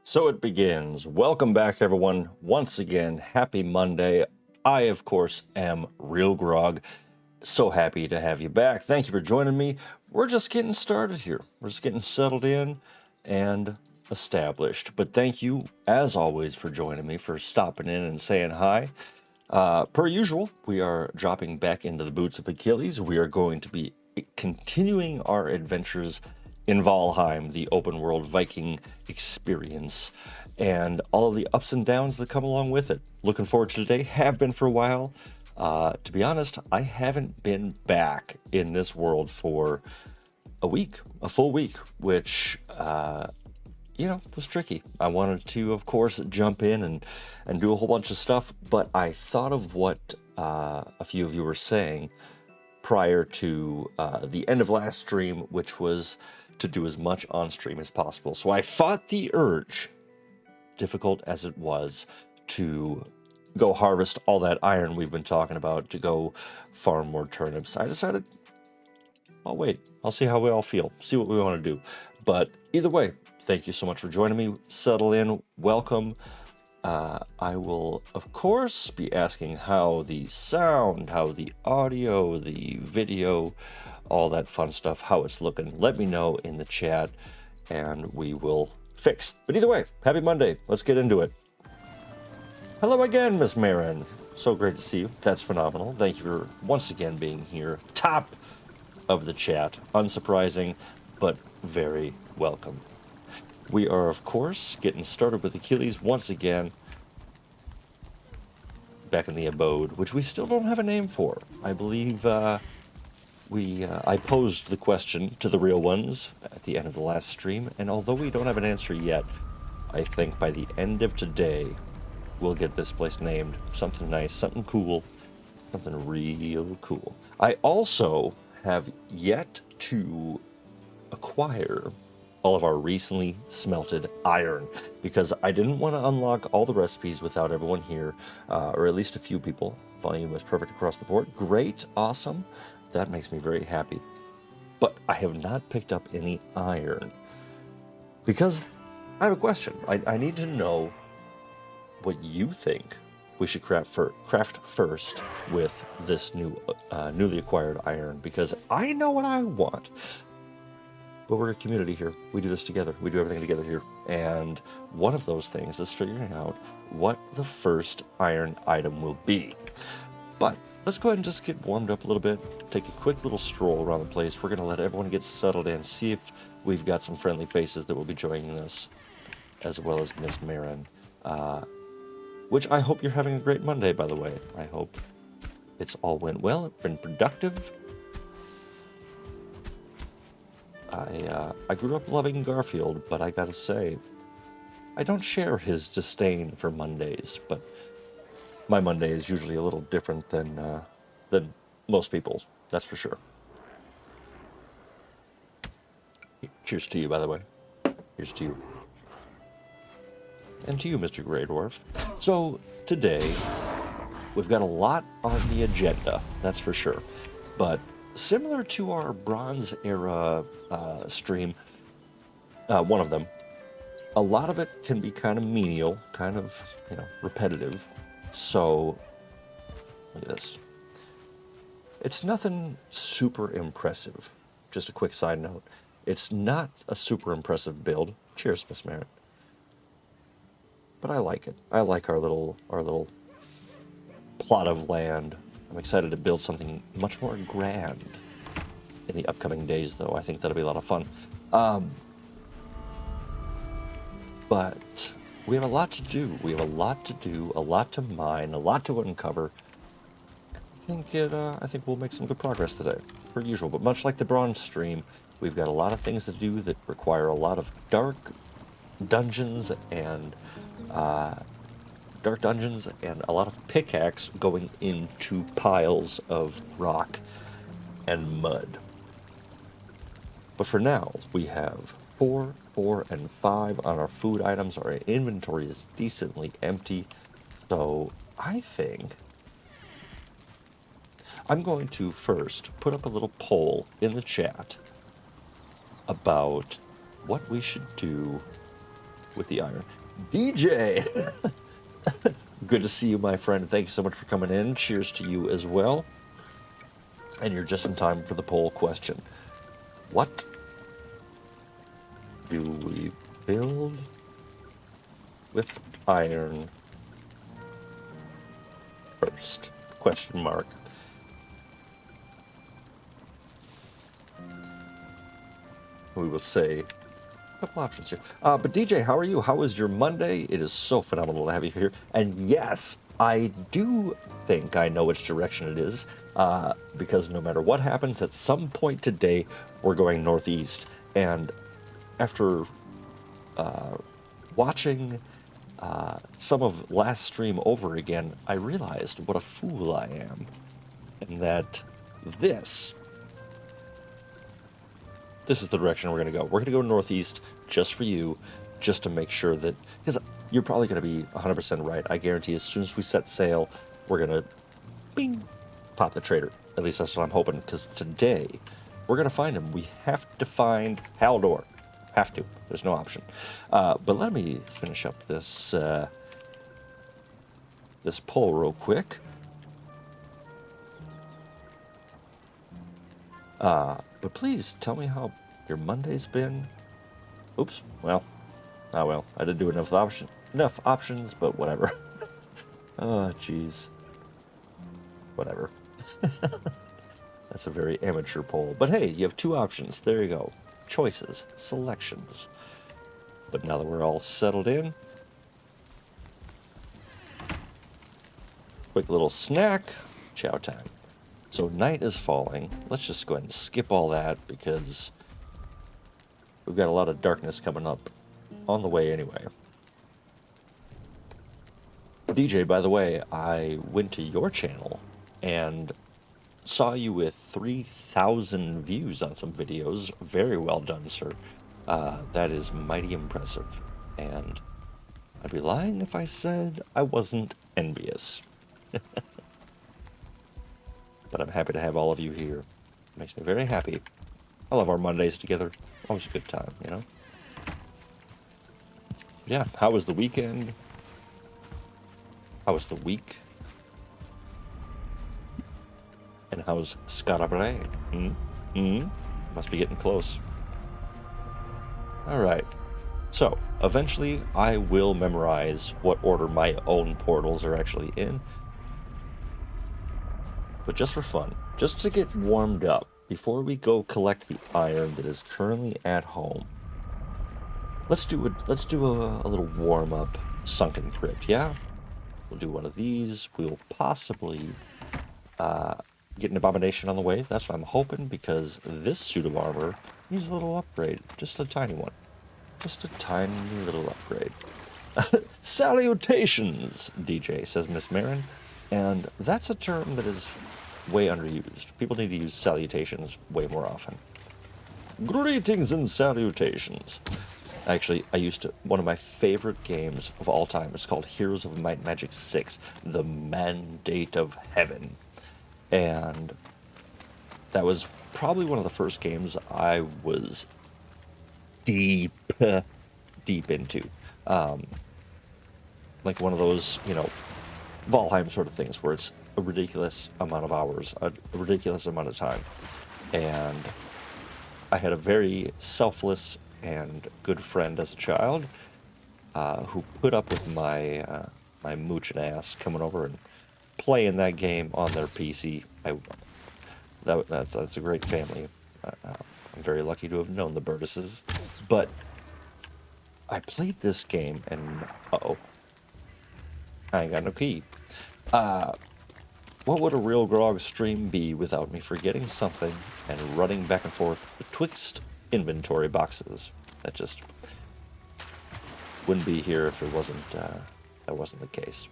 So it begins. Welcome back, everyone. Once again, happy Monday. I, of course, am RealGrogg. So happy to have you back. Thank you for joining me. We're just getting started here. We're just getting settled in and established. But thank you, as always, for joining me, for stopping in and saying hi. Per usual, we are dropping back into the boots of Achilles. We are going to be continuing our adventures in Valheim, the open world Viking experience, and all of the ups and downs that come along with it. Looking forward to today, have been for a while. To be honest, I haven't been back in this world for a full week, which, was tricky. I wanted to, of course, jump in and do a whole bunch of stuff, but I thought of what a few of you were saying prior to the end of last stream, which was to do as much on stream as possible. So I fought the urge, difficult as it was, to go harvest all that iron we've been talking about, to go farm more turnips. I decided, I'll wait. I'll see how we all feel, see what we want to do. But either way, thank you so much for joining me. Settle in, welcome. I will, of course, be asking how the sound, how the audio, the video, all that fun stuff, how it's looking. Let me know in the chat, and we will fix. But either way, happy Monday. Let's get into it. Hello again, Miss Marin. So great to see you. That's phenomenal. Thank you for once again being here. Top of the chat. Unsurprising, but very welcome. We are, of course, getting started with Achilles once again. Back in the abode, which we still don't have a name for. I believe I posed the question to the real ones at the end of the last stream, and although we don't have an answer yet, I think by the end of today, we'll get this place named something nice, something cool, something real cool. I also have yet to acquire all of our recently smelted iron, because I didn't want to unlock all the recipes without everyone here, or at least a few people. Volume is perfect across the board. Great, awesome. That makes me very happy. But I have not picked up any iron, because I have a question. I need to know what you think we should craft first with this newly acquired iron, because I know what I want. But we're a community here. We do this together. We do everything together here. And one of those things is figuring out what the first iron item will be. But let's go ahead and just get warmed up a little bit, take a quick little stroll around the place. We're going to let everyone get settled in, see if we've got some friendly faces that will be joining us, as well as Miss Marin. Which I hope you're having a great Monday, by the way. I hope it's all went well, been productive. I grew up loving Garfield, but I gotta say, I don't share his disdain for Mondays, but my Monday is usually a little different than most people's, that's for sure. Cheers to you, by the way. Here's to you. And to you, Mr. Grey Dwarf. So, today, we've got a lot on the agenda, that's for sure, but similar to our Bronze Era stream, one of them, a lot of it can be kind of menial, kind of, repetitive. So, look at this. It's nothing super impressive. Just a quick side note. It's not a super impressive build. Cheers, Miss Merritt. But I like it. I like our little plot of land. I'm excited to build something much more grand in the upcoming days, though. I think that'll be a lot of fun. But we have a lot to do. We have a lot to do, a lot to mine, a lot to uncover. I think we'll make some good progress today, per usual. But much like the Bronze stream, we've got a lot of things to do that require a lot of dark dungeons and a lot of pickaxe going into piles of rock and mud. But for now, we have 4, 4, and 5 on our food items. Our inventory is decently empty. So I think I'm going to first put up a little poll in the chat about what we should do with the iron. DJ! Good to see you, my friend. Thank you so much for coming in. Cheers to you as well. And you're just in time for the poll question. What do we build with iron first? Question mark. We will say a couple options here. But DJ, how are you? How was your Monday? It is so phenomenal to have you here. And yes, I do think I know which direction it is, because no matter what happens, at some point today, we're going northeast. And after watching some of last stream over again, I realized what a fool I am, and that this is the direction we're going to go. We're going to go northeast just for you, just to make sure that, because you're probably going to be 100% right. I guarantee as soon as we set sail, we're going to, bing, pop the trader. At least that's what I'm hoping, because today, we're going to find him. We have to find Haldor. Have to. There's no option. But let me finish up this, this poll real quick. But please tell me how your Monday's been. Oops. Well. Oh well. I didn't do enough options, but whatever. Oh, jeez. Whatever. That's a very amateur poll. But hey, you have two options. There you go. Choices. Selections. But now that we're all settled in, quick little snack. Chow time. So night is falling. Let's just go ahead and skip all that because we've got a lot of darkness coming up on the way anyway. DJ, by the way, I went to your channel and saw you with 3,000 views on some videos. Very well done, sir. That is mighty impressive. And I'd be lying if I said I wasn't envious. But I'm happy to have all of you here. It makes me very happy. I love our Mondays together. Always a good time, you know? Yeah, how was the weekend? How was the week? And how's Scarabre? Must be getting close. Alright. So, eventually I will memorize what order my own portals are actually in. But just for fun, just to get warmed up, before we go collect the iron that is currently at home, let's do a little warm-up sunken crypt, yeah? We'll do one of these. We'll possibly get an abomination on the way. That's what I'm hoping, because this suit of armor needs a little upgrade. Just a tiny one. Just a tiny little upgrade. Salutations, DJ, says Miss Marin. And that's a term that is way underused. People need to use salutations way more often. Greetings and salutations. Actually, one of my favorite games of all time is called Heroes of Might and Magic 6, The Mandate of Heaven. And that was probably one of the first games I was deep into. Like one of those, you know, Valheim sort of things where it's a ridiculous amount of hours, a ridiculous amount of time. And I had a very selfless and good friend as a child who put up with my my moochin' ass coming over and playing that game on their PC. That's a great family. I'm very lucky to have known the Burtisses. But I played this game and uh-oh. I ain't got no key. What would a RealGrogg stream be without me forgetting something and running back and forth betwixt inventory boxes? That just wouldn't be here if it wasn't that wasn't the case.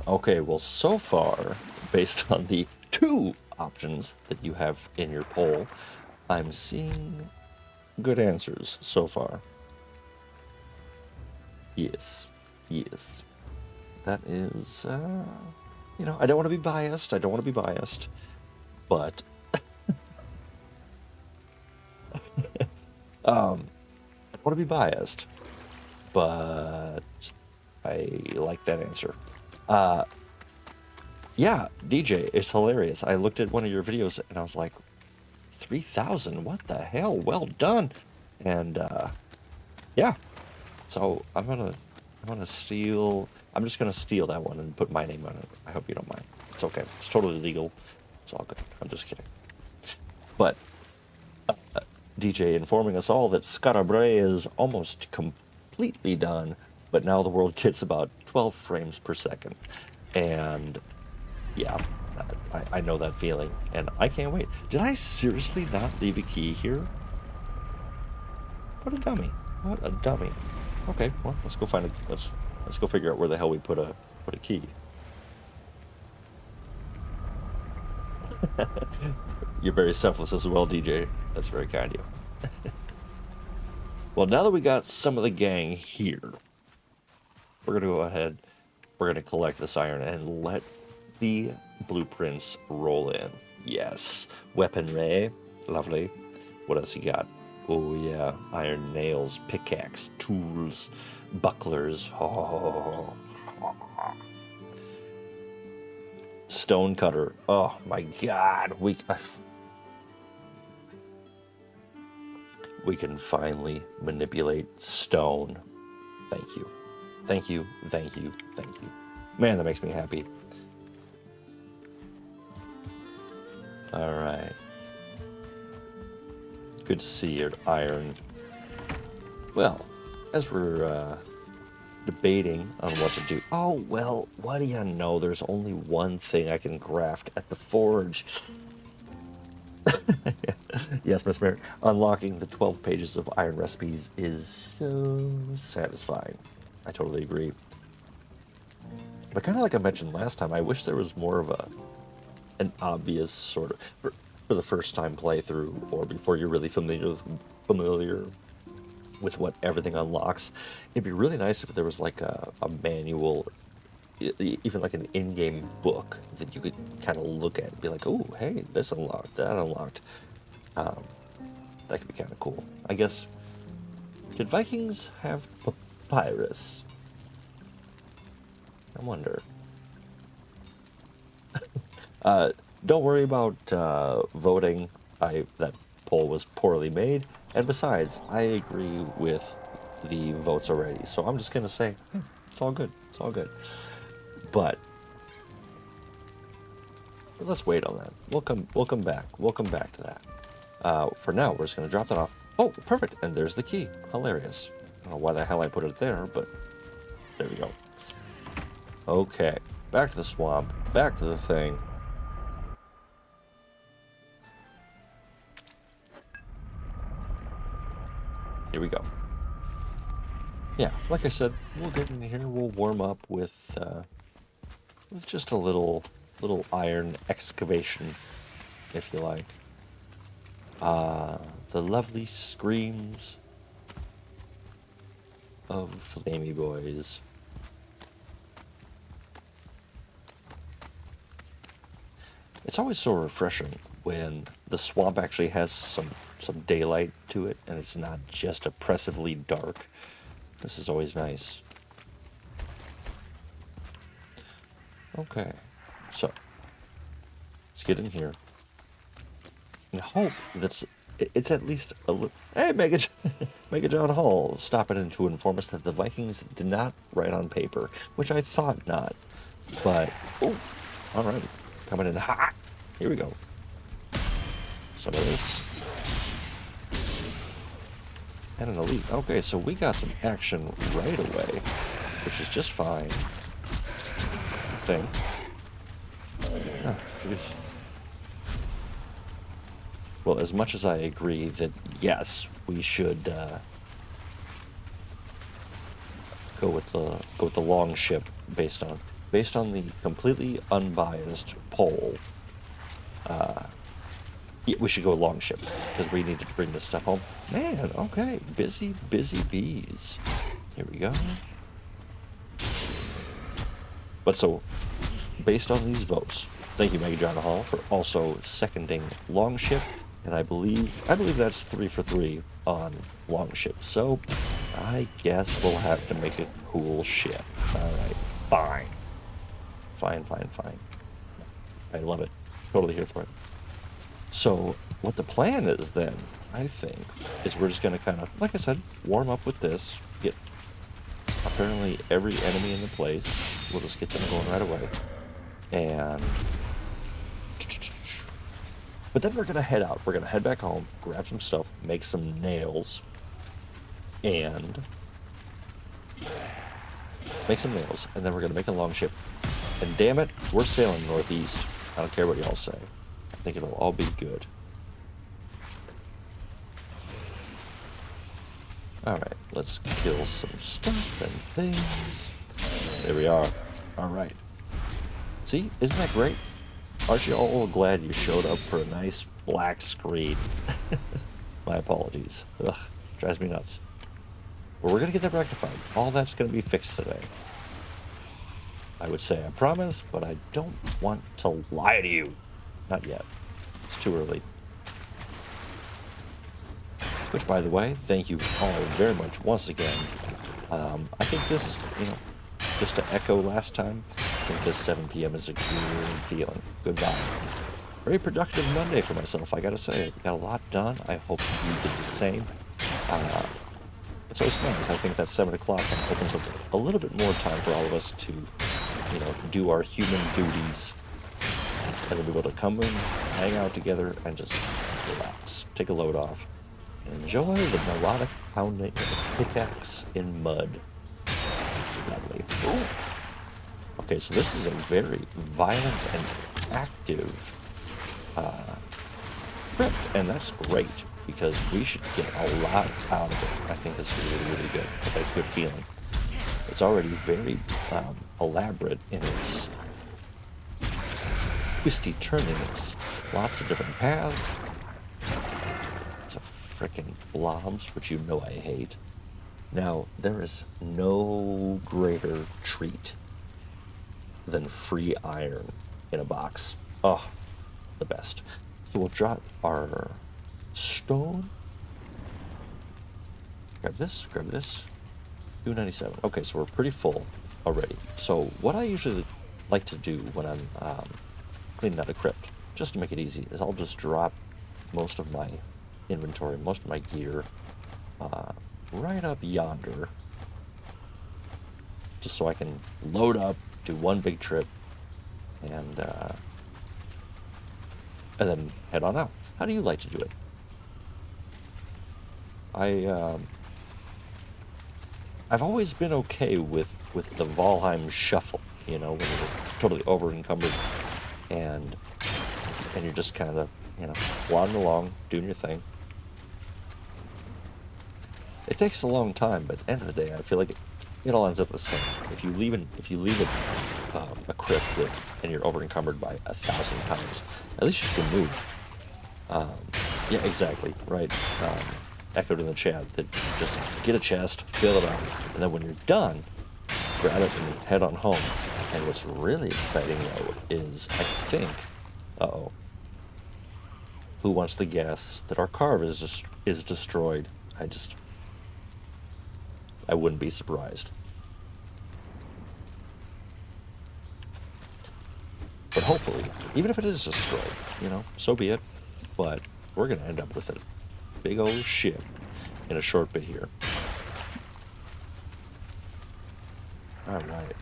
Okay, well, so far, based on the two options that you have in your poll, I'm seeing good answers so far. Yes. Yes. That is, you know, I don't want to be biased. But I don't want to be biased. but I like that answer. Yeah, DJ, it's hilarious. I looked at one of your videos and I was like, 3,000, what the hell? Well done. And yeah, so I'm just gonna steal that one and put my name on it. I hope you don't mind. It's okay. It's totally legal. It's all good. I'm just kidding. But DJ informing us all that Scarabre is almost completely done, but now the world gets about 12 frames per second. And yeah, I know that feeling, and I can't wait. Did I seriously not leave a key here? What a dummy. What a dummy. Okay, well, let's go find it. Let's go figure out where the hell we put a key. You're very selfless as well, DJ. That's very kind of you. Well, now that we got some of the gang here, we're going to go ahead, we're going to collect this iron and let the blueprints roll in. Yes. Weaponry. Lovely. What else you got? Oh, yeah. Iron nails, pickaxe, tools, bucklers. Oh. Stone cutter. Oh, my God. We can finally manipulate stone. Thank you. Thank you. Thank you. Thank you. Man, that makes me happy. All right. Good to see your iron. Well, as we're debating on what to do. Oh, well, what do you know? There's only one thing I can craft at the forge. Yes, Miss Mary. Unlocking the 12 pages of iron recipes is so satisfying. I totally agree. But kind of like I mentioned last time, I wish there was more of an obvious sort of, for the first time playthrough, or before you're really familiar with what everything unlocks. It'd be really nice if there was like a manual, even like an in-game book that you could kind of look at and be like, oh, hey, this unlocked, that unlocked. That could be kind of cool. I guess, did Vikings have papyrus? I wonder. Don't worry about voting. That poll was poorly made. And besides, I agree with the votes already. So I'm just going to say, hey, it's all good. It's all good. But let's wait on that. We'll come back. We'll come back to that. For now, we're just going to drop that off. Oh, perfect. And there's the key. Hilarious. I don't know why the hell I put it there, but there we go. Okay. Back to the swamp. Back to the thing. Here we go. Yeah, like I said, we'll get in here. We'll warm up with just a little iron excavation, if you like. The lovely screams of Flamey Boys. It's always so refreshing when the swamp actually has some daylight to it, and it's not just oppressively dark. This is always nice. Okay, so let's get in here and hope it's at least a little. Hey, Mega John Hall stopping in to inform us that the Vikings did not write on paper, which I thought not. But oh, all right, coming in hot. Here we go. Some of this. And an elite. Okay, so we got some action right away, which is just fine. I think. Oh, jeez. Well, as much as I agree that yes, we should go with the long ship based on the completely unbiased poll. Yeah, we should go long ship because we need to bring this stuff home. Man, okay, busy bees. Here we go. But so, based on these votes, thank you, Mega John Hall, for also seconding long ship, and I believe that's 3 for 3 on long ship. So, I guess we'll have to make a cool ship. Alright, fine. Fine. I love it. Totally here for it. So, what the plan is then, I think, is we're just going to kind of, like I said, warm up with this, get apparently every enemy in the place. We'll just get them going right away. And... But then we're going to head out. We're going to head back home, grab some stuff, make some nails, and... Make some nails, and then we're going to make a long ship. And damn it, we're sailing northeast. I don't care what y'all say. I think it'll all be good. Alright, let's kill some stuff and things. There we are. Alright. See, isn't that great? Aren't you all glad you showed up for a nice black screen? My apologies. Ugh, drives me nuts. But we're going to get that rectified. All that's going to be fixed today. I would say I promise, but I don't want to lie to you. Not yet. It's too early. Which, by the way, thank you all very much once again. I think this, just to echo last time, I think this 7 p.m. is a good feeling. Good vibe. Very productive Monday for myself, I gotta say. Got a lot done. I hope you did the same. It's always nice. I think that 7 o'clock opens up a little bit more time for all of us to, do our human duties. And then be able to come in, hang out together, and just relax. Take a load off. And enjoy the melodic pounding of a pickaxe in mud. Lovely. Ooh. Okay, so this is a very violent and active crypt, and that's great, because we should get a lot out of it. I think this is really good. I got a good feeling. It's already very elaborate in its twisty turnings. Lots of different paths. It's a frickin' blobs, which you know I hate. Now, there is no greater treat than free iron in a box. Oh, the best. So we'll drop our stone. Grab this. 297. Okay, so we're pretty full already. So what I usually like to do when I'm cleaning out a crypt, just to make it easy, is I'll just drop most of my inventory, most of my gear, right up yonder, just so I can load up, do one big trip, and then head on out. How do you like to do it? I've always been okay with the Valheim shuffle, when you're totally over encumbered, and you're just kind of, plodding along, doing your thing. It takes a long time, but at the end of the day, I feel like it all ends up the same. If you leave a crypt and you're over encumbered by 1,000 pounds, at least you can move. Yeah, exactly, right. Echoed in the chat that just get a chest, fill it up, and then when you're done, grab it and head on home. And what's really exciting though is, I think, who wants to guess that our carve is destroyed? I wouldn't be surprised. But hopefully, even if it is destroyed, so be it. But we're gonna end up with a big old ship in a short bit here. All right.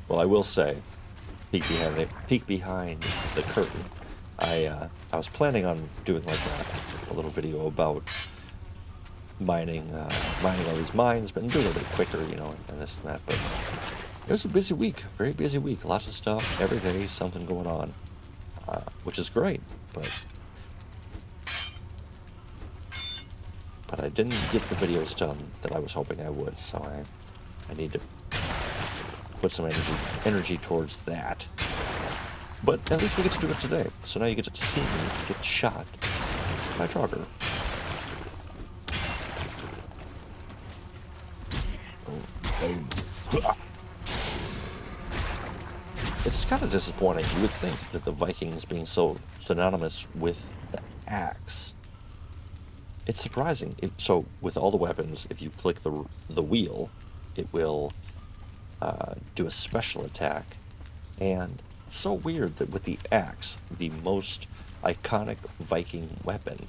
Well, I will say, peek behind the curtain. I was planning on doing like a little video about mining all these mines, but doing it a bit quicker, and this and that. But it was a busy week, very busy week. Lots of stuff every day, something going on, which is great. But I didn't get the videos done that I was hoping I would, so I need to put some energy towards that. But at least we get to do it today. So now you get to see me get shot by Jogger. It's kind of disappointing. You would think that the Vikings being so synonymous with the axe It's surprising. So with all the weapons, if you click the wheel, it will do a special attack. And it's so weird that with the axe, the most iconic Viking weapon,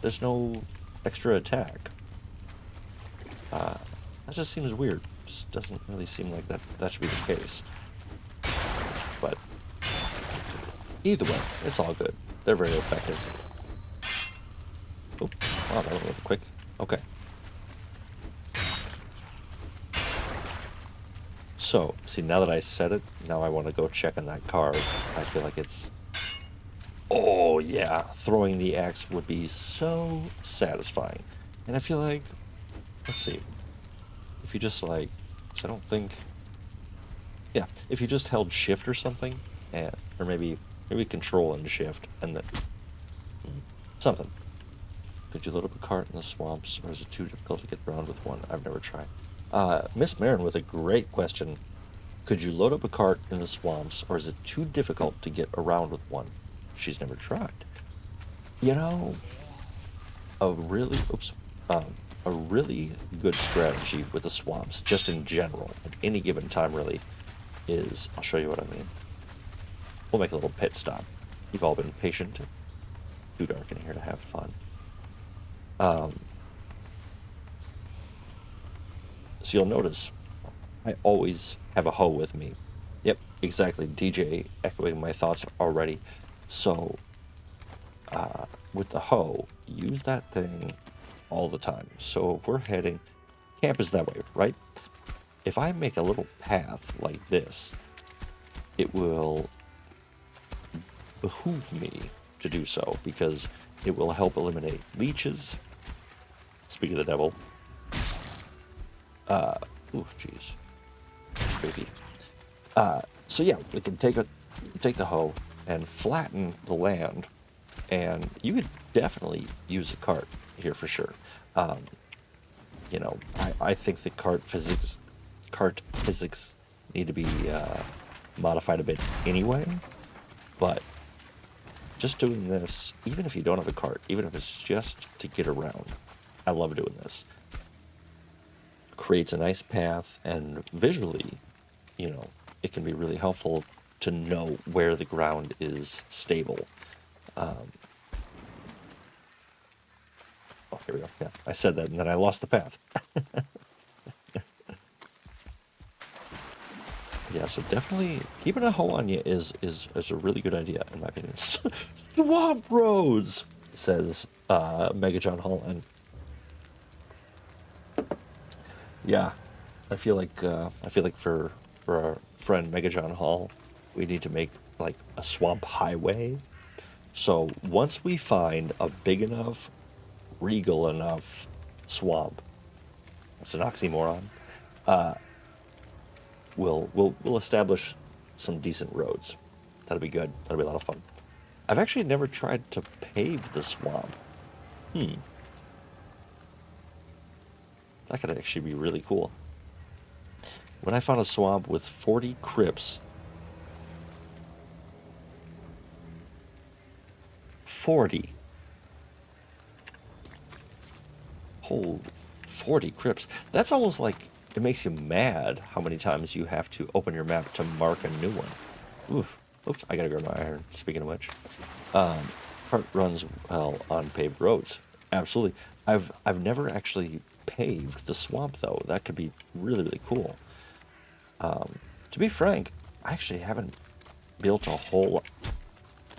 there's no extra attack. That just seems weird. Just doesn't really seem like that should be the case. But either way, it's all good. They're very effective. Oh, wow, that went a little quick. Okay. So, see, now that I said it, now I want to go check on that carve. I feel like it's... Oh, yeah. Throwing the axe would be so satisfying. And I feel like... Let's see. If you just, like... So I don't think... Yeah, if you just held shift or something, and, or maybe control and shift, and then... Something. Could you load up a cart in the swamps, or is it too difficult to get around with one? I've never tried. Miss Marin with a great question. Could you load up a cart in the swamps, or is it too difficult to get around with one? She's never tried. You know, a really good strategy with the swamps, just in general, at any given time really, is, I'll show you what I mean. We'll make a little pit stop. You've all been patient. Too dark in here to have fun. So you'll notice I always have a hoe with me. Yep, exactly. DJ echoing my thoughts already. So with the hoe, use that thing all the time. So if we're heading, camp is that way, right? If I make a little path like this, it will behoove me to do so because it will help eliminate leeches. Speak of the devil. Oof, jeez. Creepy. So yeah, we can take the hoe and flatten the land, and you could definitely use a cart here for sure. You know, I think the cart physics need to be modified a bit anyway, but just doing this, even if you don't have a cart, even if it's just to get around, I love doing this. Creates a nice path, and visually, you know, it can be really helpful to know where the ground is stable. Oh, here we go. Yeah, I said that, and then I lost the path. Yeah, so definitely keeping a hoe on you is a really good idea, in my opinion. Swamp roads, says Mega John Holland. Yeah, I feel like for our friend Mega John Hall, we need to make like a swamp highway. So once we find a big enough, regal enough swamp, that's an oxymoron. We'll establish some decent roads. That'll be good. That'll be a lot of fun. I've actually never tried to pave the swamp. That could actually be really cool. When I found a swamp with 40 crypts, 40. Whole 40 crypts. That's almost like, it makes you mad how many times you have to open your map to mark a new one. Oof. Oops, I gotta grab my iron, speaking of which. Cart runs well on paved roads. Absolutely. I've never actually paved the swamp, though. That could be really, really cool. To be frank, I actually haven't built a whole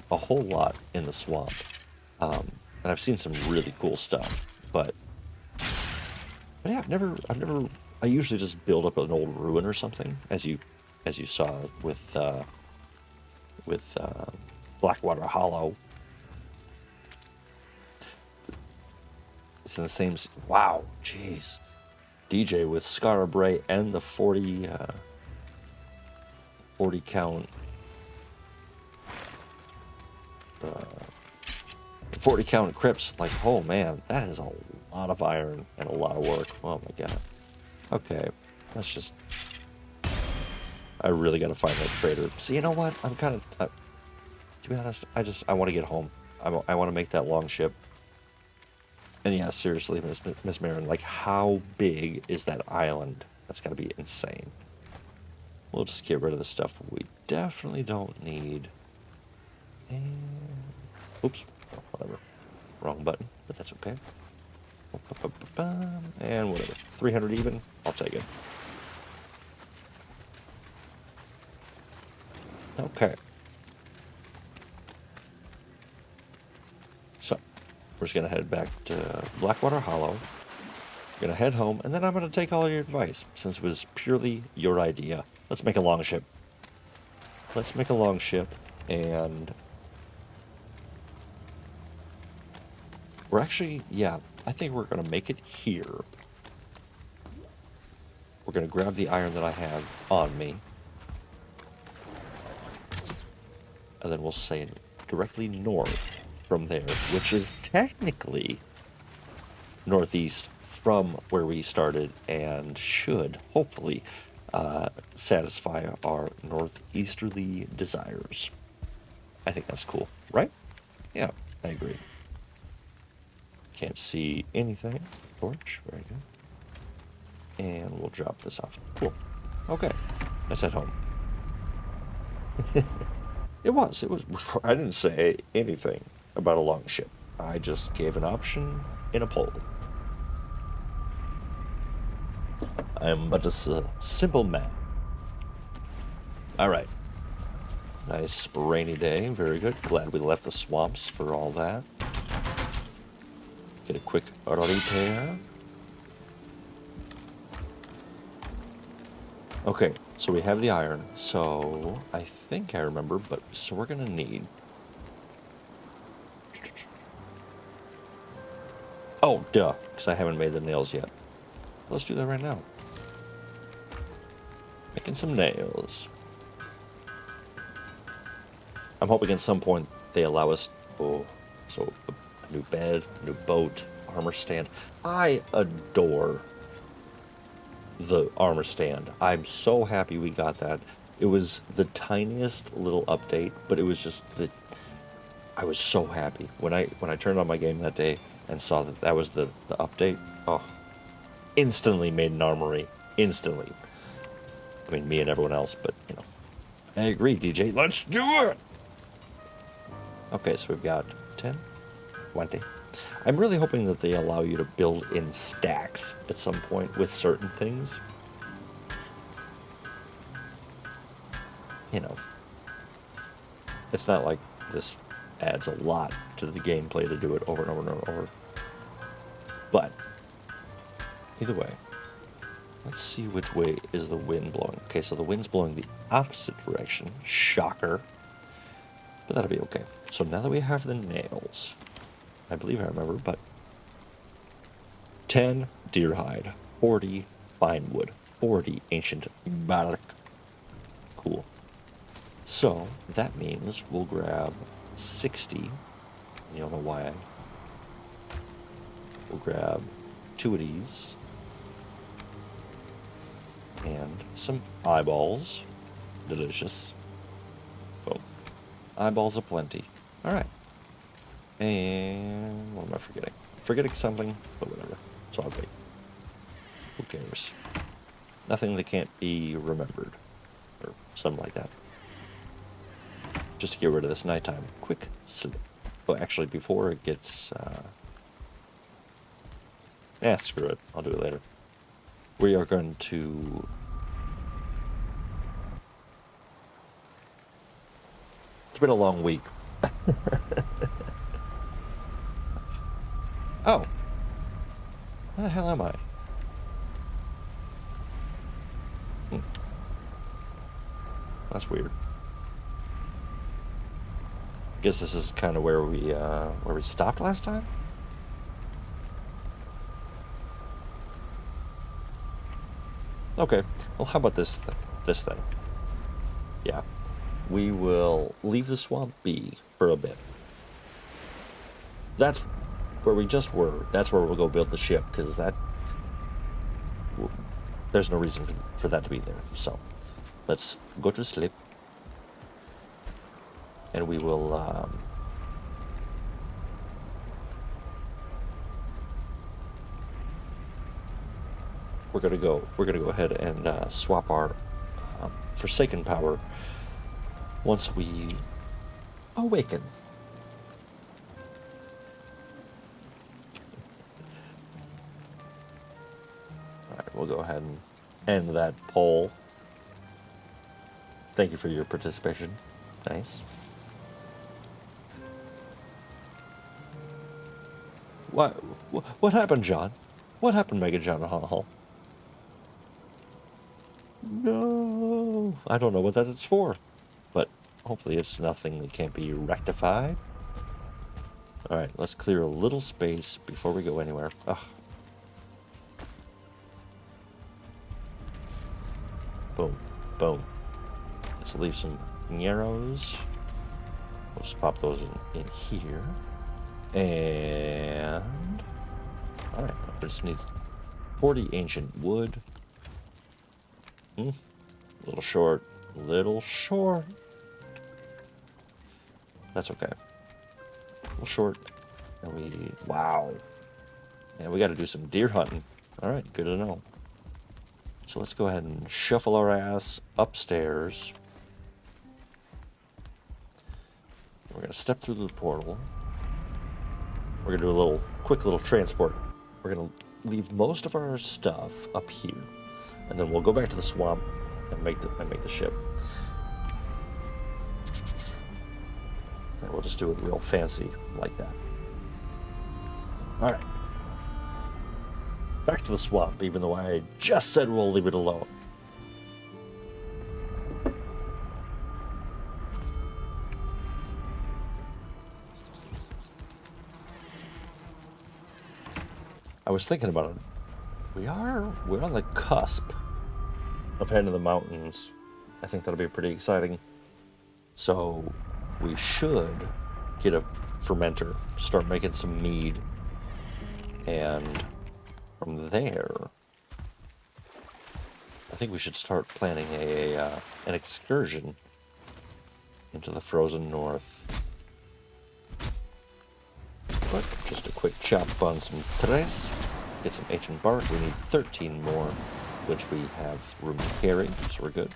lot in the swamp. And I've seen some really cool stuff, but yeah, I've never, I usually just build up an old ruin or something, as you saw with Blackwater Hollow. It's in the same, wow, jeez. DJ with Scar Bray and the 40 count 40 count crypts. Like, oh man, that is a lot of iron and a lot of work. Oh my god. Okay, that's just, I really gotta find that trader. So you know what, I'm kind of, to be honest, I want to get home. I want to make that long ship. And yeah, seriously, Miss Marin, like, how big is that island? That's gotta be insane. We'll just get rid of the stuff we definitely don't need. And oops, oh, whatever. Wrong button, but that's okay. And whatever. 300 even, I'll take it. Okay. So, we're just gonna head back to Blackwater Hollow. Gonna head home, and then I'm gonna take all your advice, since it was purely your idea. Let's make a longship. Let's make a longship, and we're actually, yeah, I think we're gonna make it here. We're gonna grab the iron that I have on me, and then we'll sail directly north from there, which is technically northeast from where we started, and should hopefully satisfy our northeasterly desires. I think that's cool, right? Yeah, I agree. Can't see anything. Torch, very good. And we'll drop this off. Cool. Okay, let's head home. It was. I didn't say anything about a long ship. I just gave an option in a poll. I'm but a simple man. All right. Nice rainy day. Very good. Glad we left the swamps for all that. Get a quick repair. Okay, so we have the iron. So I think I remember, but so we're gonna need. Oh, duh, because I haven't made the nails yet. Let's do that right now. Making some nails. I'm hoping at some point they allow us, oh, so a new bed, a new boat, armor stand. I adore the armor stand. I'm so happy we got that. It was the tiniest little update, but it was just the, I was so happy when I turned on my game that day and saw that that was the update. Oh, instantly made an armory. Instantly. I mean, me and everyone else, but, you know. I agree, DJ. Let's do it! Okay, so we've got 10, 20. I'm really hoping that they allow you to build in stacks at some point with certain things. You know. It's not like this adds a lot to the gameplay to do it over and over and over and over. But, either way. Let's see which way is the wind blowing. Okay, so the wind's blowing the opposite direction. Shocker. But that'll be okay. So now that we have the nails, I believe I remember, but 10 deer hide, 40 fine wood, 40 ancient bark. Cool. So that means we'll grab 60. You don't know why. We'll grab 2 of these. And some eyeballs. Delicious. Boom. Eyeballs aplenty. Alright. And what am I forgetting? Forgetting something, but whatever. It's all great. Who cares? Nothing that can't be remembered. Or something like that. Just to get rid of this nighttime. Quick sleep. Oh, actually, before it gets... screw it. I'll do it later. We are going to... It's been a long week. Oh. Where the hell am I? That's weird. Guess this is kind of where we stopped last time? Okay, well, how about this then? Yeah, we will leave the swamp be for a bit. That's where we just were. That's where we'll go build the ship, because there's no reason for that to be there. So, let's go to sleep, and we will we're gonna go ahead and swap our Forsaken power once we awaken. All right, we'll go ahead and end that poll. Thank you for your participation. Nice. What happened, John? What happened, Mega John Hall? No, I don't know what that is for, but hopefully it's nothing that can't be rectified. All right, let's clear a little space before we go anywhere. Ugh. Boom, boom. Let's leave some arrows. We'll just pop those in here. And all right, we just need 40 ancient wood. A little short, that's okay. A little short. And wow. Yeah, we got to do some deer hunting. All right, good to know. So let's go ahead and shuffle our ass upstairs. We're going to step through the portal. We're going to do a quick little transport. We're going to leave most of our stuff up here, and then we'll go back to the swamp and make the ship. And we'll just do it real fancy like that. All right. Back to the swamp, even though I just said we'll leave it alone. I was thinking about it. We're on the cusp of heading to the mountains. I think that'll be pretty exciting. So we should get a fermenter, start making some mead, and from there, I think we should start planning an excursion into the frozen north. But just a quick chop on some tres, get some ancient bark. We need 13 more, which we have room to carry, so we're good.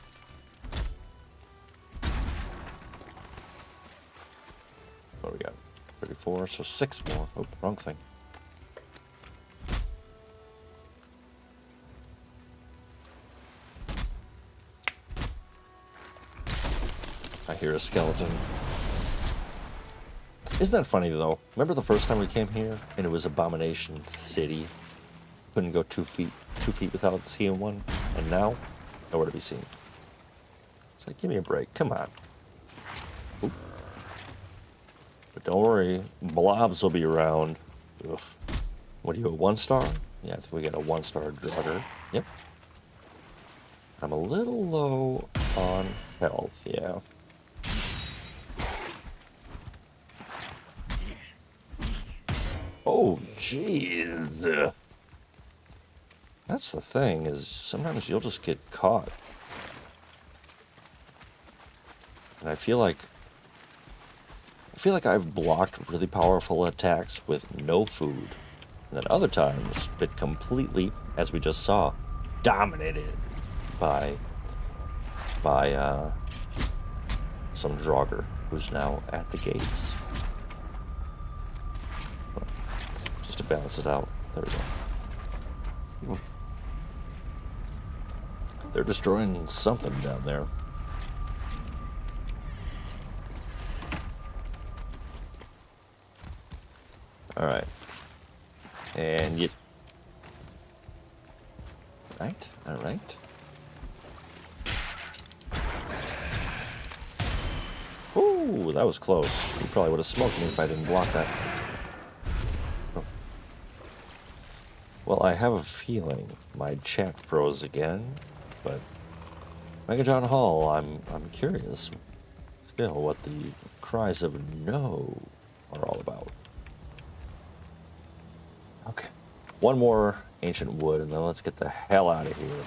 What do we got? 34, so 6 more. Oh, wrong thing. I hear a skeleton. Isn't that funny, though? Remember the first time we came here, and it was Abomination City? Couldn't go 2 feet without seeing one, and now, nowhere to be seen. It's like, give me a break, come on. Oop. But don't worry, blobs will be around. Ugh. What are you, a 1-star? Yeah, I think we got a 1-star drugger. Yep. I'm a little low on health, yeah. Oh, jeez. That's the thing, is sometimes you'll just get caught. And I feel like I've blocked really powerful attacks with no food. And then other times, been completely, as we just saw, dominated by some drogger who's now at the gates. Just to balance it out. There we go. They're destroying something down there. All right. And you... Right, all right. Ooh, that was close. You probably would have smoked me if I didn't block that. Oh. Well, I have a feeling my chat froze again, but Mega John Hall, I'm curious still what the cries of no are all about. Okay, one more ancient wood, and then let's get the hell out of here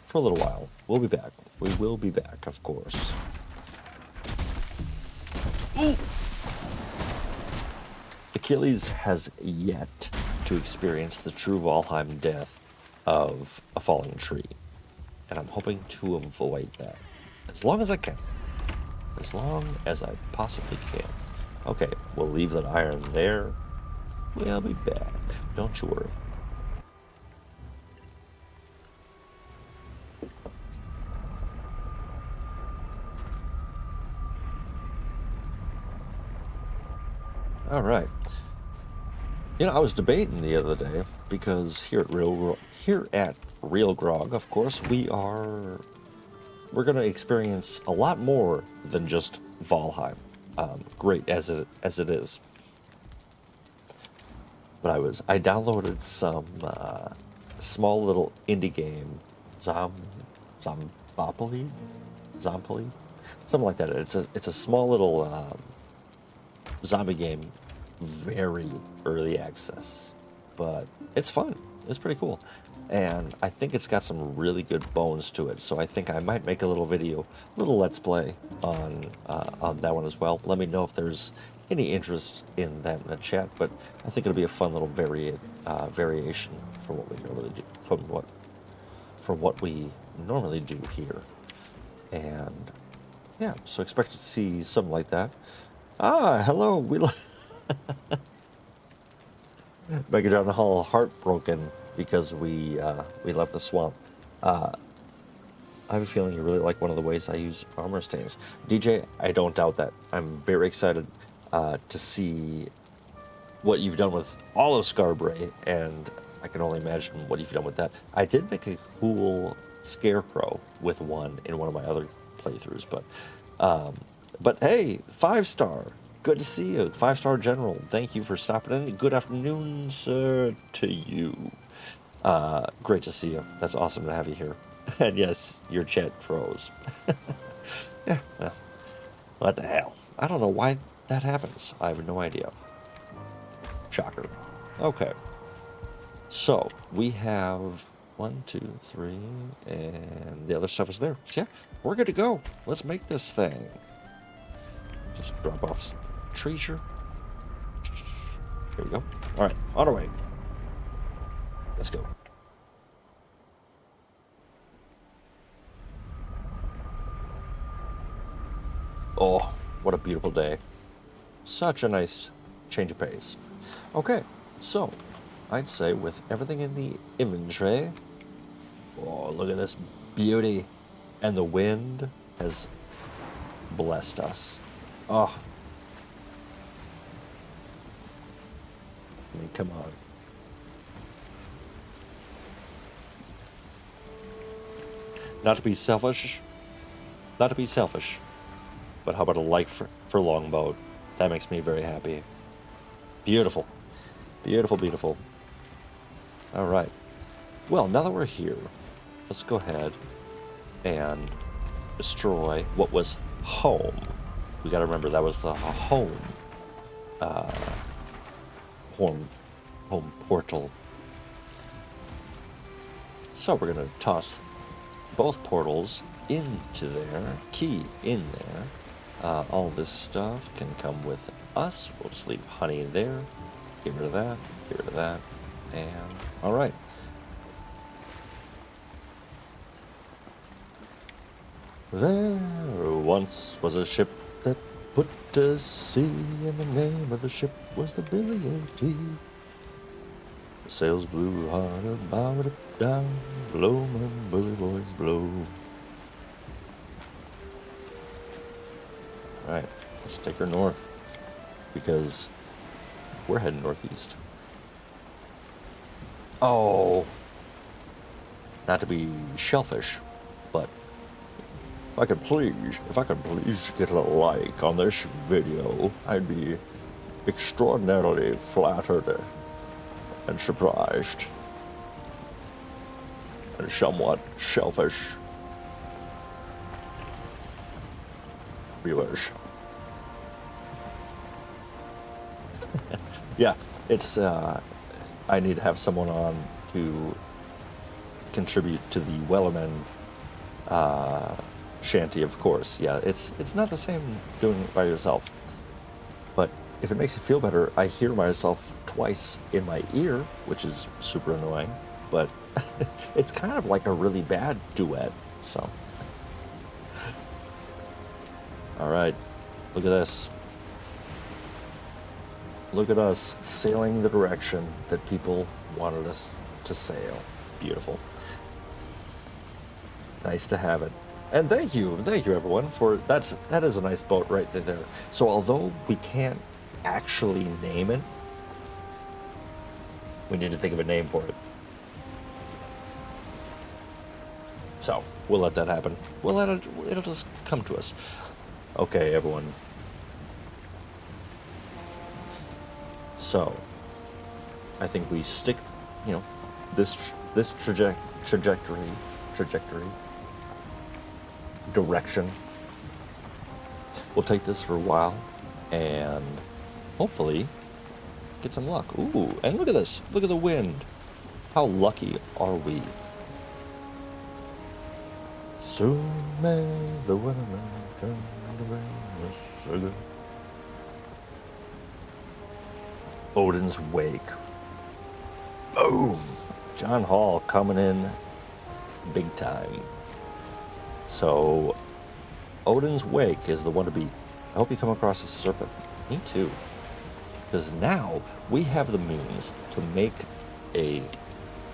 for a little while. We'll be back. We will be back, of course. Ooh! Achilles has yet to experience the true Valheim death of a falling tree. And I'm hoping to avoid that as long as I can. As long as I possibly can. Okay, we'll leave that iron there. We'll be back. Don't you worry. All right. You know, I was debating the other day because here at RealGrogg, of course, we're going to experience a lot more than just Valheim. Great as it is. But I downloaded some small little indie game, Zombopoli, something like that. It's a small little zombie game, very early access, but it's fun. It's pretty cool, and I think it's got some really good bones to it. So I think I might make a little video, little let's play on that one as well. Let me know if there's any interest in that in the chat. But I think it'll be a fun little variation from what we normally do, from what we normally do here. And yeah, so expect to see something like that. Ah, hello. Mega John Hall heartbroken because we left the swamp. I have a feeling you really like one of the ways I use armor stains. DJ, I don't doubt that. I'm very excited to see what you've done with all of Scarbray, and I can only imagine what you've done with that. I did make a cool scarecrow with one in one of my other playthroughs, but hey, 5-star. Good to see you. 5-star General. Thank you for stopping in. Good afternoon, sir, to you. Great to see you. That's awesome to have you here. And yes, your chat froze. Yeah, well, what the hell? I don't know why that happens. I have no idea. Shocker. Okay. So, we have 1, 2, 3, and the other stuff is there. So yeah, we're good to go. Let's make this thing. Just drop off some treasure. There we go. All right, on our way. Let's go. Oh, what a beautiful day. Such a nice change of pace. Okay, so I'd say with everything in the inventory, oh, look at this beauty. And the wind has blessed us. Oh. I mean, come on. Not to be selfish, but how about a like for Longboat? That makes me very happy. Beautiful. Beautiful, beautiful. All right. Well, now that we're here, let's go ahead and destroy what was home. We gotta remember that was the home portal. So we're gonna toss both portals into there, key in there. All this stuff can come with us. We'll just leave honey there. Get rid of that, get rid of that, and all right. There once was a ship that put to sea, and the name of the ship was the Billy O.T. The sails blew hard about it down, blow my bully boys blow. Alright, let's take her north, because we're heading northeast. Oh, not to be shellfish, but if I could please get a like on this video, I'd be extraordinarily flattered and surprised and somewhat selfish viewers. Yeah, it's I need to have someone on to contribute to the Wellerman shanty, of course. Yeah, it's not the same doing it by yourself. But if it makes you feel better, I hear myself twice in my ear, which is super annoying. But It's kind of like a really bad duet, so. All right, look at this. Look at us sailing the direction that people wanted us to sail. Beautiful. Nice to have it. And thank you everyone for that is a nice boat right there. So although we can't actually name it, we need to think of a name for it. So we'll let that happen. It'll just come to us. Okay, everyone. So I think we stick, this trajectory, direction. We'll take this for a while and hopefully get some luck. Ooh, and look at this. Look at the wind. How lucky are we? Soon may the weatherman come to bring us sugar. Odin's Wake. Boom! John Hall coming in big time. So, Odin's Wake is the one to beat. I hope you come across a serpent. Me too. Because now we have the means to make a...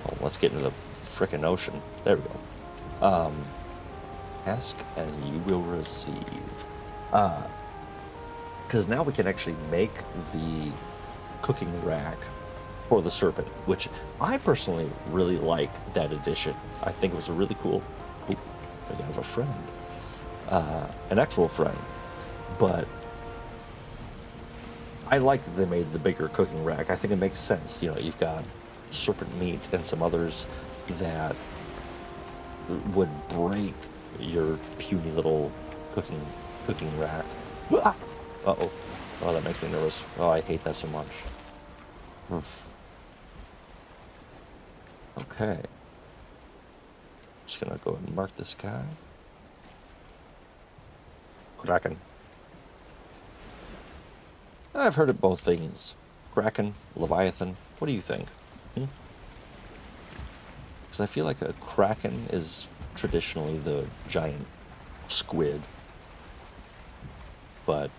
Oh, let's get into the frickin' ocean. There we go. Ask and you will receive. Because now we can actually make the cooking rack for the serpent, which I personally really like that addition. I think it was a really cool... Ooh, I have a friend. An actual friend. But I like that they made the bigger cooking rack. I think it makes sense. You've got serpent meat and some others that would break your puny little cooking rack. Uh-oh. Oh, that makes me nervous. Oh, I hate that so much. Oof. Okay. Just gonna go and mark this guy. Kraken. I've heard of both things. Kraken, Leviathan. What do you think? Because I feel like a kraken is traditionally the giant squid. But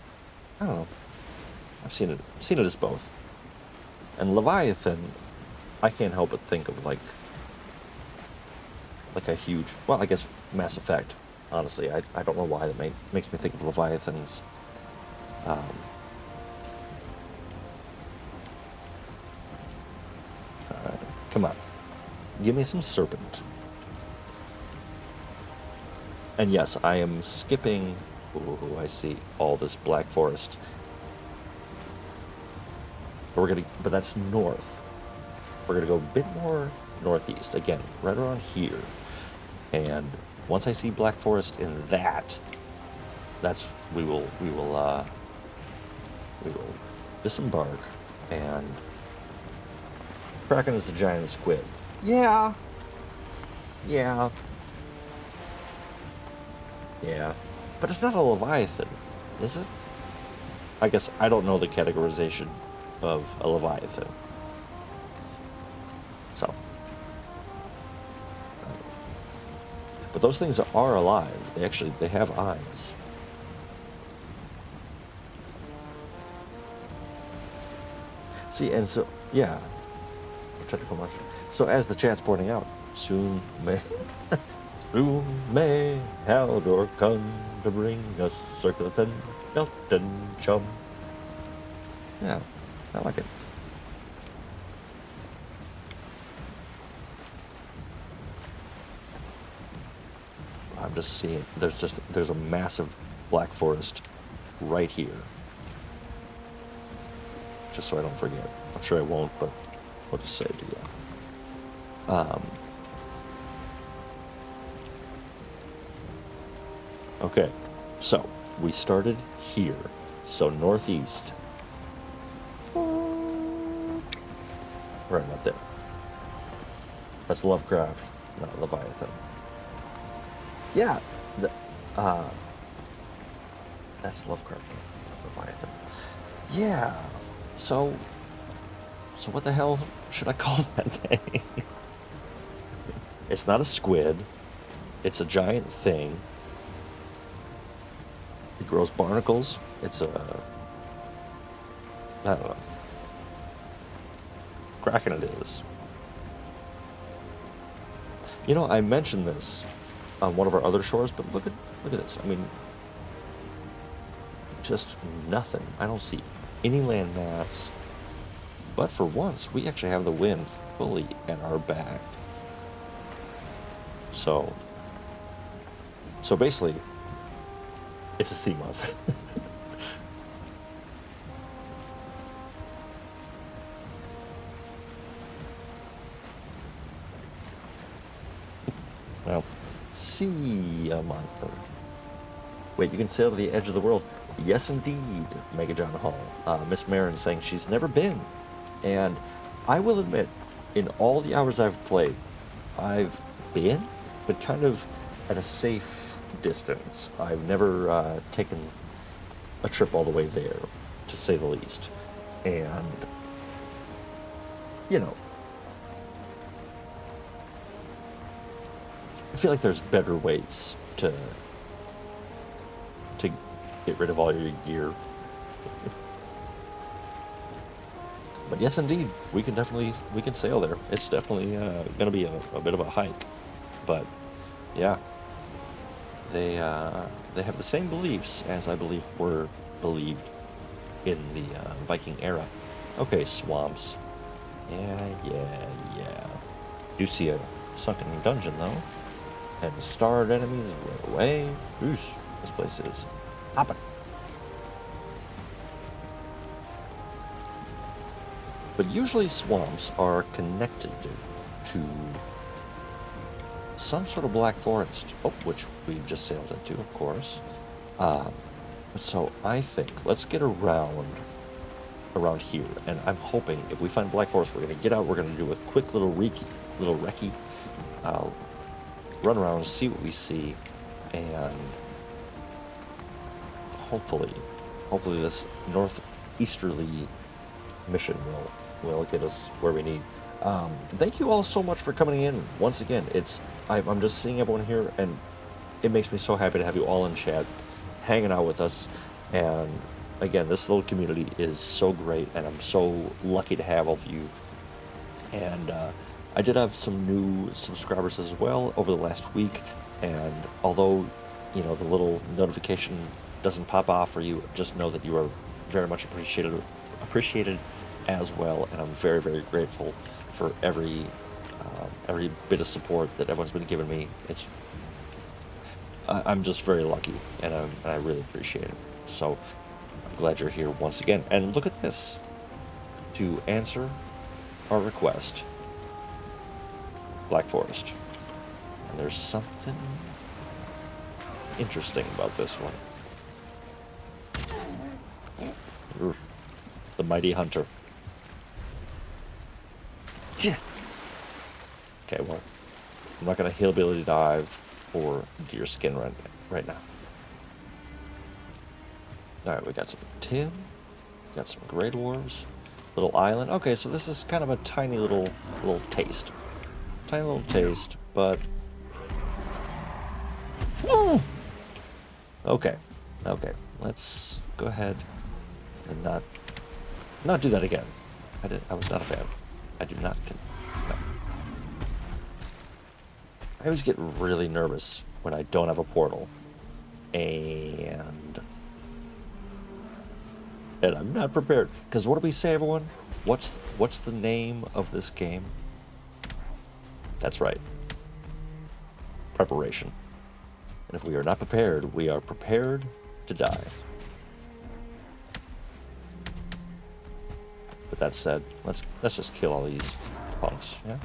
I don't know. I've seen it as both. And Leviathan, I can't help but think of like a huge, well, I guess Mass Effect. Honestly, I don't know why that makes me think of Leviathans. Come on, give me some serpent. And yes, I am skipping. Ooh, I see all this black forest. But that's north. We're gonna go a bit more northeast again, right around here. And once I see black forest in that's we will disembark. And Kraken is a giant squid. Yeah. But it's not a Leviathan, is it? I guess I don't know the categorization of a Leviathan. So. But those things are alive. They have eyes. See, and so, yeah. So as the chat's pointing out, soon may Haldor come to bring us circlets and belt and chum. Yeah, I like it. I'm just seeing, there's a massive black forest right here. Just so I don't forget. I'm sure I won't, but I'll just say it, yeah. Okay, so we started here, so northeast. Right about there. That's Lovecraft, not Leviathan. Yeah, that's Lovecraft, not Leviathan. Yeah, so what the hell should I call that thing? It's not a squid. It's a giant thing. It grows barnacles. It's a... I don't know. Kraken it is. You know, I mentioned this on one of our other shores, but look at this. I mean, just nothing. I don't see any landmass. But for once, we actually have the wind fully at our back. So basically, it's a sea mouse. Well, sea monster. Wait, you can sail to the edge of the world. Yes, indeed, Mega John Hall. Miss Marin saying she's never been. And I will admit, in all the hours I've played, I've been, but kind of at a safe distance. I've never taken a trip all the way there, to say the least. And, you know, I feel like there's better ways to get rid of all your gear. But yes, indeed, we can sail there. It's definitely going to be a bit of a hike. But yeah, they have the same beliefs as I believe were believed in the Viking era. Okay, swamps. Yeah. Do see a sunken dungeon though, and starred enemies right away. Oosh, this place is hopping. But usually swamps are connected to some sort of black forest, which we've just sailed into, of course. So I think let's get around here, and I'm hoping if we find black forest, we're going to get out. We're going to do a quick little recce, run around, see what we see, and hopefully this northeasterly mission will get us where we need. Thank you all so much for coming in. Once again, I'm just seeing everyone here, and it makes me so happy to have you all in chat, hanging out with us. And again, this little community is so great, and I'm so lucky to have all of you. And I did have some new subscribers as well over the last week, and although, you know, the little notification doesn't pop off for you, just know that you are very much appreciated as well, and I'm very, very grateful for every bit of support that everyone's been giving me. I'm just very lucky, and I really appreciate it. So I'm glad you're here once again. And look at this. To answer our request, Black Forest. And there's something interesting about this one. The mighty hunter. Yeah. Okay, well, I'm not going to hillbilly dive or deer skin right now. Alright, we got some tin, got some Grey Dwarves, little island. Okay, so this is kind of a tiny little taste. Tiny little taste, but... Woo! Okay, let's go ahead and not do that again. I was not a fan. I do not... No. I always get really nervous when I don't have a portal. And I'm not prepared. Because what do we say, everyone? What's the name of this game? That's right. Preparation. And if we are not prepared, we are prepared to die. With that said, let's just kill all these punks, yeah?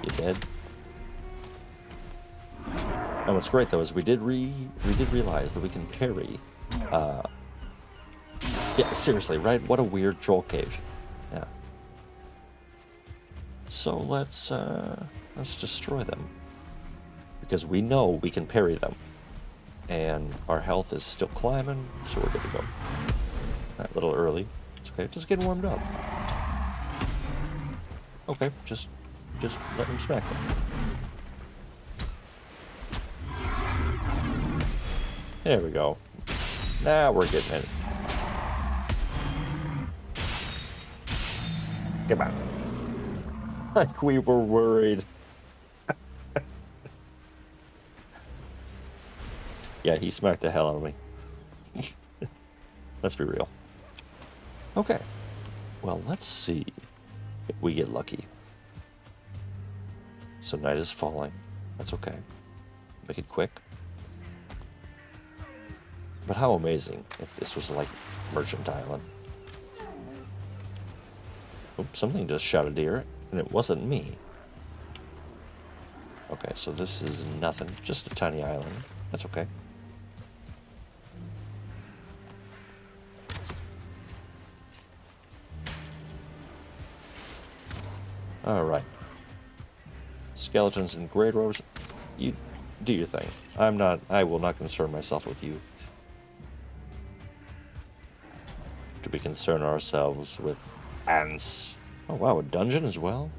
You dead? And what's great though is we did realize that we can parry. Yeah, seriously, right? What a weird troll cave. Yeah. So let's destroy them, because we know we can parry them, and our health is still climbing, so we're good to go. A little early. It's okay. Just getting warmed up. Okay, just just let him smack them. There we go. Now we're getting it. Come on. Like we were worried. Yeah, he smacked the hell out of me. Let's be real. Okay. Well, let's see if we get lucky. So night is falling. That's okay. Make it quick. But how amazing if this was like Merchant Island. Oops, something just shot a deer, and it wasn't me. Okay, so this is nothing. Just a tiny island. That's okay. Alright. Skeletons and grey robes, you do your thing. I will not concern myself with you. Do we concern ourselves with ants? Oh wow, a dungeon as well?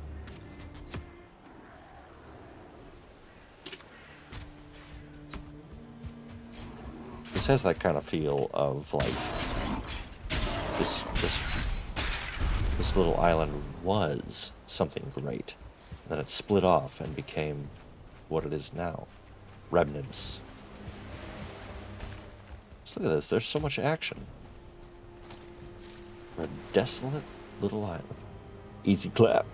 This has that kind of feel of like this little island was something great. Then it split off and became what it is now. Remnants. Let's look at this. There's so much action. For a desolate little island. Easy clap.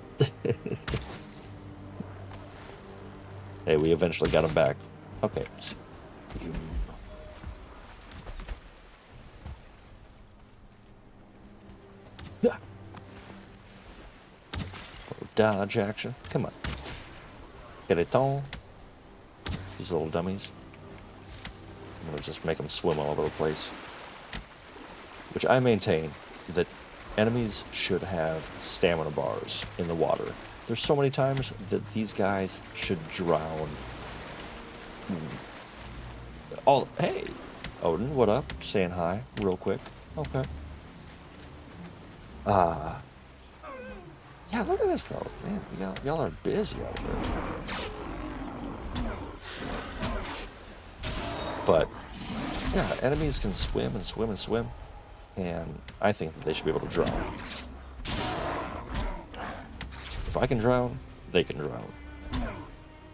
Hey, we eventually got him back. Okay. Dodge action. Come on. Get it on. These little dummies. I'm gonna just make them swim all over the place. Which I maintain that enemies should have stamina bars in the water. There's so many times that these guys should drown. Hey! Odin, what up? Saying hi, real quick. Okay. Yeah, look at this though. Man, y'all are busy out there. But, yeah, enemies can swim and swim and swim. And I think that they should be able to drown. If I can drown, they can drown.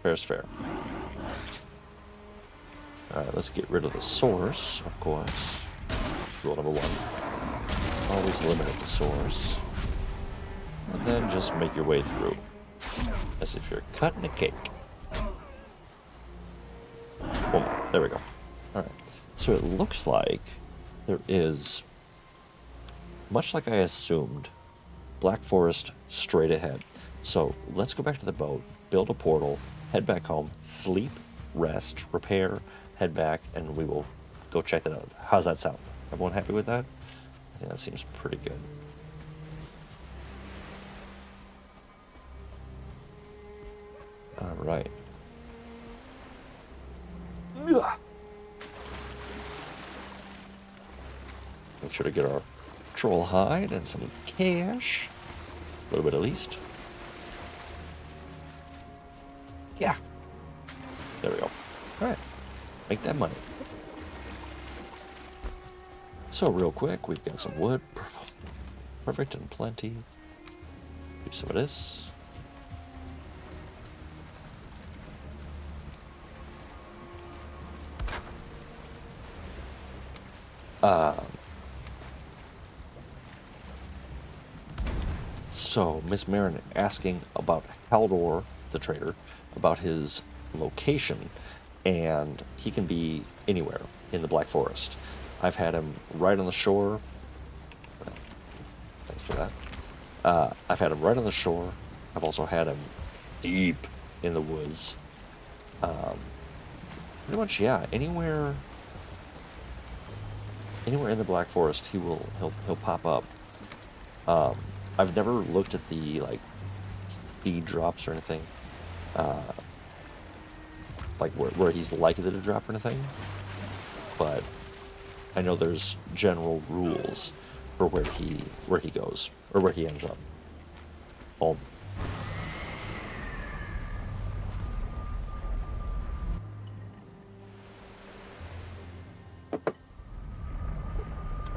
Fair's fair. Alright, let's get rid of the source, of course. Rule number 1. Always eliminate the source. And then just make your way through. As if you're cutting a cake. Boom. There we go. Alright. So it looks like there is, much like I assumed, Black Forest straight ahead. So let's go back to the boat, build a portal, head back home, sleep, rest, repair, head back, and we will go check that out. How's that sound? Everyone happy with that? I think that seems pretty good. All right. Make sure to get our troll hide and some cash. A little bit at least. Yeah. There we go. All right. Make that money. So real quick, we've got some wood. Perfect and plenty. Do some of this. So Miss Marin asking about Haldor, the trader, about his location, and he can be anywhere in the Black Forest. I've had him right on the shore. Thanks for that. I've had him right on the shore. I've also had him deep in the woods. Pretty much, yeah. Anywhere in the Black Forest, he'll pop up. I've never looked at the feed drops or anything, like where he's likely to drop or anything. But I know there's general rules for where he goes or where he ends up. Boom.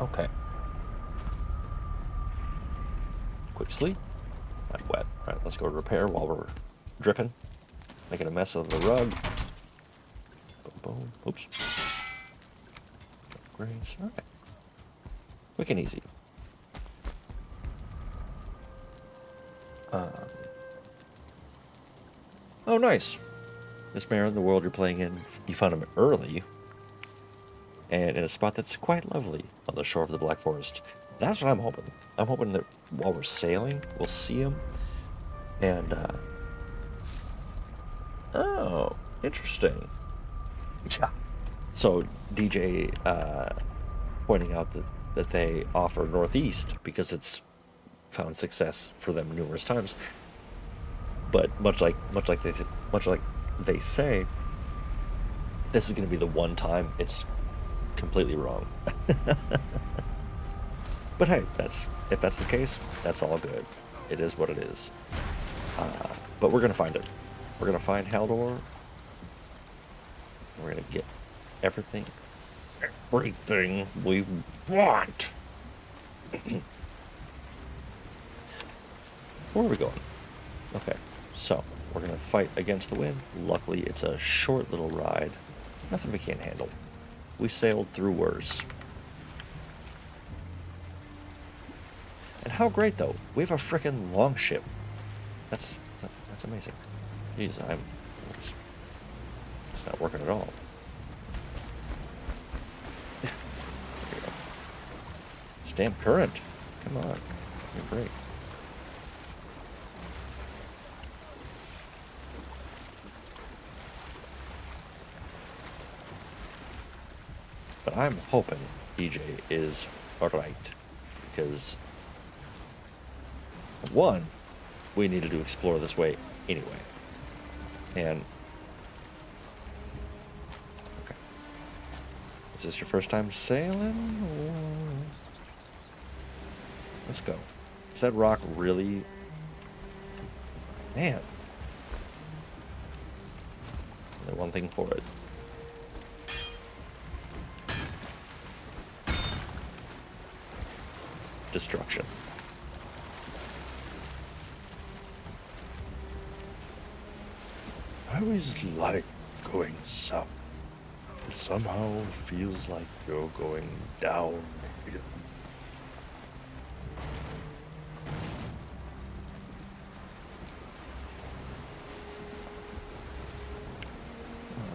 Okay. Quick sleep. Not wet. All right, let's go to repair while we're dripping. Making a mess of the rug. Boom, boom. Oops. Upgrades. All right. Quick and easy. Oh, nice. This Marin, the world you're playing in, you found him early, and in a spot that's quite lovely on the shore of the Black Forest. That's what I'm hoping. I'm hoping that while we're sailing, we'll see him. And, oh, interesting. Yeah. So, DJ pointing out that they offer Northeast because it's found success for them numerous times. But much like they say, this is going to be the one time it's completely wrong. But hey, if that's the case, that's all good. It is what it is. But we're going to find it. We're going to find Haldor. We're going to get everything we want. Where are we going? Okay, so we're going to fight against the wind. Luckily, it's a short little ride. Nothing we can't handle. We sailed through worse. And how great, though. We have a frickin' longship. That's amazing. Jeez, it's not working at all. There you go. Stamp current. Come on. You're great. But I'm hoping DJ is alright. Because, one, we needed to explore this way anyway. And, okay. Is this your first time sailing? Let's go. Is that rock really... Man. Only one thing for it. Destruction. I always like going south. It somehow feels like you're going downhill.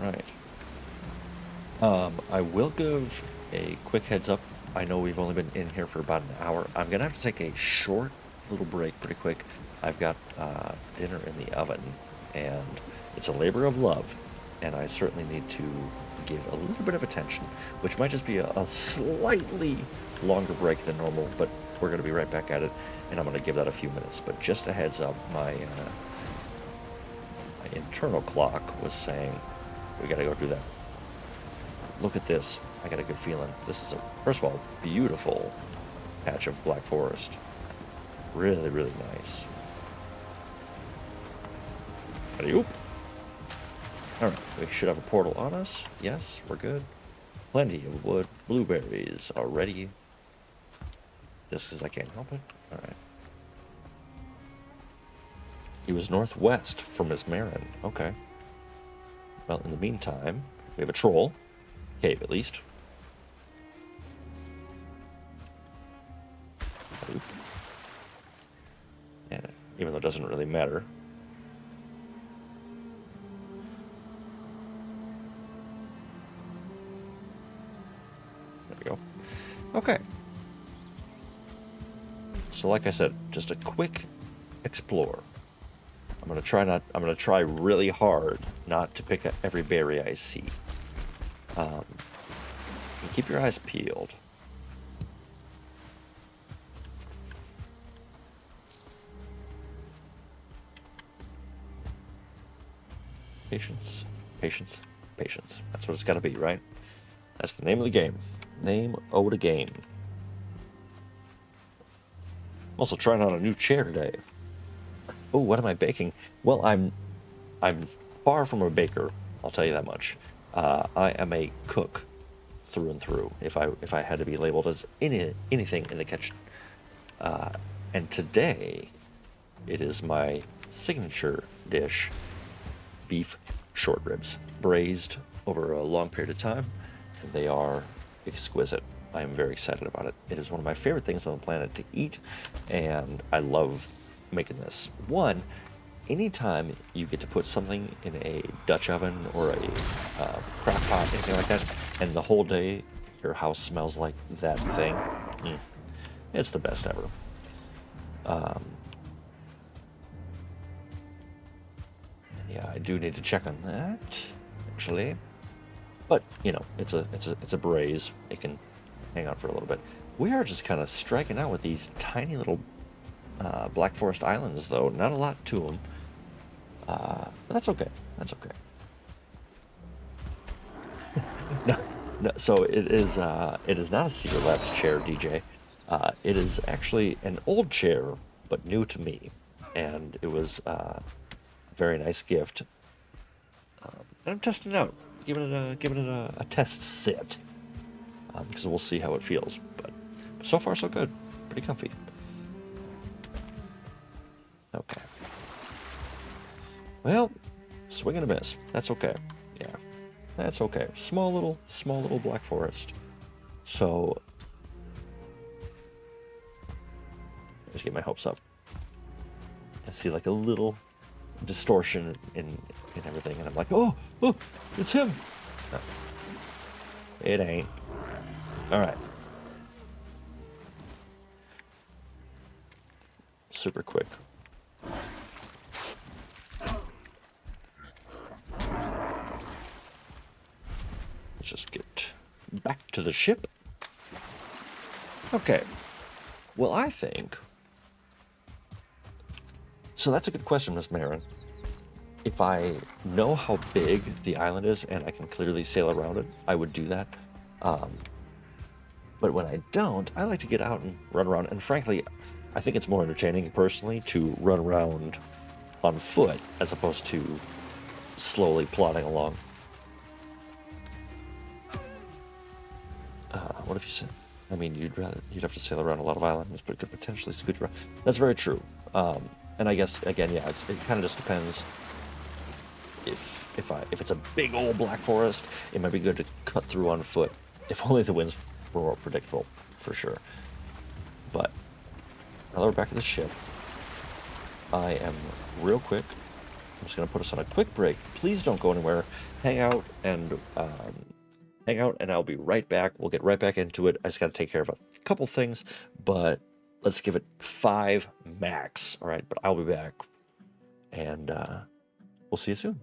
All right. I will give a quick heads up. I know we've only been in here for about an hour. I'm gonna have to take a short little break pretty quick. I've got dinner in the oven, and it's a labor of love, and I certainly need to give a little bit of attention, which might just be a slightly longer break than normal, but we're gonna be right back at it, and I'm gonna give that a few minutes. But just a heads up, my internal clock was saying we gotta go do that. Look at this. I got a good feeling. This is first of all, beautiful patch of Black Forest. Really, really nice. Alley-oop. All right, we should have a portal on us. Yes, we're good. Plenty of wood, blueberries already. Just because I can't help it. All right. He was northwest from Miss Marin. Okay. Well, in the meantime, we have a troll. Cave, at least. Oop. And even though it doesn't really matter. There we go. Okay. So like I said, just a quick explore. I'm gonna try really hard not to pick up every berry I see. And keep your eyes peeled. Patience, patience, patience. That's what it's got to be, right? That's the name of the game. Name of the game. I'm also trying on a new chair today. Oh, what am I baking? Well, I'm far from a baker. I'll tell you that much. I am a cook. through and through if I had to be labeled as anything in the kitchen. And today, it is my signature dish, beef short ribs, braised over a long period of time, and they are exquisite. I am very excited about it. It is one of my favorite things on the planet to eat, and I love making this. One, anytime you get to put something in a Dutch oven or a crock pot, anything like that, and the whole day your house smells like that thing, it's the best ever. Yeah, I do need to check on that, actually. But you know, it's a braise. It can hang out for a little bit. We are just kind of striking out with these tiny little Black Forest Islands, though. Not a lot to them. But that's okay. That's okay. No, so it is not a Secret Labs chair, DJ. It is actually an old chair, but new to me, and it was a very nice gift. And I'm testing it out, giving it a test sit, because we'll see how it feels. But so far, so good. Pretty comfy. Okay. Well, swing and a miss. That's okay. Yeah, that's okay. Small little Black Forest. So just get my hopes up. I see like a little distortion in everything, and I'm like, oh, it's him. No, it ain't. All right. Super quick. Let's just get back to the ship. Okay. Well, I think... So that's a good question, Miss Marin. If I know how big the island is and I can clearly sail around it, I would do that. But when I don't, I like to get out and run around. And frankly, I think it's more entertaining, personally, to run around on foot as opposed to slowly plodding along. What if you said? I mean, you'd have to sail around a lot of islands, but it could potentially scoot around. That's very true. And I guess again, yeah, it kind of just depends. If it's a big old Black Forest, it might be good to cut through on foot. If only the winds were more predictable, for sure. But now that we're back at the ship, I am real quick. I'm just gonna put us on a quick break. Please don't go anywhere. Hang out, and I'll be right back. We'll get right back into it. I just got to take care of a couple things, but let's give it 5 max. All right, but I'll be back, and we'll see you soon.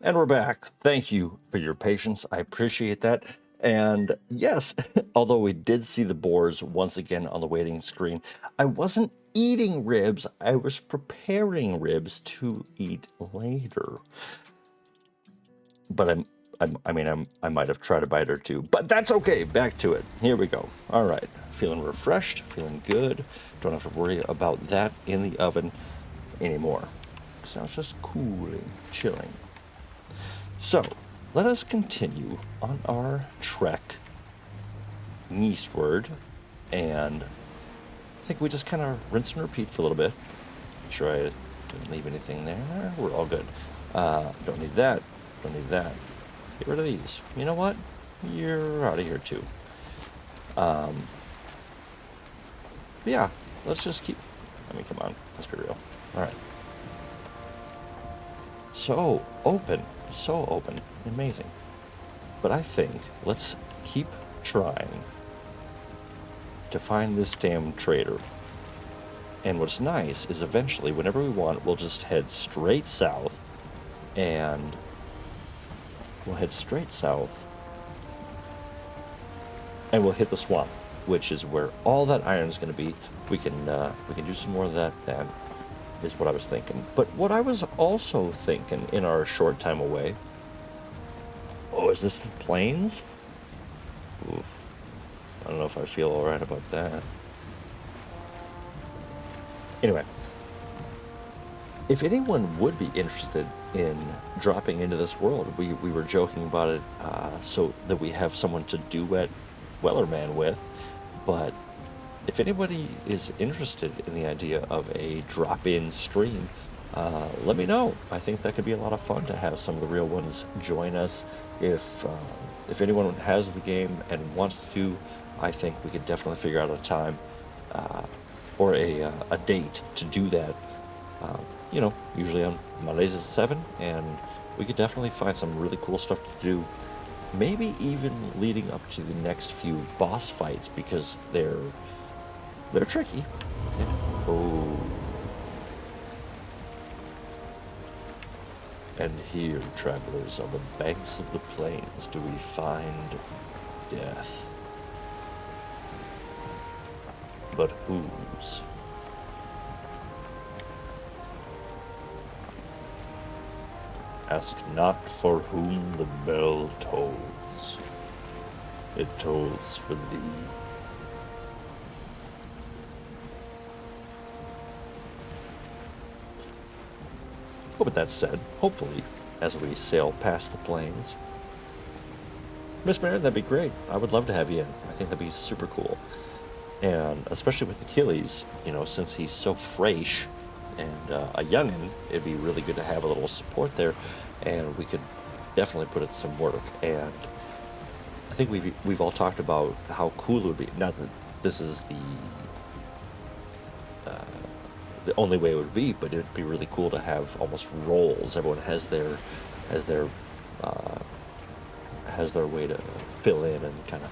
And we're back. Thank you for your patience. I appreciate that. And yes, although we did see the boars once again on the waiting screen, I wasn't eating ribs. I was preparing ribs to eat later. but I might have tried a bite or two, but that's okay. Back to it. Here we go. All right, feeling refreshed, feeling good. Don't have to worry about that in the oven anymore. So now it's just cooling, chilling. So let us continue on our trek eastward, and I think we just kind of rinse and repeat for a little bit. Make sure I didn't leave anything there. We're all good. Don't need that. Don't need that. Get rid of these. You know what? You're out of here too. Yeah, let's just keep... I mean, come on. Let's be real. All right. So open. So open. Amazing. But I think let's keep trying to find this damn trader. And what's nice is eventually, whenever we want, we'll just head straight south, and we'll head straight south, and we'll hit the swamp, which is where all that iron is going to be. We can do some more of that then, is what I was thinking. But what I was also thinking in our short time away, oh, is this the plains? Oof. I don't know if I feel all right about that. Anyway, if anyone would be interested in dropping into this world, we were joking about it so that we have someone to duet Wellerman with, but if anybody is interested in the idea of a drop-in stream, let me know. I think that could be a lot of fun to have some of the real ones join us. If anyone has the game and wants to, I think we could definitely figure out a time or a date to do that. You know, usually on Mondays at 7, and we could definitely find some really cool stuff to do. Maybe even leading up to the next few boss fights, because they're tricky. Yeah. Oh. And here, travelers, on the banks of the plains, do we find death. But whose? Ask not for whom the bell tolls. It tolls for thee. But with that said, hopefully, as we sail past the plains, Miss Mary, that'd be great. I would love to have you in. I think that'd be super cool. And especially with Achilles, you know, since he's so fresh and a youngin', it'd be really good to have a little support there, and we could definitely put in some work. And I think we've all talked about how cool it would be. Not that this is the only way it would be, but it'd be really cool to have almost roles. Everyone has their way to fill in and kind of,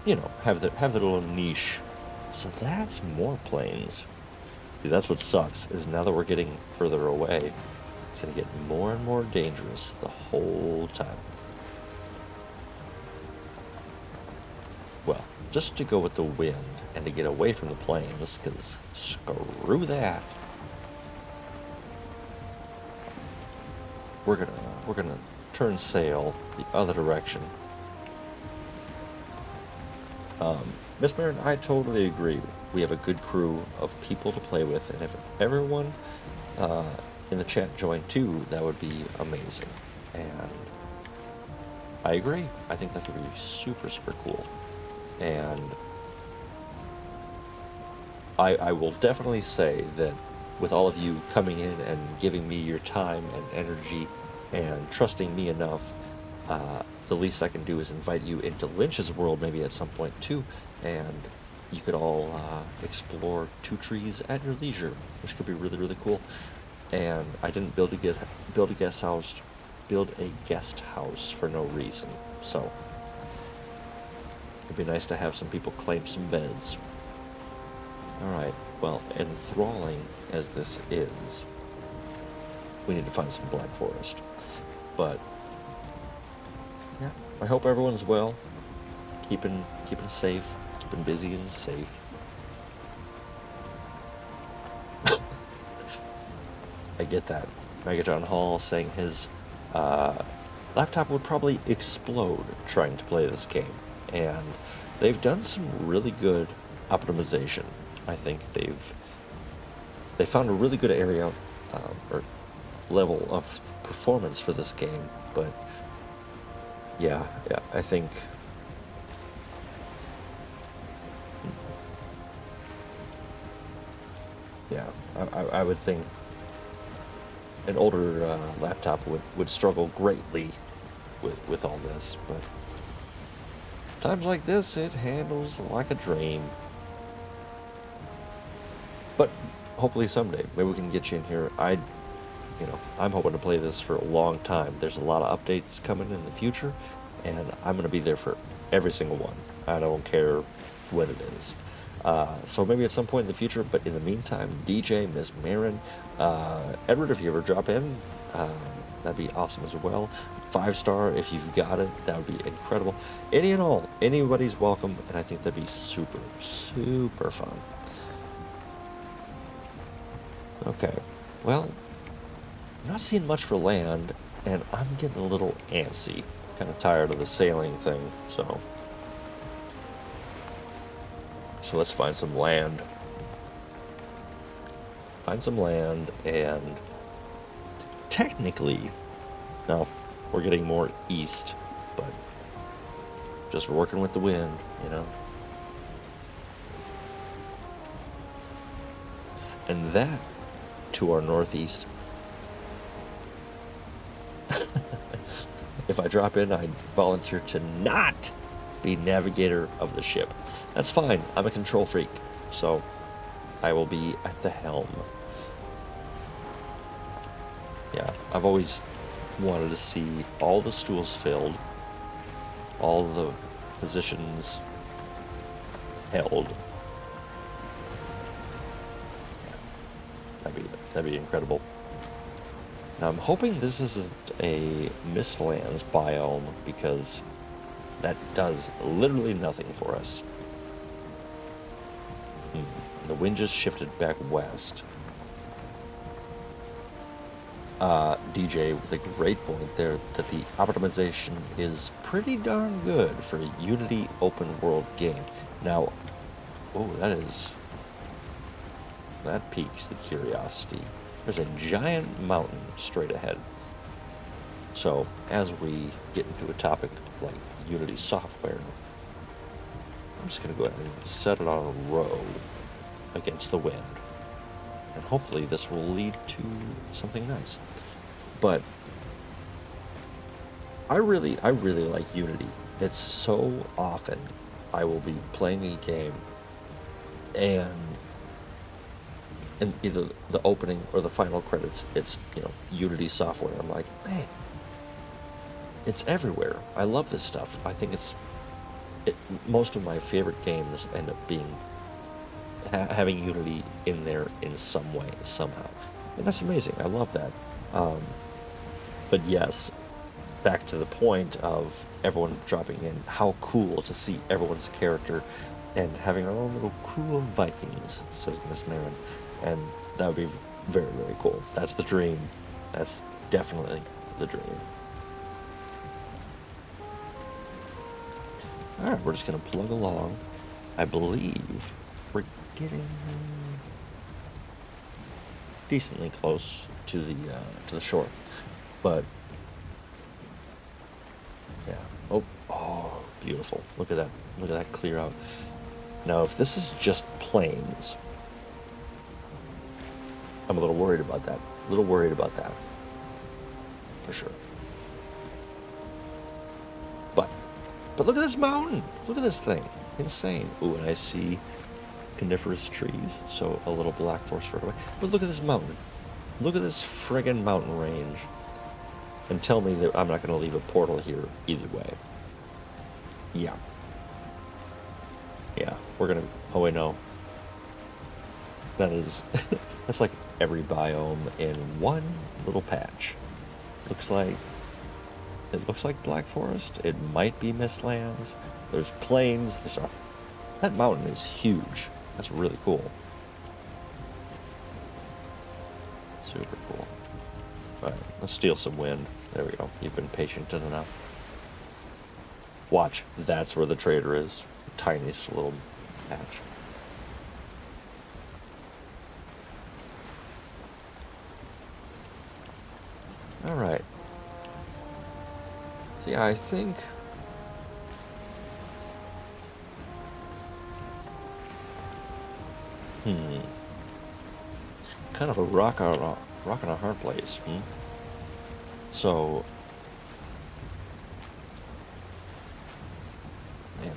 you know, have their little niche. So that's more planes. See, that's what sucks, is now that we're getting further away, it's going to get more and more dangerous the whole time. Well, just to go with the wind and to get away from the plains, because screw that. We're gonna turn sail the other direction. Miss Marin, I totally agree. We have a good crew of people to play with, and if everyone in the chat joined too, that would be amazing. And I agree. I think that could be super, super cool. And I will definitely say that with all of you coming in and giving me your time and energy and trusting me enough, the least I can do is invite you into Lynch's world maybe at some point too, and you could all explore Two Trees at your leisure, which could be really, really cool. And I didn't build a guest house for no reason, so it'd be nice to have some people claim some beds. Alright, well, enthralling as this is, we need to find some Black Forest. But yeah, I hope everyone's well, keeping safe, keeping busy and safe. I get that. Megajohn Hall saying his laptop would probably explode trying to play this game. And they've done some really good optimization. I think they found a really good area or level of performance for this game. But yeah, I think I would think an older laptop would struggle greatly with all this, but times like this, it handles like a dream. But hopefully someday, maybe we can get you in here. I'm hoping to play this for a long time. There's a lot of updates coming in the future, and I'm going to be there for every single one. I don't care when it is. So maybe at some point in the future, but in the meantime, DJ, Miss Marin, Edward, if you ever drop in, that'd be awesome as well. 5-star, if you've got it, that would be incredible. Any and all, anybody's welcome, and I think that'd be super, super fun. Okay, well, I'm not seeing much for land, and I'm getting a little antsy. Kind of tired of the sailing thing, so let's find some land. And technically, no, we're getting more east, but just working with the wind, And that, to our northeast, if I drop in, I volunteer to not be navigator of the ship. That's fine. I'm a control freak, so I will be at the helm. Yeah, I've always wanted to see all the stools filled, all the positions held. Yeah, that'd be incredible. Now I'm hoping this isn't a Mistlands biome, because that does literally nothing for us. The wind just shifted back west. DJ with a great point there that the optimization is pretty darn good for a Unity open world game. Now, that piques the curiosity. There's a giant mountain straight ahead. So as we get into a topic like Unity software, I'm just going to go ahead and set it on a row against the wind. And hopefully this will lead to something nice. But I really like Unity. It's so often I will be playing a game and in either the opening or the final credits, it's, Unity software. I'm like, man, it's everywhere. I love this stuff. I think most of my favorite games end up being having Unity in there in some way, somehow. And that's amazing. I love that. But yes, back to the point of everyone dropping in, how cool to see everyone's character and having our own little crew of Vikings, says Miss Marin. And that would be very, very cool. That's the dream. That's definitely the dream. Alright, we're just going to plug along. I believe we're getting decently close to the shore. But, yeah. Oh, beautiful. Look at that. Look at that clear out. Now, if this is just plains, I'm a little worried about that. For sure. But look at this mountain. Look at this thing. Insane. Ooh, and I see coniferous trees, so a little black forest further away. But look at this mountain. Look at this friggin' mountain range. And tell me that I'm not going to leave a portal here either way. Yeah. Yeah, we're going to... Oh, wait, no. That is... That's like every biome in one little patch. It looks like Black Forest. It might be Mistlands. There's plains. That mountain is huge. That's really cool. Super cool. All right, let's steal some wind. There we go. You've been patient enough. Watch. That's where the trader is. Tiniest little patch. All right. So yeah, I think... Kind of a rock and a hard place. So... Man.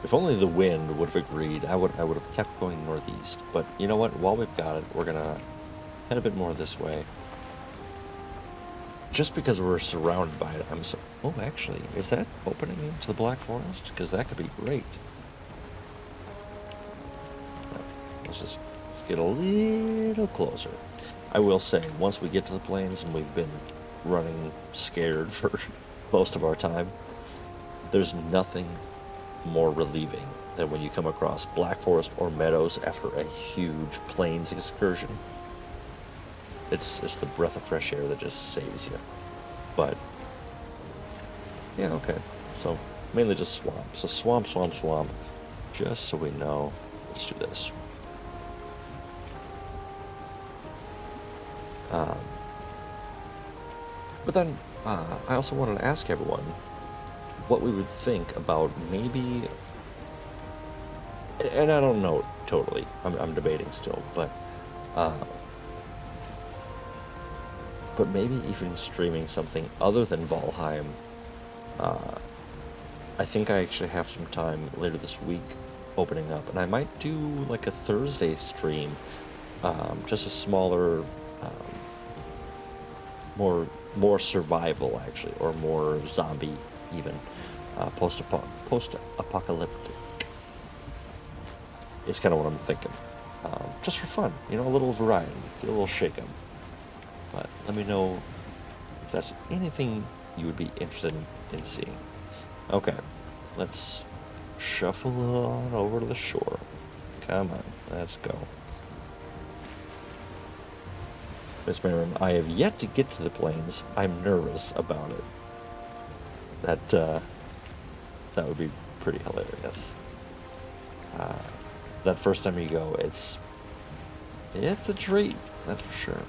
If only the wind would have agreed, I would have kept going northeast. But you know what? While we've got it, we're gonna head a bit more this way. Just because we're surrounded by it, I'm so... Oh, actually, is that opening into the Black Forest? Because that could be great. Let's get a little closer. I will say, once we get to the plains, and we've been running scared for most of our time, there's nothing more relieving than when you come across Black Forest or meadows after a huge plains excursion. It's the breath of fresh air that just saves you. But yeah, okay. So mainly just swamp. So swamp. Just so we know. Let's do this. But then I also wanted to ask everyone what we would think about maybe, and I don't know totally. I'm debating still, but maybe even streaming something other than Valheim. I think I actually have some time later this week opening up, and I might do like a Thursday stream, just a smaller, more survival actually, or more zombie even, post-apocalyptic. It's kind of what I'm thinking, just for fun, you know, a little variety, get a little shake-up. But let me know if that's anything you would be interested in seeing. Okay, let's shuffle on over to the shore. Come on, let's go. Miss Marin, I have yet to get to the plains. I'm nervous about it. That would be pretty hilarious. That first time you go, it's a treat, that's for sure.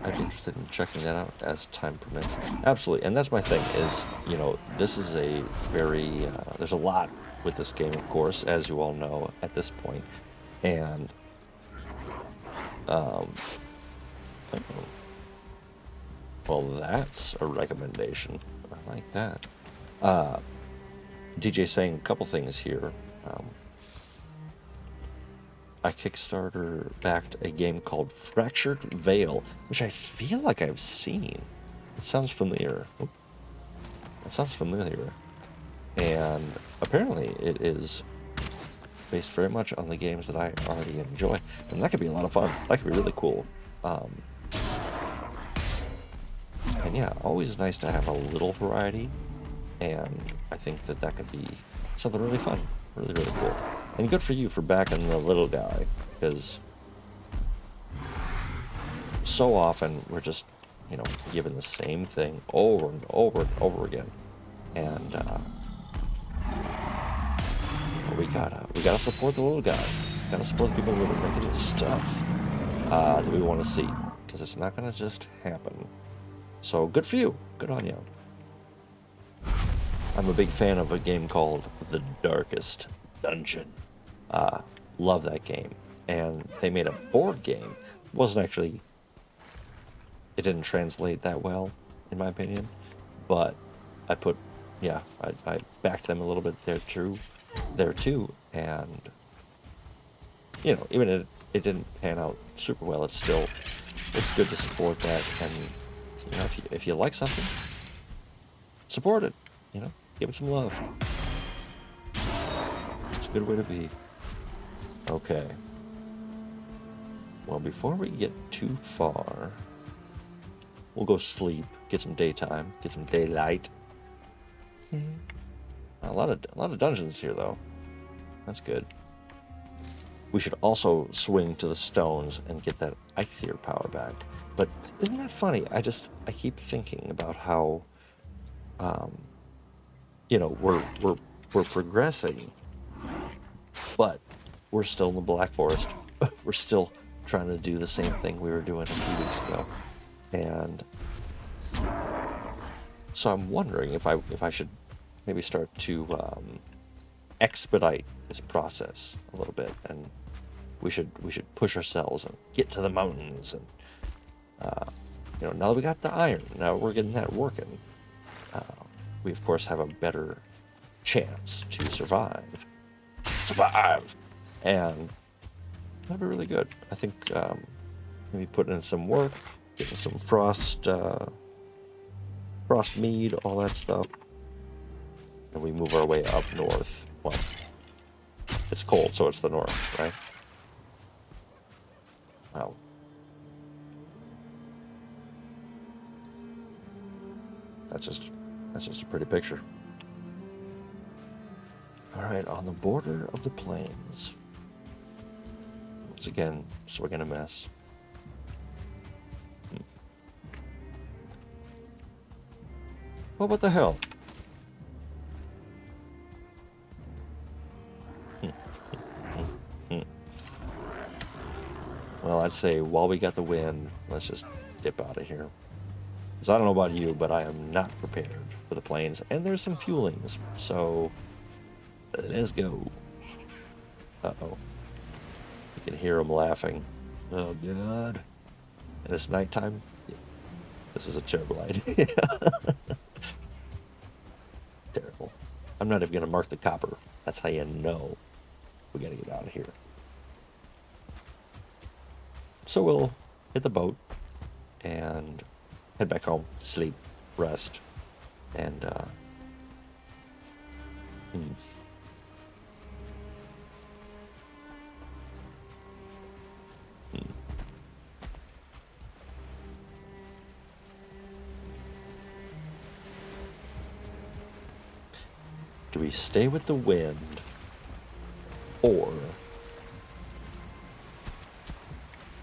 I'd be interested in checking that out as time permits. Absolutely, and that's my thing is, you know, this is a very, there's a lot with this game, of course, as you all know at this point, and, well, that's a recommendation. I like that. DJ saying a couple things here. I Kickstarter backed a game called Fractured Veil, which I feel like I've seen. It sounds familiar. Oh, it sounds familiar. And apparently it is based very much on the games that I already enjoy. And that could be a lot of fun. That could be really cool. And yeah, always nice to have a little variety. And I think that could be something really fun. Really, really cool. And good for you for backing the little guy, because so often we're just, you know, given the same thing over and over and over again. And you know, we gotta support the little guy. Gotta support the people who are making this stuff that we want to see, because it's not gonna just happen. So good for you. Good on you. I'm a big fan of a game called The Darkest Dungeon. Love that game. And they made a board game. It wasn't actually... It didn't translate that well, in my opinion. But I put... Yeah, I backed them a little bit there too. And... You know, even if it didn't pan out super well, it's still... It's good to support that. And, you know, if you like something, support it. You know, give it some love. It's a good way to be. Okay. Well, before we get too far, we'll go sleep, get some daytime, get some daylight. A lot of dungeons here, though. That's good. We should also swing to the stones and get that Eikthyr power back. But isn't that funny? I keep thinking about how, you know, we're progressing, but we're still in the Black Forest. We're still trying to do the same thing we were doing a few weeks ago, and so I'm wondering if I should maybe start to expedite this process a little bit, and we should push ourselves and get to the mountains. And you know, now that we got the iron, now we're getting that working, we of course have a better chance to survive, and that'd be really good. I think maybe putting in some work, getting some frost mead, all that stuff, and we move our way up north. Well, it's cold, so it's the north, right? Wow. That's just a pretty picture. All right, on the border of the plains. Once again, swinging a mess. Well, what the hell? Well, I'd say while we got the wind, let's just dip out of here. Because I don't know about you, but I am not prepared for the plains. And there's some fuelings, so let's go. Uh-oh. You can hear them laughing. Oh, God. And it's nighttime? Yeah. This is a terrible idea. Terrible. I'm not even going to mark the copper. That's how you know we got to get out of here. So we'll hit the boat and head back home, sleep, rest, and do we stay with the wind, or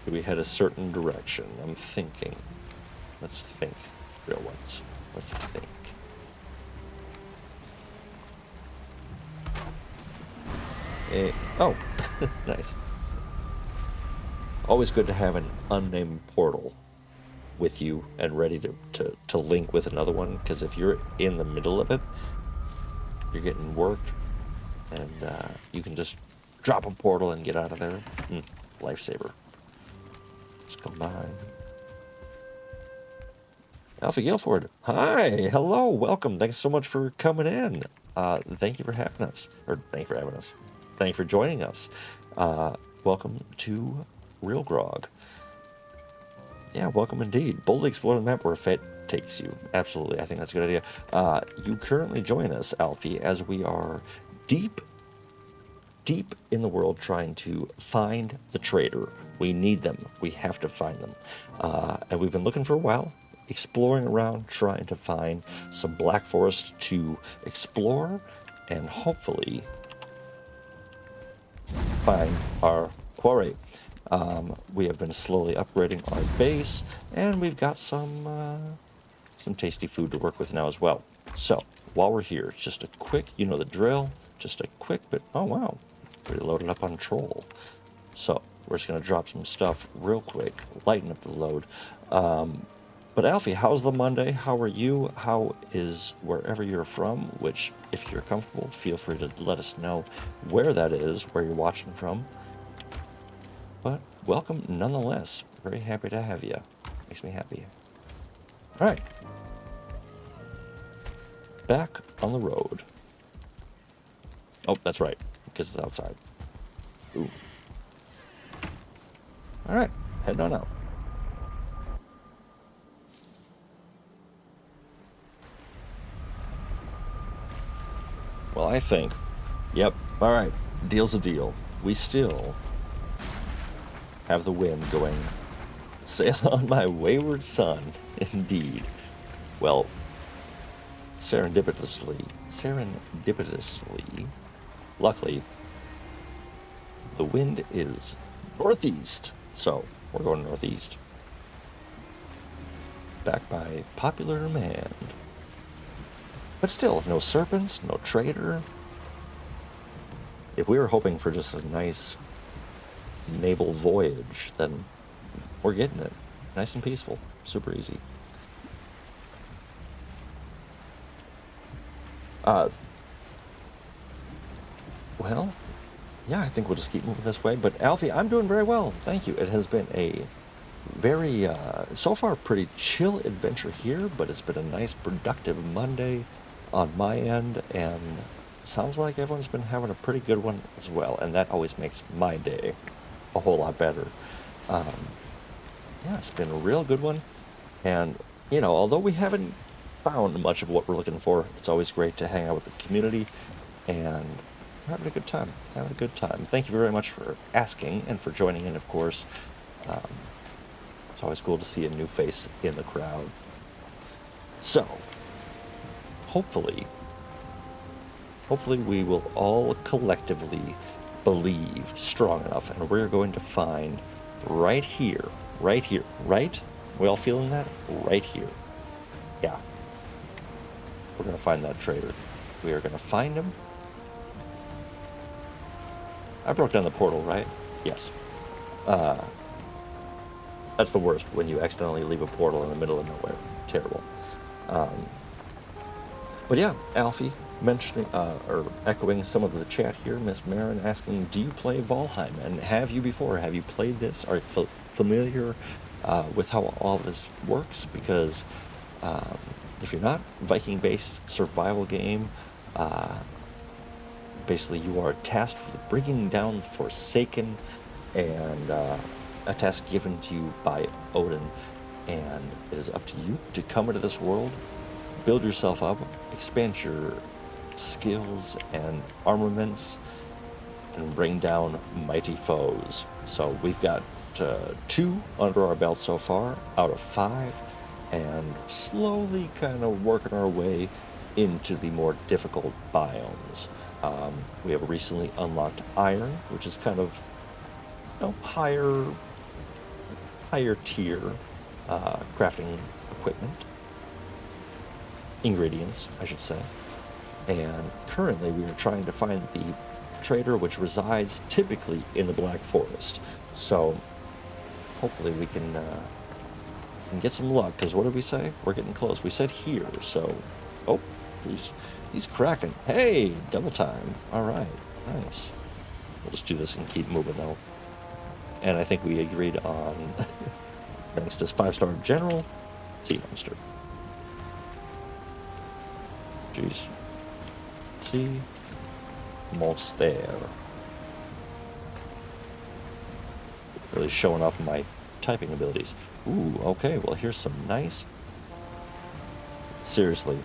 do we head a certain direction? I'm thinking. Let's think, real ones. Let's think. Oh, nice. Always good to have an unnamed portal with you and ready to link with another one, because if you're in the middle of it, you're getting worked, and you can just drop a portal and get out of there. Lifesaver. Let's combine. Alpha Guilford, hi, hello, welcome. Thanks so much for coming in. Thank you for having us, thank you for joining us. Welcome to RealGrogg. Yeah, welcome indeed. Boldly explore the map where fate takes you. Absolutely, I think that's a good idea. You currently join us, Alfie, as we are deep in the world trying to find the trader. We need them. We have to find them. And we've been looking for a while, exploring around, trying to find some Black Forest to explore and hopefully find our quarry. We have been slowly upgrading our base, and we've got some tasty food to work with now as well. So while we're here, just a quick, you know the drill, just a quick bit. Oh wow, pretty loaded up on troll. So we're just gonna drop some stuff real quick, lighten up the load. But Alfie, how's the Monday? How are you? How is wherever you're from? Which, if you're comfortable, feel free to let us know where that is, where you're watching from. But welcome nonetheless. Very happy to have you. Makes me happy. All right. Back on the road. Oh, that's right, because it's outside. Ooh. All right, heading on out. Well, I think, yep, all right, deal's a deal. We still have the wind going. Sail on my wayward son, indeed. Well, serendipitously, luckily, the wind is northeast, so we're going northeast. Back by popular demand. But still, no serpents, no trader. If we were hoping for just a nice naval voyage, then we're getting it. Nice and peaceful. Super easy. Well, yeah, I think we'll just keep moving this way. But Alfie, I'm doing very well. Thank you. It has been a very, so far, pretty chill adventure here, but it's been a nice, productive Monday on my end, and sounds like everyone's been having a pretty good one as well, and that always makes my day a whole lot better. Yeah, it's been a real good one, and, you know, although we haven't found much of what we're looking for, it's always great to hang out with the community, and we're having a good time, Thank you very much for asking and for joining in, of course. It's always cool to see a new face in the crowd. So, hopefully we will all collectively believe strong enough, and we're going to find right here, right? We all feeling that? Right here. Yeah. We're going to find that traitor. We are going to find him. I broke down the portal, right? Yes. That's the worst, when you accidentally leave a portal in the middle of nowhere. Terrible. But yeah, Alfie mentioning, or echoing some of the chat here, Miss Marin asking, do you play Valheim? And have you before? Have you played this? Are you familiar with how all this works? Because if you're not, Viking-based survival game, basically you are tasked with bringing down the Forsaken, and a task given to you by Odin, and it is up to you to come into this world, build yourself up, expand your skills and armaments, and bring down mighty foes. So we've got 2 under our belt so far out of 5, and slowly kind of working our way into the more difficult biomes. We have recently unlocked iron, which is kind of, you know, higher tier crafting equipment. Ingredients, I should say. And currently we are trying to find the trader, which resides typically in the Black Forest. So hopefully we can get some luck, because what did we say? We're getting close. We said here, so... Oh, he's cracking. Hey, double time. All right, nice. We'll just do this and keep moving, though. And I think we agreed on... next is 5-star general, sea monster. Jeez. Sea monster. Really showing off my typing abilities. Ooh, okay, well here's some nice... Seriously.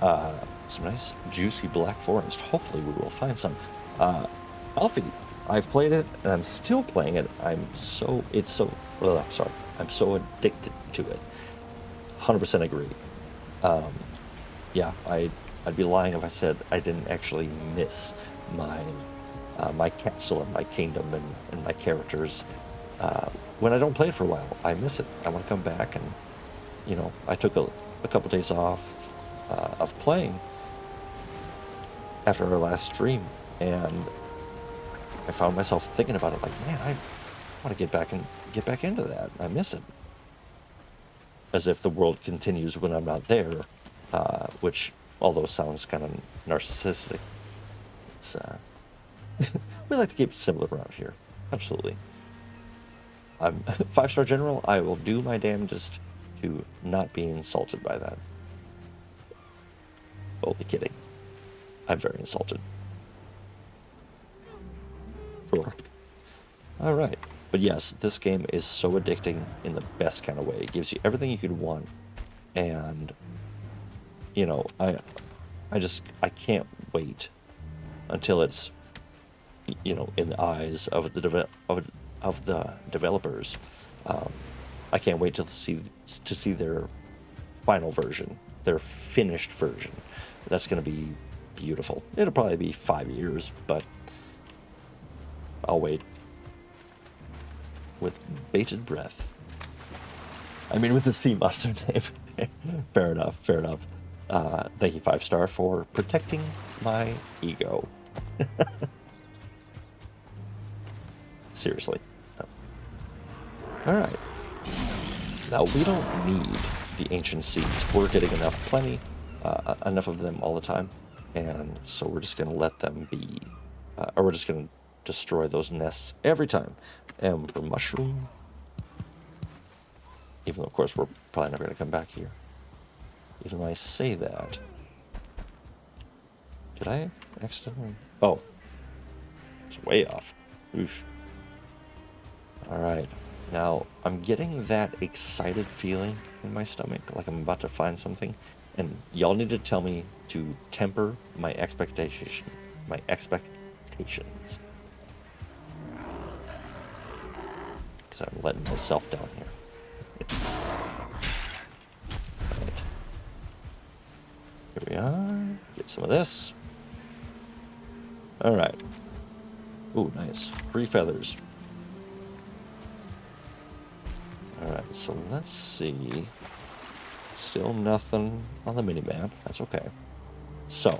Some nice juicy Black Forest. Hopefully we will find some. Alfie, I've played it, and I'm still playing it. I'm so addicted to it. 100% agree. Yeah, I'd be lying if I said I didn't actually miss my my castle and my kingdom and my characters. When I don't play it for a while, I miss it. I want to come back, and, you know, I took a couple days off of playing after our last stream, and I found myself thinking about it, like, man, I want to get back into that. I miss it. As if the world continues when I'm not there, which, although sounds kind of narcissistic, it's we like to keep it simple around here. Absolutely. I'm 5-star general. I will do my damnedest to not be insulted by that. Only kidding. I'm very insulted. Sure. All right. But yes, this game is so addicting in the best kind of way. It gives you everything you could want. And, you know, I can't wait until it's, you know, in the eyes of the developers. I can't wait to see their final version. their finished version. That's going to be beautiful. It'll probably be 5 years, but I'll wait with bated breath. I mean, with the sea monster name. Fair enough, fair enough. Thank you, 5-star, for protecting my ego. Seriously. All right. Now, we don't need the ancient seeds. We're getting plenty of them all the time. And so we're just going to let them be, or we're just going to destroy those nests every time. Ember mushroom. Even though, of course, we're probably never going to come back here. Even though I say that. Did I accidentally? Oh. It's way off. Oosh. Alright. Now, I'm getting that excited feeling in my stomach, like I'm about to find something. And y'all need to tell me to temper my expectations. Because I'm letting myself down here. Right. Here we are. Get some of this. Alright. Ooh, nice. 3 feathers. Alright, so let's see. Still nothing on the mini-map. That's okay. So,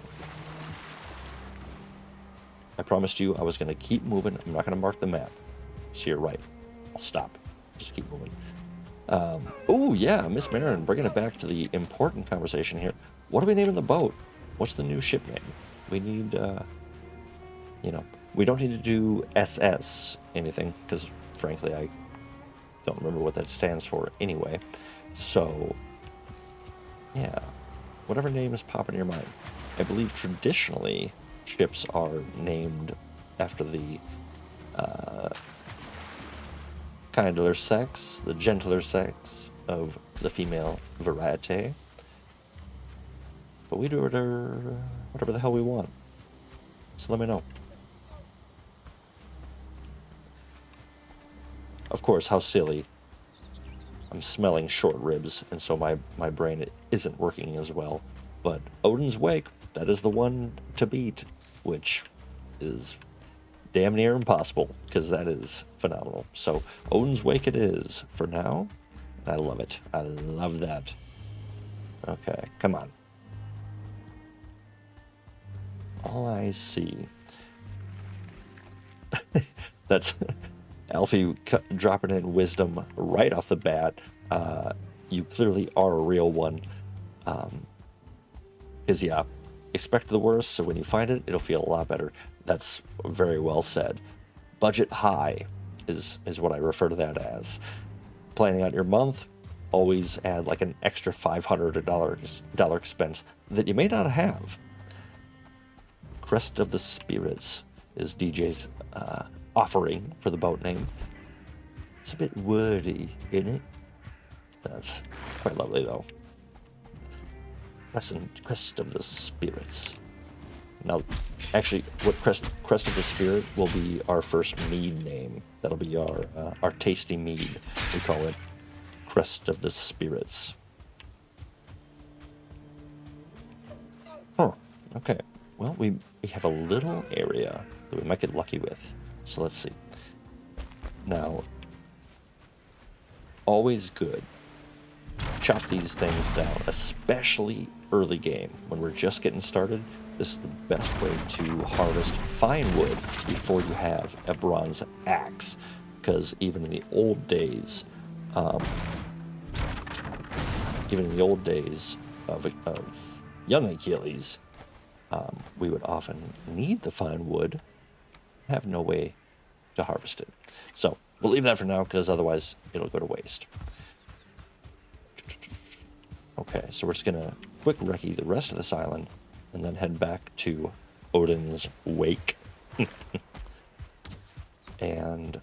I promised you I was going to keep moving. I'm not going to mark the map. So you're right. I'll stop. Just keep moving. Oh, yeah, Miss Marin, bringing it back to the important conversation here. What are we naming the boat? What's the new ship name? We need, you know, we don't need to do SS anything, because, frankly, I don't remember what that stands for anyway. So, yeah, whatever names pop in your mind. I believe traditionally ships are named after the kindler sex, the gentler sex of the female variety. But we do whatever the hell we want. So let me know. Of course, how silly. I'm smelling short ribs, and so my brain isn't working as well. But Odin's Wake, that is the one to beat, which is damn near impossible, because that is phenomenal. So Odin's Wake it is for now. I love it. I love that. Okay, come on. All I see. That's Alfie dropping in wisdom right off the bat. You clearly are a real one. Because, yeah, expect the worst, so when you find it, it'll feel a lot better. That's very well said. Budget high is what I refer to that as. Planning out your month, always add like an extra $500 expense that you may not have. Crest of the Spirits is DJ's offering for the boat name. It's a bit wordy, isn't it? That's quite lovely, though. Crest of the Spirits. Now, actually, what Crest of the Spirit will be our first mead name. That'll be our tasty mead. We call it Crest of the Spirits. Huh. Okay. Well, we have a little area that we might get lucky with. So let's see. Now, always good. Chop these things down, especially early game. When we're just getting started, this is the best way to harvest fine wood before you have a bronze axe. Because even in the old days, of young Achilles, we would often need the fine wood, have no way to harvest it. So we'll leave that for now, because otherwise it'll go to waste. Okay, so we're just gonna quick recce the rest of this island and then head back to Odin's Wake. And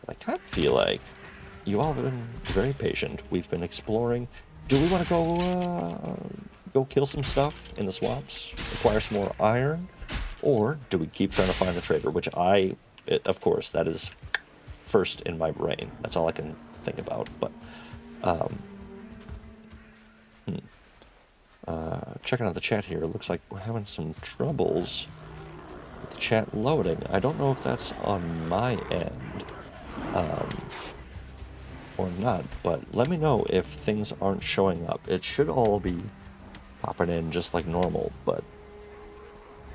I kind of feel like you all have been very patient. We've been exploring. Do we want to go kill some stuff in the swamps, acquire some more iron, or do we keep trying to find the trader? Which of course, that is first in my brain. That's all I can think about. But Checking out the chat here, it looks like we're having some troubles with the chat loading. I don't know if that's on my end or not, but let me know if things aren't showing up. It should all be popping in just like normal, but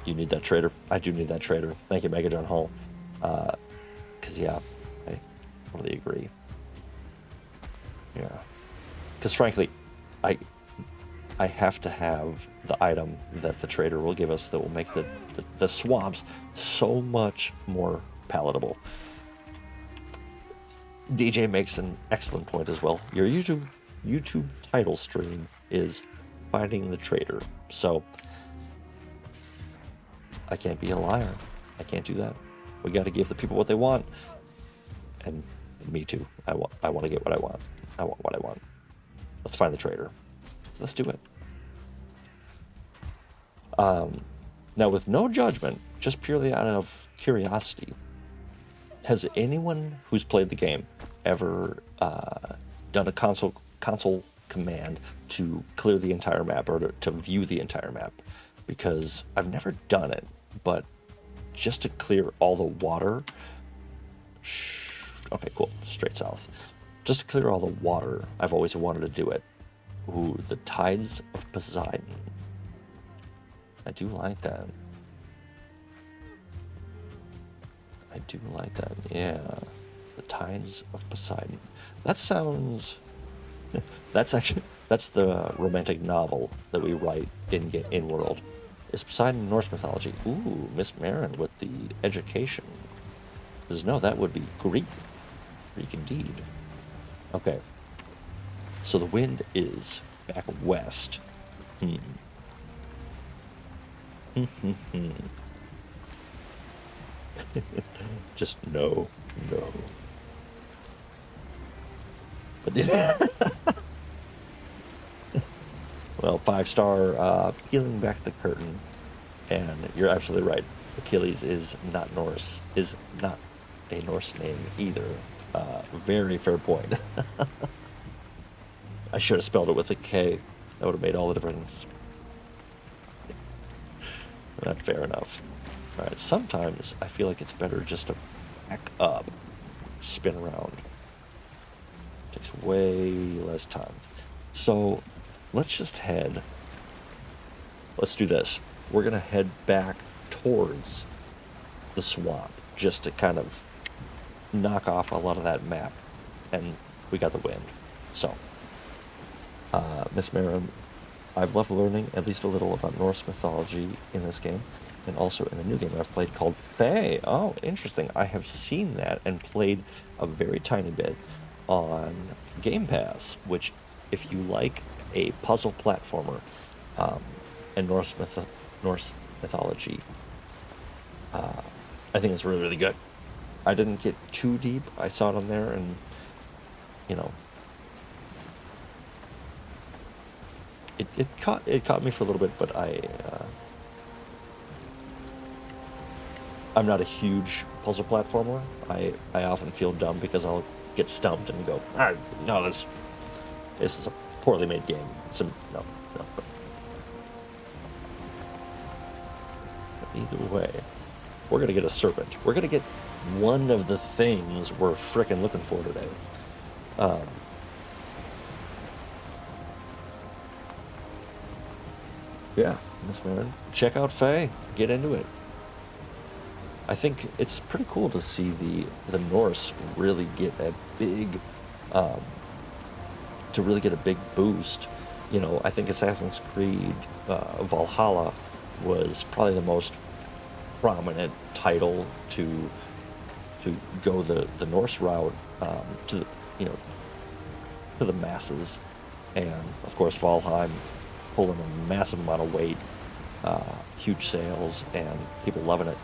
you need that trader. I do need that trader. Thank you, Mega John Hall. Because, yeah, I totally agree. Yeah. Because, frankly, I have to have the item that the trader will give us that will make the swamps so much more palatable. DJ makes an excellent point as well. Your YouTube title stream is finding the trader. So I can't be a liar. I can't do that. We got to give the people what they want. And me too. I want to get what I want. I want what I want. Let's find the trader. Let's do it. Now, with no judgment, just purely out of curiosity, has anyone who's played the game ever done a console command to clear the entire map or to view the entire map? Because I've never done it, but just to clear all the water. Okay, cool. Straight south. Just to clear all the water, I've always wanted to do it. Ooh, the Tides of Poseidon. I do like that. I do like that, yeah. The Tides of Poseidon. That sounds... that's the romantic novel that we write in World. Is Poseidon Norse mythology? Ooh, Miss Marin with the education. Because no, that would be Greek. Greek indeed. Okay. So the wind is back west. Just no. But yeah. Well, 5-star, peeling back the curtain, and you're absolutely right. Achilles is not Norse, is not a Norse name either. Very fair point. I should have spelled it with a K. That would have made all the difference. Not fair enough. All right, sometimes I feel like it's better just to back up, spin around. Takes way less time. So let's just let's do this. We're gonna head back towards the swamp just to kind of knock off a lot of that map. And we got the wind. So, Miss Marin, I've loved learning at least a little about Norse mythology in this game, and also in a new game I've played called Fae. Oh, interesting. I have seen that and played a very tiny bit on Game Pass, which, if you like a puzzle platformer and Norse mythology, I think it's really, really good. I didn't get too deep. I saw it on there, and you know, it caught me for a little bit, but I'm not a huge puzzle platformer. I often feel dumb because I'll get stumped and go, no, this is a poorly made game. No. But either way, we're gonna get a serpent. We're gonna get one of the things we're frickin' looking for today. Yeah, Miss Marin, check out Fae. Get into it. I think it's pretty cool to see the Norse really get a big, to really get a big boost. You know, I think Assassin's Creed Valhalla was probably the most prominent title to go the Norse route to the masses, and of course Valheim pulling a massive amount of weight, huge sales, and people loving it.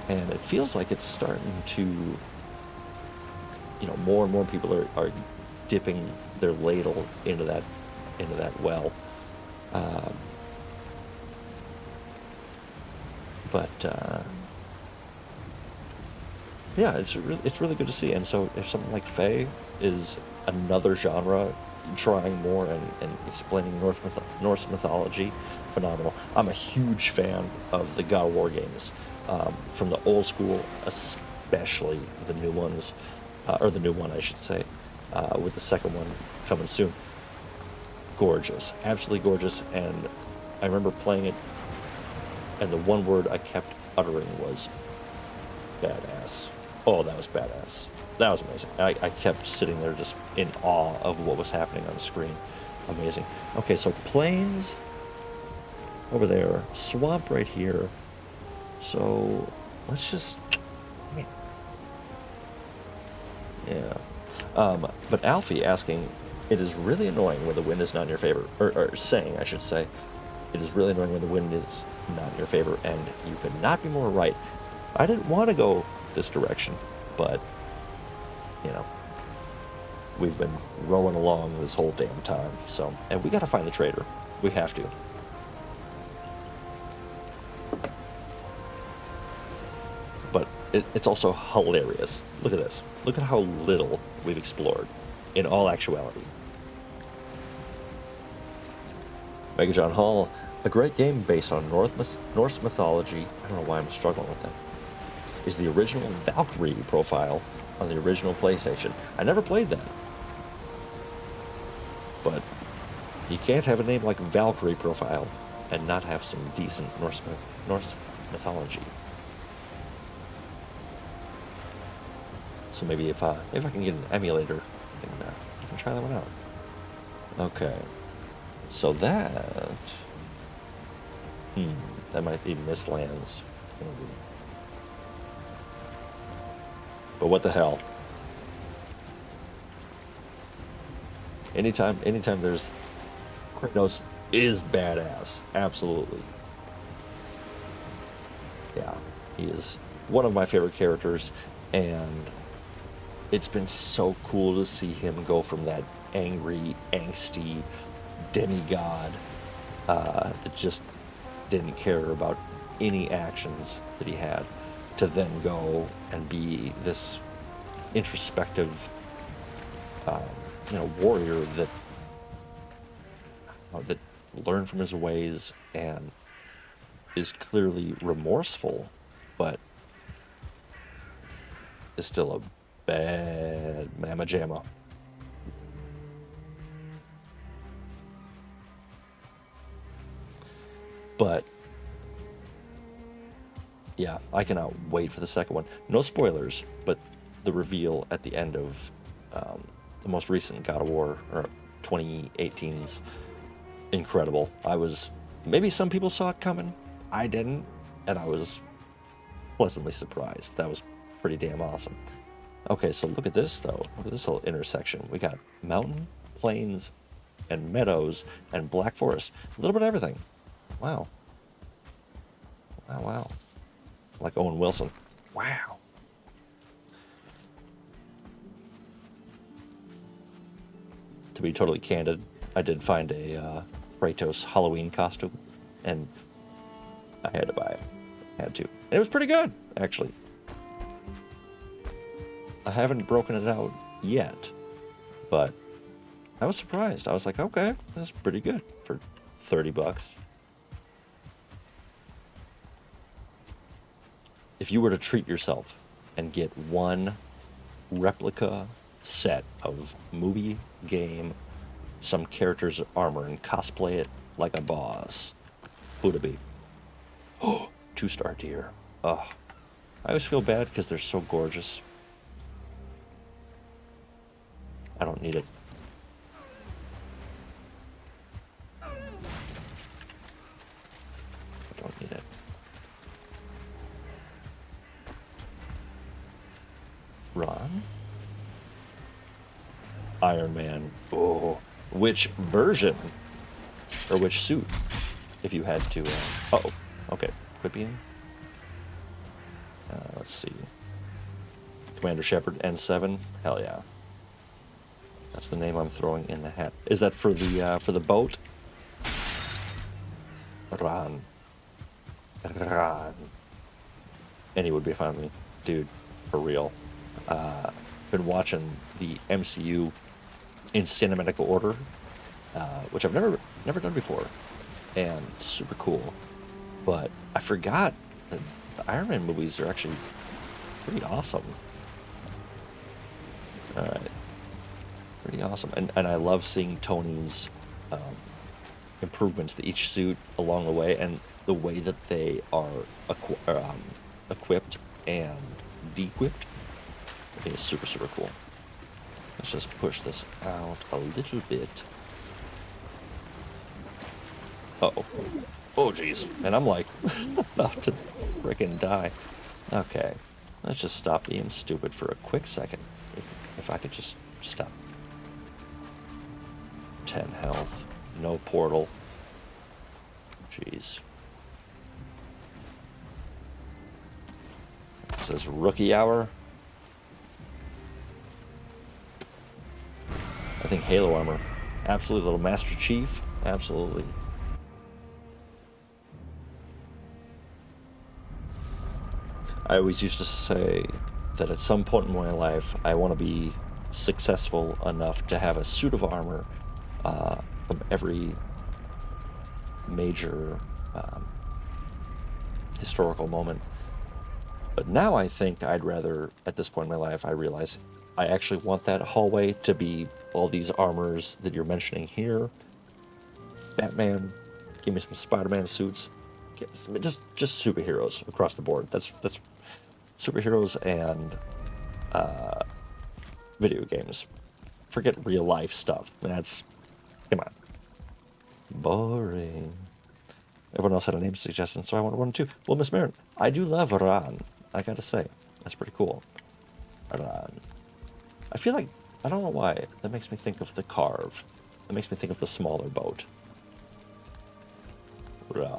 And it feels like it's starting to, more and more people are dipping their ladle into that well. Yeah, it's really good to see. And so if something like Fae is another genre trying more and explaining Norse mythology, phenomenal. I'm a huge fan of the God of War games, from the old school, especially the new ones, or the new one, I should say, with the second one coming soon. Gorgeous, absolutely gorgeous, and I remember playing it, and the one word I kept uttering was badass. Oh, that was badass. That was amazing. I kept sitting there just in awe of what was happening on the screen. Amazing. Okay, so plains over there, swamp right here. So let's just, yeah. But Alfie asking, it is really annoying when the wind is not in your favor, or saying, I should say, it is really annoying when the wind is not in your favor, and you could not be more right. I didn't want to go this direction, but, you know, we've been rolling along this whole damn time, so, and we gotta find the trader. We have to. But it's also hilarious. Look at this. Look at how little we've explored, in all actuality. Mega John Hall, a great game based on Norse mythology. I don't know why I'm struggling with that. Is the original Valkyrie profile on the original PlayStation. I never played that. But you can't have a name like Valkyrie profile and not have some decent Norse mythology. So maybe if I can get an emulator, I can try that one out. Okay. So that might be Mistlands. But what the hell? Anytime there's Kratos is badass. Absolutely. Yeah, he is one of my favorite characters, and it's been so cool to see him go from that angry, angsty demigod that just didn't care about any actions that he had, to then go and be this introspective, warrior that learned from his ways and is clearly remorseful, but is still a bad mamma jamma. But yeah, I cannot wait for the second one. No spoilers, but the reveal at the end of the most recent God of War, or 2018's, incredible. Maybe some people saw it coming. I didn't, and I was pleasantly surprised. That was pretty damn awesome. Okay, so look at this, though. Look at this little intersection. We got mountain, plains, and meadows, and black forest. A little bit of everything. Wow. Wow. Like Owen Wilson. Wow. To be totally candid, I did find a Kratos Halloween costume, and I had to buy it. Had to. And it was pretty good, actually. I haven't broken it out yet, but I was surprised. I was like, okay, that's pretty good for $30. If you were to treat yourself and get one replica set of movie, game, some character's armor, and cosplay it like a boss, who'd it be? Oh, 2-star deer. Ugh. I always feel bad because they're so gorgeous. I don't need it. I don't need it. Ron? Iron Man. Oh, which version? Or which suit? If you had to... oh, okay. Quit being. Let's see. Commander Shepard N7. Hell yeah. That's the name I'm throwing in the hat. Is that for the boat? Ran. Any would be fine with me. Dude, for real. Been watching the MCU in cinematic order, which I've never done before, and super cool. But I forgot that the Iron Man movies are actually pretty awesome. All right, pretty awesome, and I love seeing Tony's improvements to each suit along the way, and the way that they are equipped and de-equipped. I think it's super, super cool. Let's just push this out a little bit. Uh-oh. Oh, geez. And I'm like about to frickin' die. Okay. Let's just stop being stupid for a quick second. If I could just stop. 10 health. No portal. Jeez. It says rookie hour. I think Halo armor. Absolutely. Little Master Chief. Absolutely. I always used to say that at some point in my life, I want to be successful enough to have a suit of armor from every major historical moment. But now I think I'd rather, at this point in my life, I realize I actually want that hallway to be all these armors that you're mentioning here. Batman, give me some Spider-Man suits. Just superheroes across the board. That's superheroes and video games. Forget real life stuff. That's, come on. Boring. Everyone else had a name suggestion, so I wanted one too. Well, Miss Marin, I do love Ran. I gotta say, that's pretty cool. Ran. I feel like, I don't know why, that makes me think of the Carve. That makes me think of the smaller boat. Ran.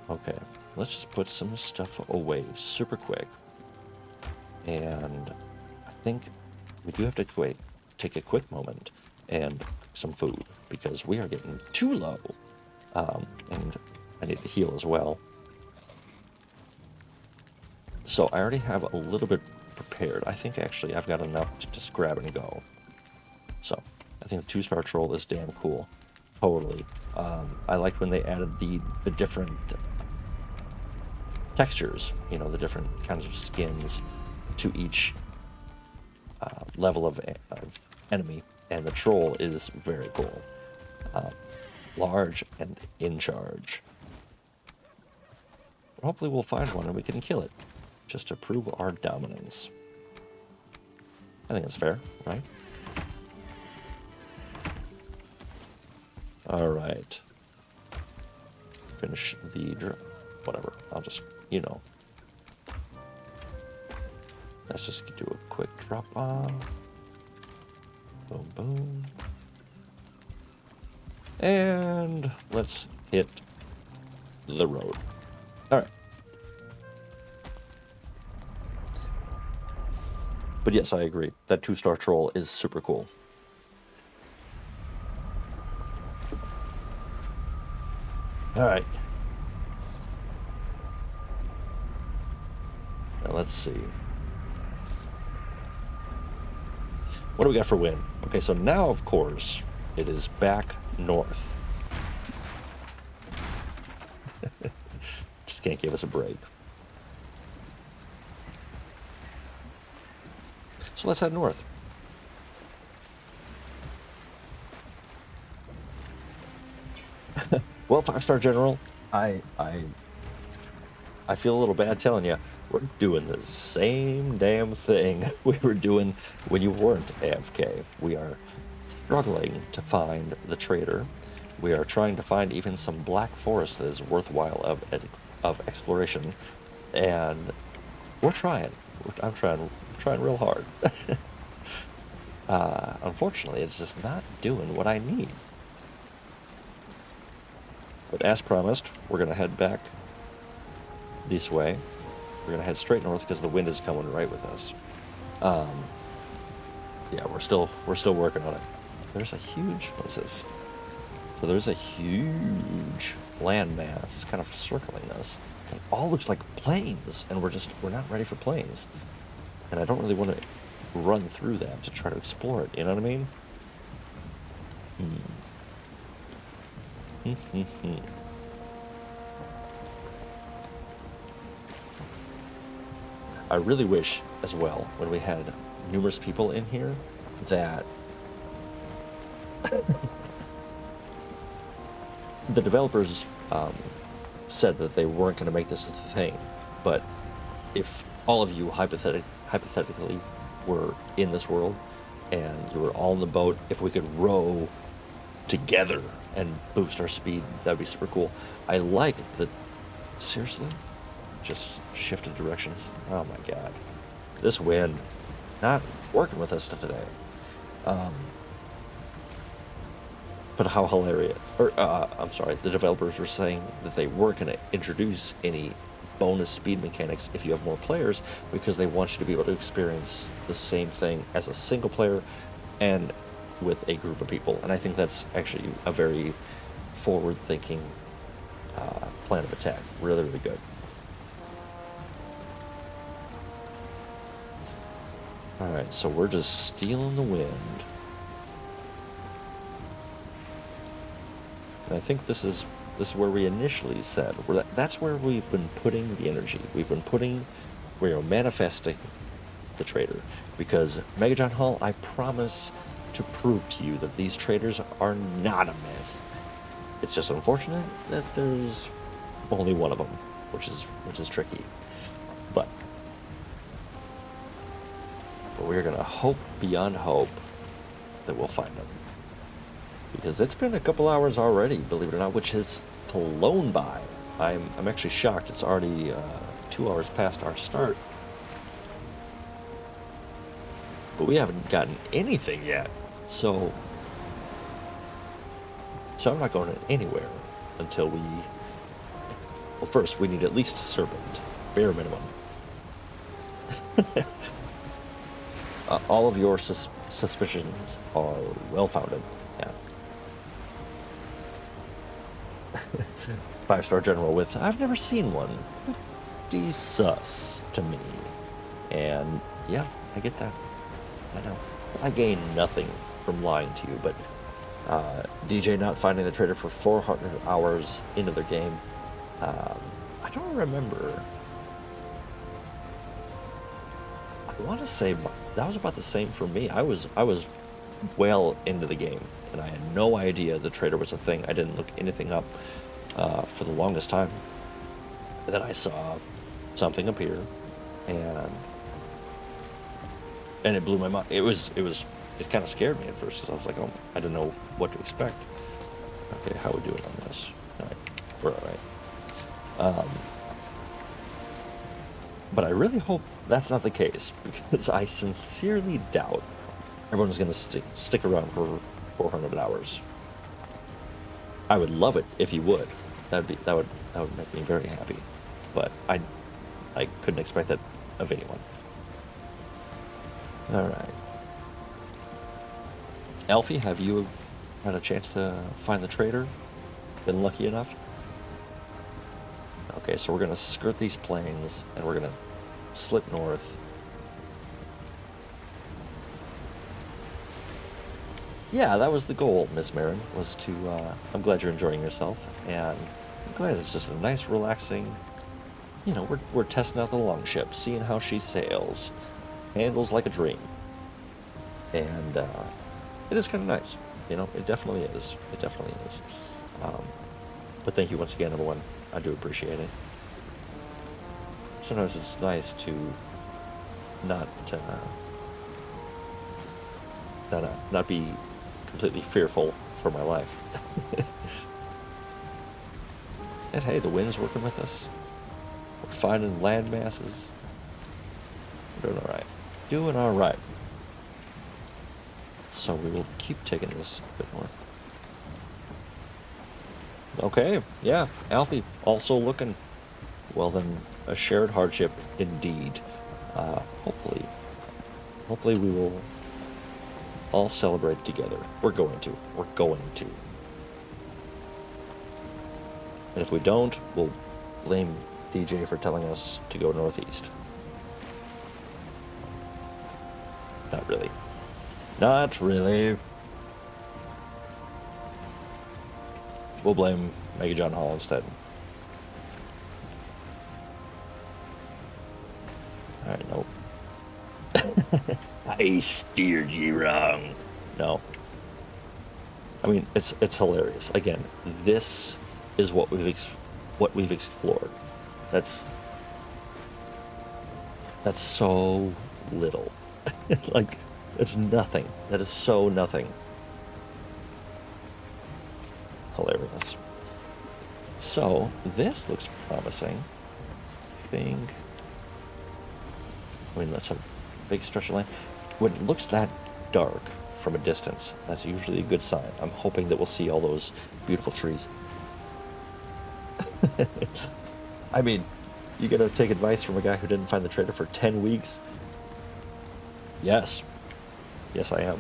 Okay, let's just put some stuff away super quick. And I think we do have to take a quick moment and some food, because we are getting too low. And I need to heal as well. So I already have a little bit prepared. I think actually I've got enough to just grab and go. So I think the 2-star troll is damn cool. Totally. I liked when they added the different textures, you know, the different kinds of skins to each level of enemy, and the troll is very cool. Large and in charge. Hopefully we'll find one and we can kill it, just to prove our dominance. I think that's fair, right? Alright. Finish the whatever. I'll just, you know. Let's just do a quick drop off. Boom, boom. And let's hit the road. All right. But yes, I agree. That 2-star troll is super cool. All right. Now let's see. What do we got for win? Okay, so now, of course, it is back north. Just can't give us a break. So let's head north. Well, 5-star general, I feel a little bad telling you, we're doing the same damn thing we were doing when you weren't AFK. We are struggling to find the trader. We are trying to find even some black forest that is worthwhile of exploration, and we're trying. I'm trying real hard. Unfortunately, it's just not doing what I need. But as promised, we're gonna head back this way. We're gonna head straight north because the wind is coming right with us. Yeah, we're still working on it. There's a huge, what is this? So there's a huge landmass kind of circling us. It all looks like plains, and we're not ready for plains. And I don't really want to run through them to try to explore it, you know what I mean? I really wish as well, when we had numerous people in here, that the developers said that they weren't going to make this a thing, but if all of you hypothetically were in this world and you were all in the boat, if we could row together and boost our speed, that'd be super cool. I like the... Seriously? Just shifted directions. Oh my god. This wind not working with us today. But how hilarious. Or, I'm sorry, the developers were saying that they weren't going to introduce any bonus speed mechanics if you have more players, because they want you to be able to experience the same thing as a single player and with a group of people. And I think that's actually a very forward-thinking plan of attack. Really, really good. Alright, so we're just stealing the wind. And I think this is where we initially said, that's where we've been putting the energy. We're manifesting the trader. Because Mega John Hall, I promise to prove to you that these traders are not a myth. It's just unfortunate that there's only one of them, which is tricky. But we're gonna hope beyond hope that we'll find them. Because it's been a couple hours already, believe it or not, which has flown by. I'm actually shocked. It's already 2 hours past our start. But we haven't gotten anything yet. So I'm not going anywhere until we... Well, first, we need at least a serpent. Bare minimum. All of your suspicions are well-founded. Yeah. 5-star general with, I've never seen one. Pretty sus to me. And yeah, I get that. I know. I gain nothing from lying to you, but DJ not finding the trader for 400 hours into their game. I don't remember. I want to say that was about the same for me. I was well into the game, and I had no idea the trader was a thing. I didn't look anything up for the longest time. And then I saw something appear, and it blew my mind. It kind of scared me at first, because I was like, oh, I didn't know what to expect. Okay, how are we doing on this? All right, we're all right. But I really hope that's not the case, because I sincerely doubt everyone's going to stick around for 400 hours. I would love it if you would. That would make me very happy. But I couldn't expect that of anyone. All right. Alfie, have you had a chance to find the trader? Been lucky enough? Okay, so we're going to skirt these plains, and we're going to slip north. Yeah, that was the goal, Miss Marin, was to, I'm glad you're enjoying yourself, and I'm glad it's just a nice, relaxing, you know, we're testing out the longship, seeing how she sails. Handles like a dream. And, it is kind of nice, you know, it definitely is. It definitely is. But thank you once again, everyone. I do appreciate it. Sometimes it's nice to not be completely fearful for my life. And hey, the wind's working with us. We're finding land masses. We're doing all right. Doing all right. So we will keep taking this a bit north. Okay, yeah, Alfie also looking. Well then, a shared hardship indeed. Hopefully we will all celebrate together. We're going to. And if we don't, we'll blame DJ for telling us to go northeast. Not really. Not really. We'll blame Mega John Hall instead. Alright, nope. I steered you wrong. No. I mean, it's hilarious. Again, this is what we've explored. That's so little. Like, it's nothing. That is so nothing. Hilarious. So, this looks promising. I think... I mean, that's a big stretch of land. When it looks that dark from a distance, that's usually a good sign. I'm hoping that we'll see all those beautiful trees. I mean, you gonna take advice from a guy who didn't find the trader for 10 weeks? Yes. Yes, I am.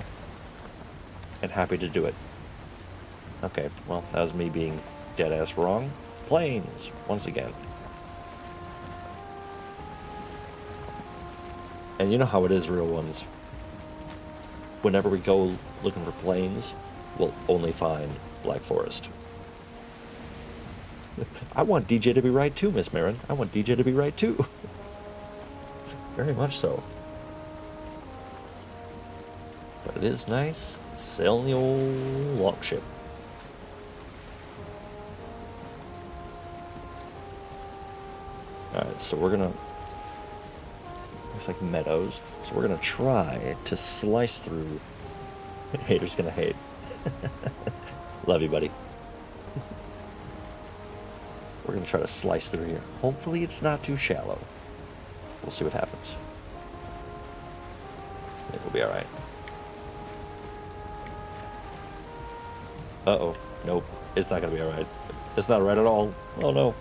And happy to do it. Okay, well, that was me being dead-ass wrong. Planes, once again. And you know how it is, real ones. Whenever we go looking for planes, we'll only find Black Forest. I want DJ to be right too, Miss Marin. I want DJ to be right too. Very much so. But it is nice sailing the old longship. Alright, so we're gonna... Looks like meadows. So we're gonna try to slice through... Haters gonna hate. Love you, buddy. We're gonna try to slice through here. Hopefully it's not too shallow. We'll see what happens. It'll be alright. Uh-oh. Nope. It's not gonna be alright. It's not alright at all. Oh no.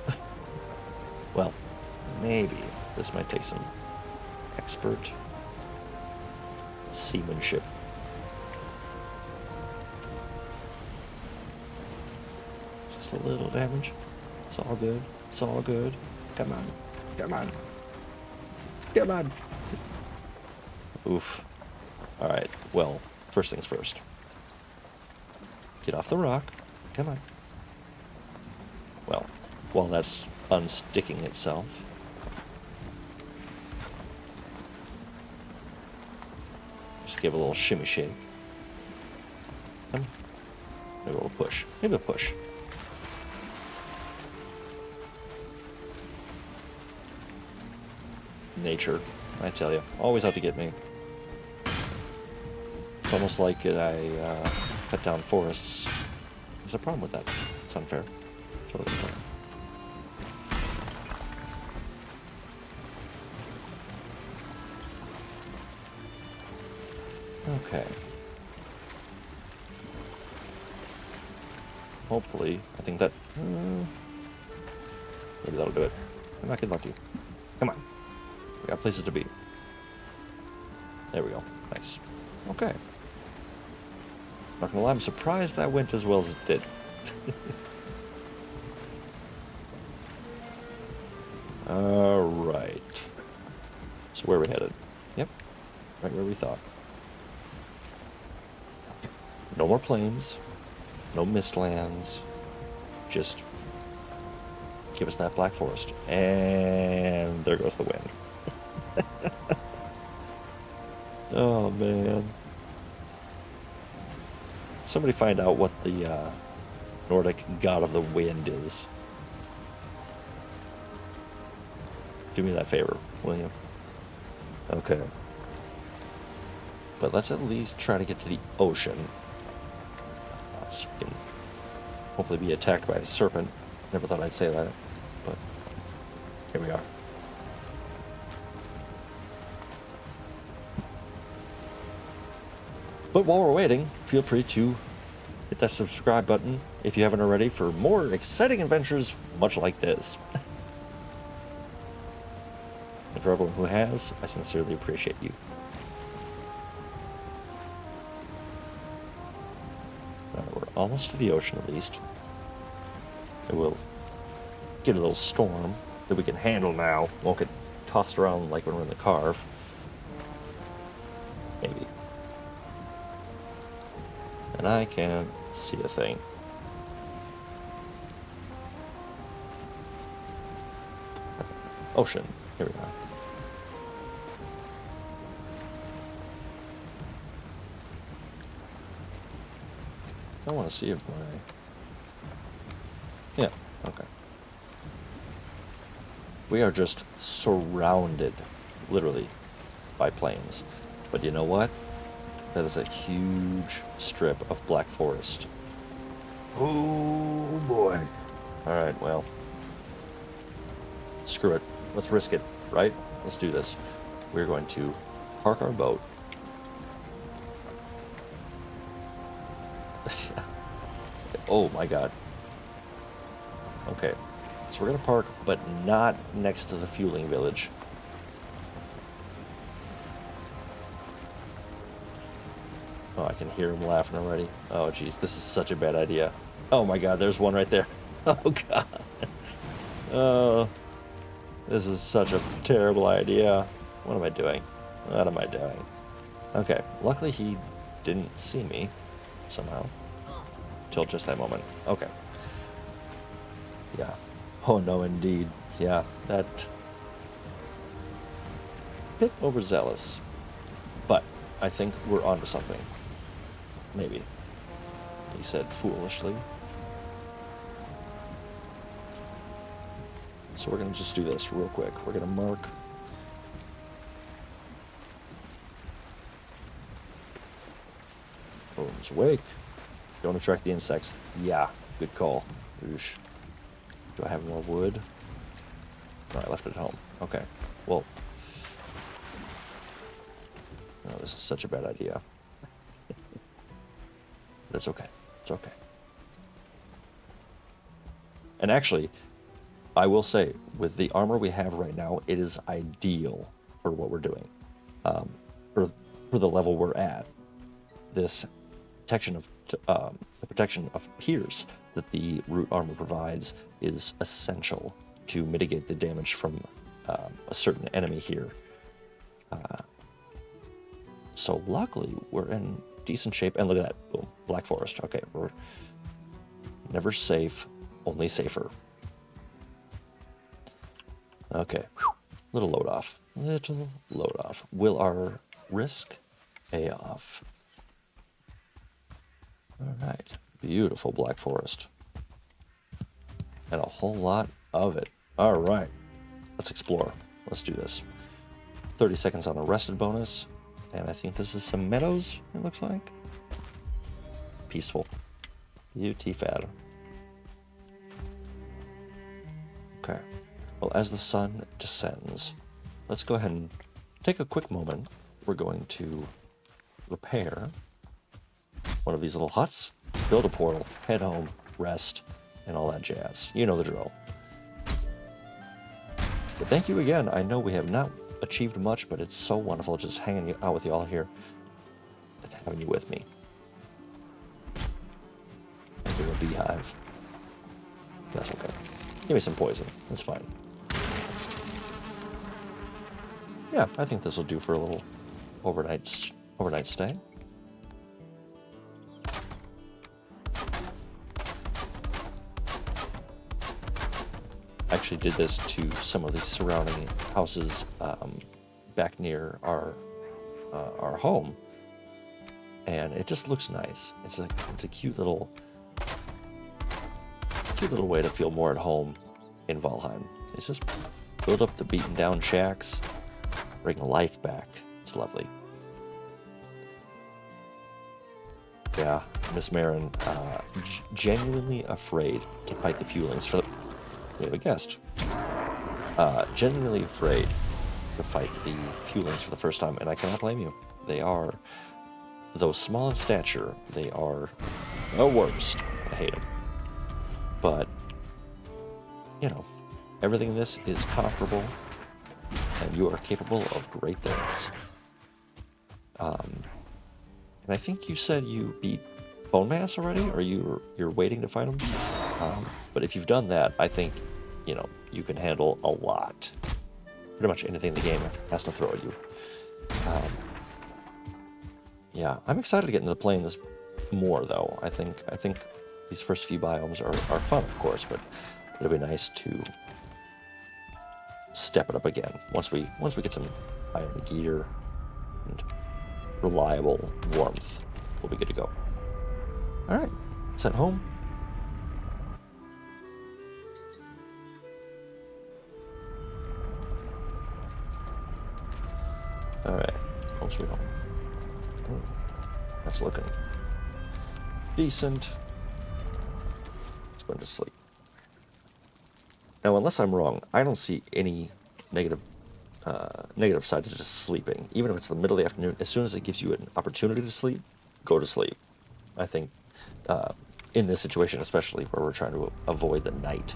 Well, maybe. This might take some expert seamanship. Just a little damage. It's all good. It's all good. Come on. Come on. Come on. Oof. Alright, well, first things first. Get off the rock. Come on. Well, while that's unsticking itself, just give a little shimmy shake. Come on. Maybe a little push. Maybe a push. Nature, I tell you, always out to get me. It's almost like I cut down forests. There's a problem with that. It's unfair. Totally unfair. Okay. Hopefully, I think that... maybe that'll do it. I'm not gonna let you. Come on. We got places to be. There we go. Nice. Okay. Not gonna lie, I'm surprised that went as well as it did. Alright. So where are we headed? Yep. Right where we thought. No more planes. No mistlands. Just give us that Black Forest. And there goes the wind. Oh, man. Somebody find out what the Nordic god of the wind is. Do me that favor, will you? Okay. But let's at least try to get to the ocean. So we can hopefully be attacked by a serpent. Never thought I'd say that, but here we are. But while we're waiting, feel free to hit that subscribe button if you haven't already for more exciting adventures much like this. And for everyone who has, I sincerely appreciate you. We're almost to the ocean at least. It will get a little storm that we can handle now. Won't get tossed around like when we're in the car. Maybe. And I can't see a thing. Ocean. Here we go. I want to see if my... Yeah, okay. We are just surrounded, literally, by plains. But you know what? That is a huge strip of black forest. Oh boy. Alright, well. Screw it. Let's risk it, right? Let's do this. We're going to park our boat. Oh my god. Okay. So we're going to park, but not next to the fueling village. Oh, I can hear him laughing already. Oh, jeez, this is such a bad idea. Oh my god, there's one right there. Oh god. Oh, this is such a terrible idea. What am I doing? What am I doing? Okay, luckily he didn't see me somehow. Till just that moment. Okay. Yeah. Oh no, indeed. Yeah, that... bit overzealous. But I think we're onto something. Maybe. He said foolishly. So we're going to just do this real quick. We're going to mark... Boom's wake. Don't attract the insects. Yeah, good call. Oosh. Do I have more wood? No, I left it at home. Okay. Well. No, this is such a bad idea. That's okay. It's okay. And actually, I will say, with the armor we have right now, it is ideal for what we're doing. For the level we're at. This protection of the protection of pierce that the root armor provides is essential to mitigate the damage from a certain enemy here. So luckily we're in decent shape, and look at that, boom, black forest. Okay, we're never safe, only safer. Okay, little load off, Will our risk pay off? All right, beautiful black forest. And a whole lot of it. All right, let's explore. Let's do this. 30 seconds on a rested bonus. And I think this is some meadows, it looks like. Peaceful. Beautiful. Okay. Well, as the sun descends, let's go ahead and take a quick moment. We're going to repair one of these little huts, build a portal, head home, rest, and all that jazz. You know the drill. But thank you again. I know we have not achieved much, but it's so wonderful just hanging out with you all here and having you with me. I'll do a beehive. That's okay. Give me some poison. That's fine. Yeah, I think this will do for a little overnight stay. Actually did this to some of the surrounding houses back near our home, and it just looks nice. It's a cute little way to feel more at home in Valheim. It's just build up the beaten down shacks, bring life back. It's lovely. Yeah, Miss Marin, genuinely afraid to fight the Fuelings for the... We have a guest. Genuinely afraid to fight the Fuelings for the first time, and I cannot blame you. They are, though small in stature, they are the worst. I hate them. But, you know, everything in this is comparable, and you are capable of great things. And I think you said you beat Bone Mass already, or you're waiting to fight him? But if you've done that, I think, you know, you can handle a lot. Pretty much anything the game has to throw at you. Yeah, I'm excited to get into the plains more, though. I think these first few biomes are fun, of course, but it'll be nice to step it up again once we get some iron gear and reliable warmth. We'll be good to go. All right, sent home. All right, home sweet home. Ooh, that's looking decent. Let's go into sleep. Now, unless I'm wrong, I don't see any negative side to just sleeping. Even if it's the middle of the afternoon, as soon as it gives you an opportunity to sleep, go to sleep. I think in this situation, especially where we're trying to avoid the night.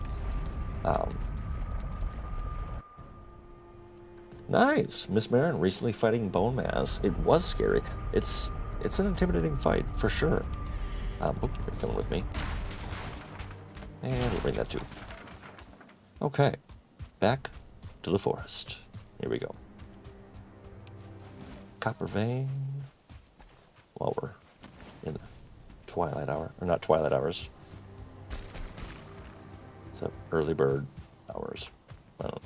Nice, Miss Marin recently fighting bone mass. It was scary. It's an intimidating fight for sure. You're coming with me, and we'll bring that too. Okay, back to the forest. Here we go. Copper vein. While we're in the twilight hour, or not twilight hours. It's the early bird hours. I don't know.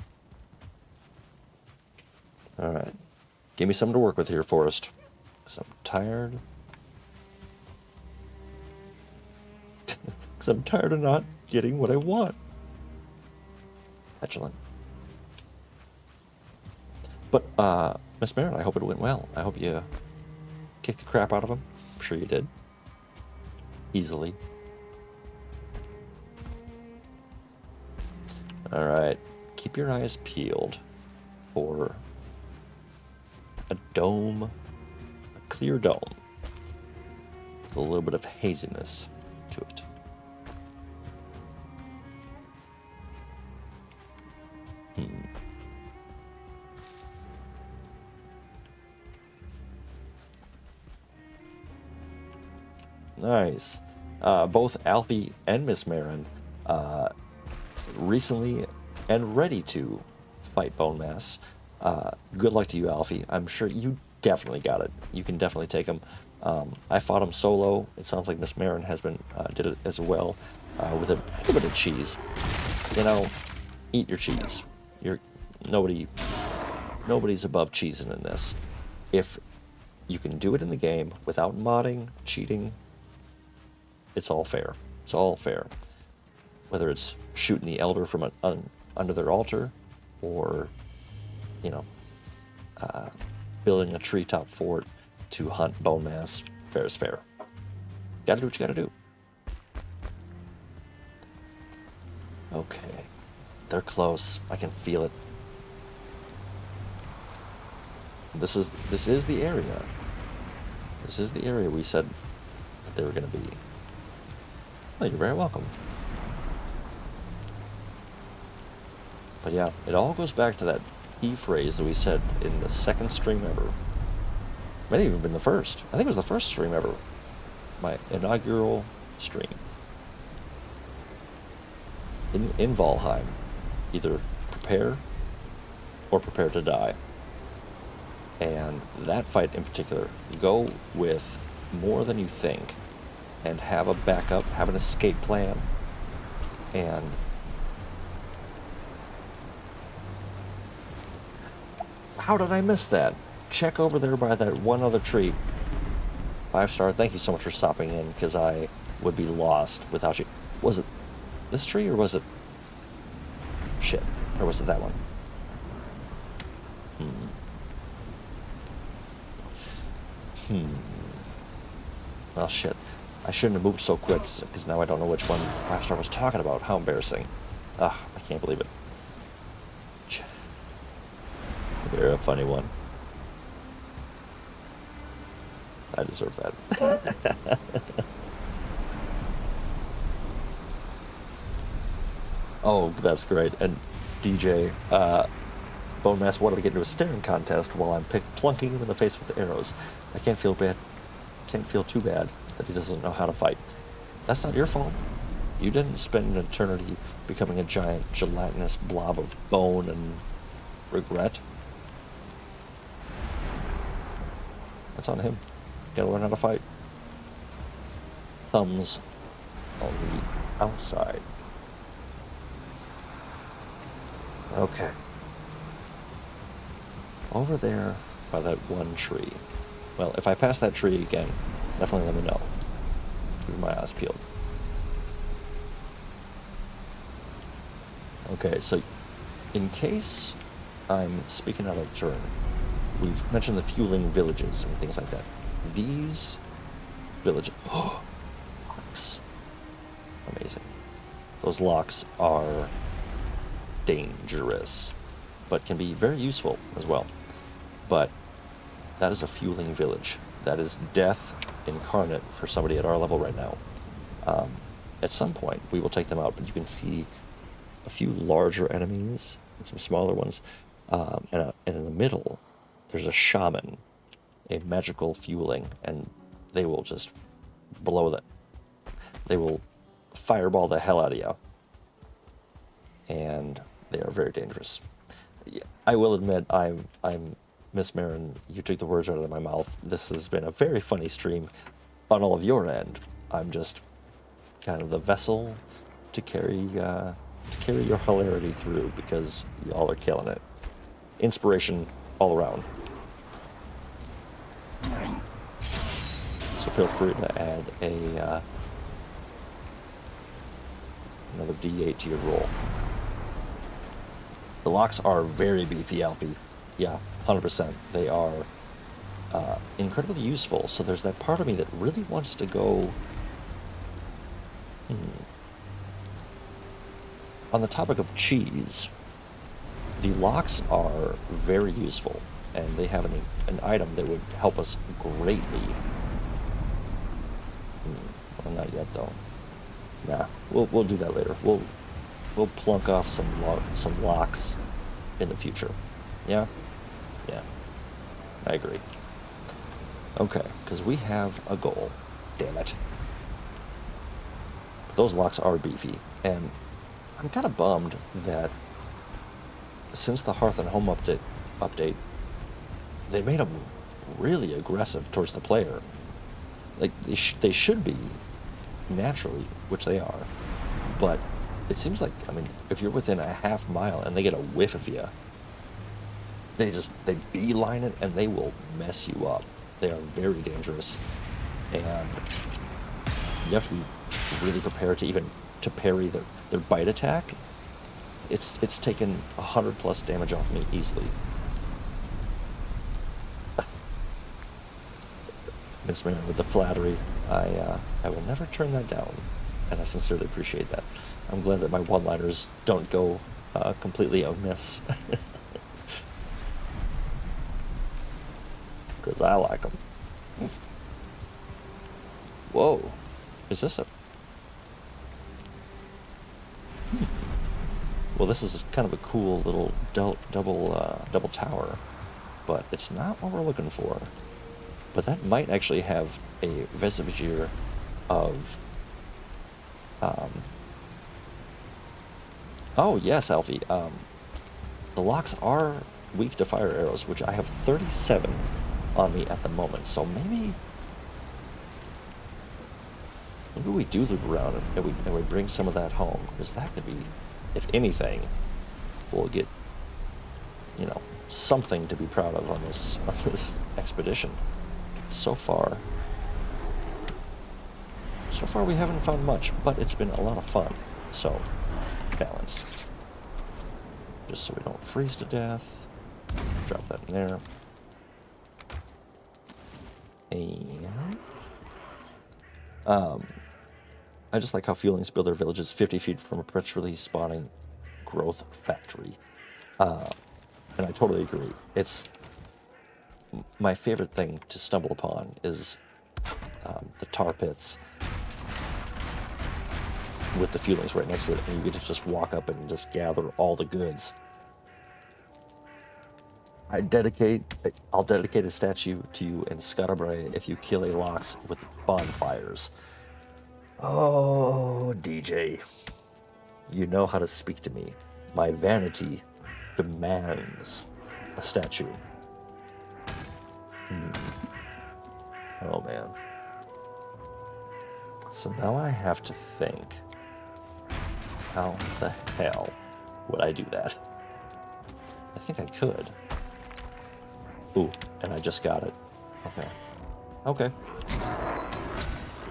All right, give me something to work with here, forest. Because I'm tired. Because I'm tired of not getting what I want. Petulant. But, Miss Marin, I hope it went well. I hope you kicked the crap out of him. I'm sure you did. Easily. Alright. Keep your eyes peeled for a dome, a clear dome, with a little bit of haziness to it. Nice. Both Alfie and Miss Marin recently and ready to fight bone mass. Good luck to you, Alfie. I'm sure you definitely got it. You can definitely take him. I fought him solo. It sounds like Miss Marin has been did it as well with a little bit of cheese. You know, eat your cheese. Nobody's above cheesing in this. If you can do it in the game without modding, cheating, it's all fair. It's all fair. Whether it's shooting the elder from under their altar, or, you know, building a treetop fort to hunt bone mass, fair is fair. Gotta do what you gotta do. Okay. They're close. I can feel it. This is the area. This is the area we said that they were going to be. Well, you're very welcome. But yeah, it all goes back to that key phrase that we said in the second stream ever. Might have even been the first. I think it was the first stream ever. My inaugural stream. In Valheim. Either prepare or prepare to die. And that fight in particular, go with more than you think, and have a backup, have an escape plan, and how did I miss that? Check over there by that one other tree. 5-star, thank you so much for stopping in, because I would be lost without you. Was it this tree, or was it... shit, or was it that one? Well, shit. I shouldn't have moved so quick, because now I don't know which one 5-star was talking about. How embarrassing. I can't believe it. You're a funny one. I deserve that. Oh, that's great. And DJ, Bone Mass wanted to get into a staring contest while I'm plunking him in the face with arrows. I can't feel too bad that he doesn't know how to fight. That's not your fault. You didn't spend an eternity becoming a giant gelatinous blob of bone and regret. That's on him. Gotta learn how to fight. Thumbs on the outside. Okay. Over there by that one tree. Well, if I pass that tree again, definitely let me know. Keep my eyes peeled. Okay, so in case I'm speaking out of turn, we've mentioned the fueling villages and things like that. These villages... Oh! Locks. Amazing. Those locks are dangerous, but can be very useful as well. But that is a fueling village. That is death incarnate for somebody at our level right now. At some point, we will take them out, but you can see a few larger enemies and some smaller ones. And in the middle, there's a shaman, a magical fueling, and they will just blow that. They will fireball the hell out of you. And they are very dangerous. I will admit, I'm Miss Marin, you took the words out of my mouth. This has been a very funny stream on all of your end. I'm just kind of the vessel to carry your hilarity through, because y'all are killing it. Inspiration all around. So feel free to add another D8 to your roll. The locks are very beefy, Alfie. Yeah, 100%. They are incredibly useful. So there's that part of me that really wants to go... On the topic of cheese, the locks are very useful, and they have an item that would help us greatly. Well, not yet, though. Nah, we'll do that later. We'll plunk off some locks in the future. Yeah? Yeah. I agree. Okay, because we have a goal. Damn it. But those locks are beefy, and I'm kind of bummed that since the Hearth and Home update, they made them really aggressive towards the player. Like, they should be, naturally, which they are, but it seems like, I mean, if you're within a half mile and they get a whiff of you, they beeline it and they will mess you up. They are very dangerous, and you have to be really prepared to parry their bite attack. It's taken 100+ damage off me easily. Miss Marin with the flattery. I will never turn that down, and I sincerely appreciate that. I'm glad that my one-liners don't go completely amiss, because I like them. Whoa, is this a... Well, this is kind of a cool little double tower, but it's not what we're looking for. But that might actually have a vestige of... Oh, yes, Alfie. The locks are weak to fire arrows, which I have 37 on me at the moment. So maybe we do loop around and we bring some of that home, because that could be, if anything, we'll get, something to be proud of on this expedition. So far we haven't found much, but it's been a lot of fun. So, balance. Just so we don't freeze to death. Drop that in there. And I just like how Fuelings build their villages 50 feet from a perpetually spawning growth factory. And I totally agree. It's my favorite thing to stumble upon is the tar pits with the Fuelings right next to it, and you get to just walk up and just gather all the goods. I'll dedicate a statue to you in Scottabray if you kill a locks with bonfires. Oh, DJ, you know how to speak to me. My vanity demands a statue. Oh, man. So now I have to think, how the hell would I do that? I think I could. Ooh, and I just got it. Okay. Okay.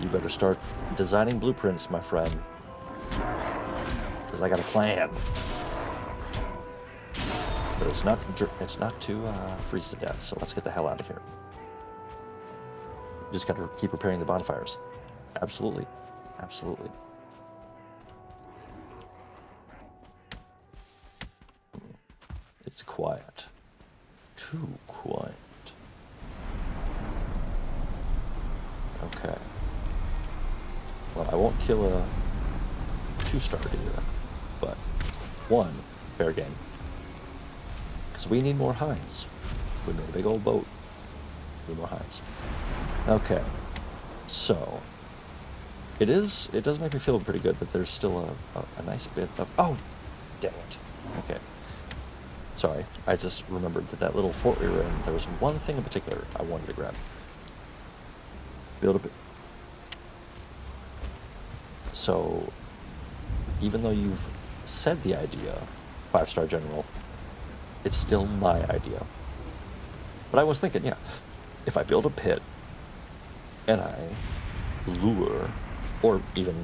You better start designing blueprints, my friend. Because I got a plan. But it's not to freeze to death, so let's get the hell out of here. Just got to keep repairing the bonfires. Absolutely. Absolutely. It's quiet. Too quiet. Okay. Well, I won't kill a 2-star deer, but 1, fair game. Because we need more hinds. We made a big old boat. We need more hinds. Okay. So, it does make me feel pretty good that there's still a nice bit of... Oh! Dang it. Okay. Sorry, I just remembered that little fort we were in, there was one thing in particular I wanted to grab. Build a bit. So, even though you've said the idea, 5-star general, it's still my idea. But I was thinking, yeah, if I build a pit and I lure, or even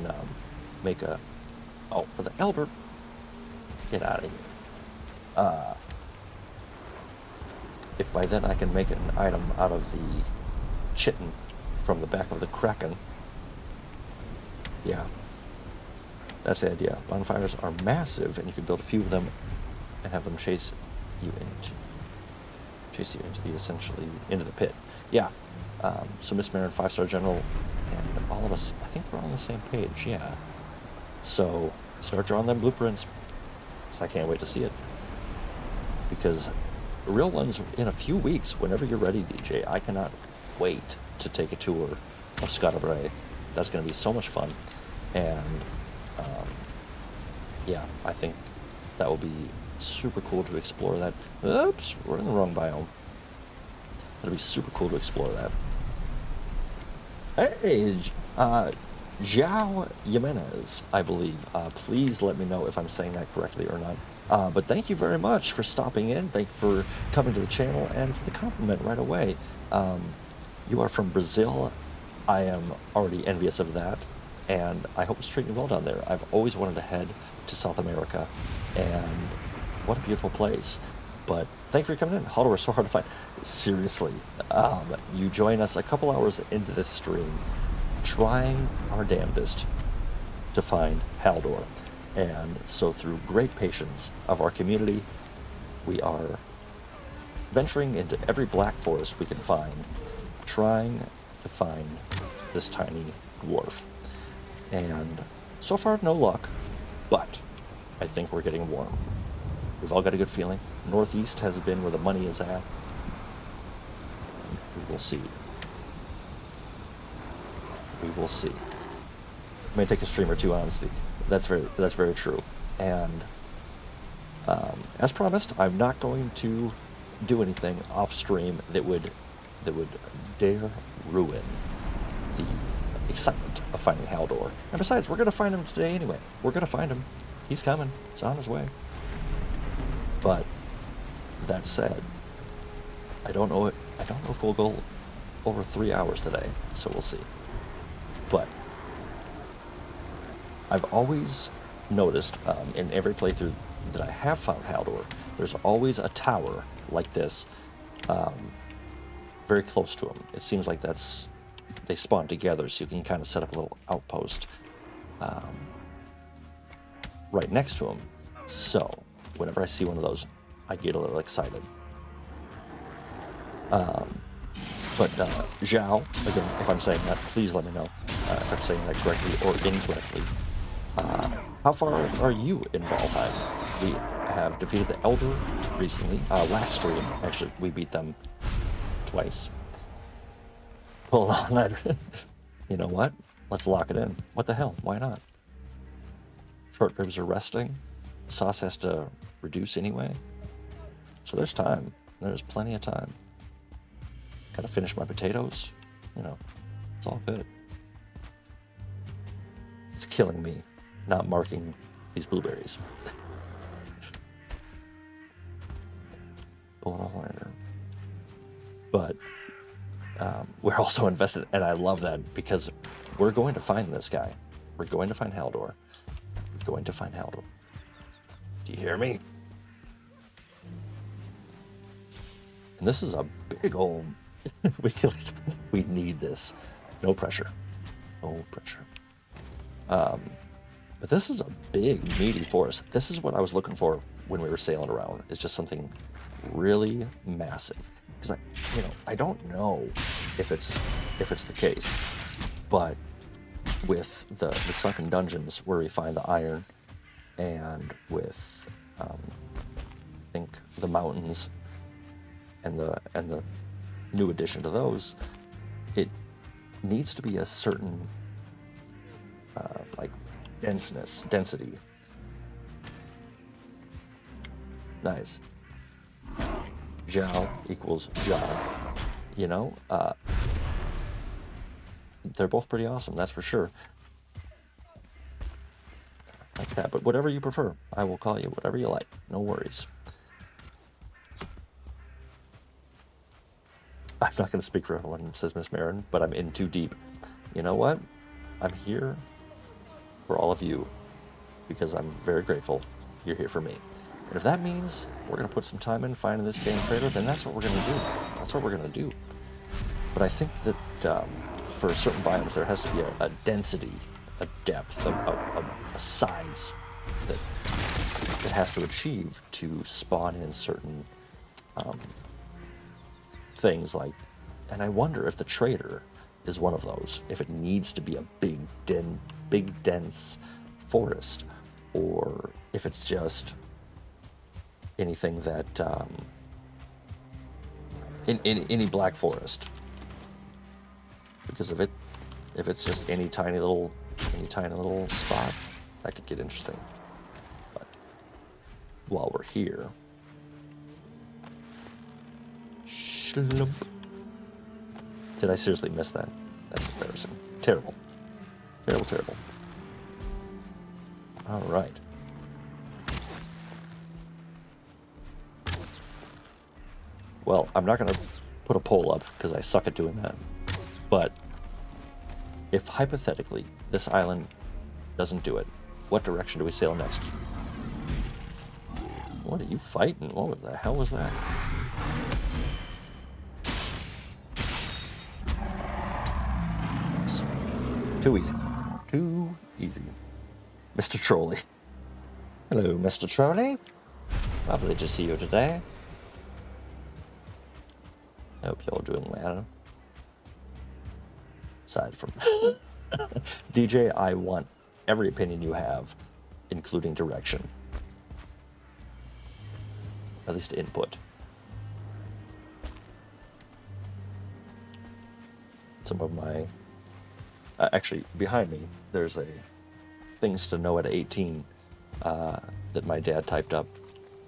make a... Oh, for the Albert, get out of here. If by then I can make an item out of the chitin from the back of the Kraken, yeah, that's the idea. Bonfires are massive, and you can build a few of them and have them chase you into the essentially into the pit. Yeah. So Miss Marin, 5-star general, and all of us, I think we're on the same page. Yeah. So start drawing them blueprints. So I can't wait to see it, because real ones in a few weeks, whenever you're ready, DJ. I cannot wait to take a tour of Scottabray. That's going to be so much fun, and yeah, I think that will be super cool to explore that. Oops, we're in the wrong biome. It'll be super cool to explore that. Hey, João Jimenez, I believe. Please let me know if I'm saying that correctly or not. But thank you very much for stopping in. Thank you for coming to the channel and for the compliment right away. You are from Brazil. I am already envious of that, and I hope it's treating you well down there. I've always wanted to head to South America, and what a beautiful place. But thank you for coming in. Haldor is so hard to find. Seriously, you join us a couple hours into this stream, trying our damnedest to find Haldor. And so through great patience of our community, we are venturing into every black forest we can find, trying to find this tiny dwarf. And so far, no luck, but I think we're getting warm. We've all got a good feeling. Northeast has been where the money is at. And we will see. We will see. It may take a stream or two, honestly. That's very true. And as promised, I'm not going to do anything off stream that would dare ruin the excitement of finding Haldor. And besides, we're gonna find him today anyway. We're gonna find him. He's coming. It's on his way. But that said, I don't know if we'll go over 3 hours today, so we'll see. But I've always noticed in every playthrough that I have found Haldor, there's always a tower like this very close to him. It seems like they spawn together, so you can kind of set up a little outpost right next to him. So whenever I see one of those, I get a little excited. But João, again, if I'm saying that, please let me know if I'm saying that correctly or incorrectly. How far are you in Valheim? We have defeated the Elder recently. Last stream, actually, we beat them twice. Hold on, you know what? Let's lock it in. What the hell? Why not? Short ribs are resting. The sauce has to reduce anyway. So there's time. There's plenty of time. Gotta finish my potatoes. you know, it's all good. It's killing me not marking these blueberries. Pulling a horn. But we're also invested, and I love that, because we're going to find this guy. We're going to find Haldor. We're going to find Haldor. Do you hear me? And this is a big old... we need this. No pressure. No pressure. But this is a big, meaty forest. This is what I was looking for when we were sailing around. It's just something really massive. Because I don't know if it's the case, but with the sunken dungeons where we find the iron, and with I think the mountains and the new addition to those, it needs to be a certain like density. Nice. Jow equals jow. You know, they're both pretty awesome, that's for sure. Like that, but whatever you prefer, I will call you whatever you like. No worries. I'm not going to speak for everyone, says Miss Marin, but I'm in too deep. You know what? I'm here for all of you, because I'm very grateful you're here for me. And if that means we're going to put some time in finding this damn trader, then that's what we're going to do. That's what we're going to do. But I think that for certain biomes, there has to be a density, a depth, a size that it has to achieve to spawn in certain things like... And I wonder if the trader is one of those. If it needs to be a big, dense forest, or if it's just anything that in any black forest. Because if it's just any tiny little spot, that could get interesting. But while we're here, Slump. Did I seriously miss that? That's embarrassing. Terrible. Terrible. All right. Well, I'm not going to put a poll up because I suck at doing that. But if hypothetically this island doesn't do it, what direction do we sail next? What are you fighting? What the hell was that? Nice. Too easy. Too easy. Mr. Trolley. Hello, Mr. Trolley. Lovely to see you today. Hope you're doing well. Aside from DJ, I want every opinion you have, including direction. At least input. Some of my... actually, behind me, there's a things to know at 18 that my dad typed up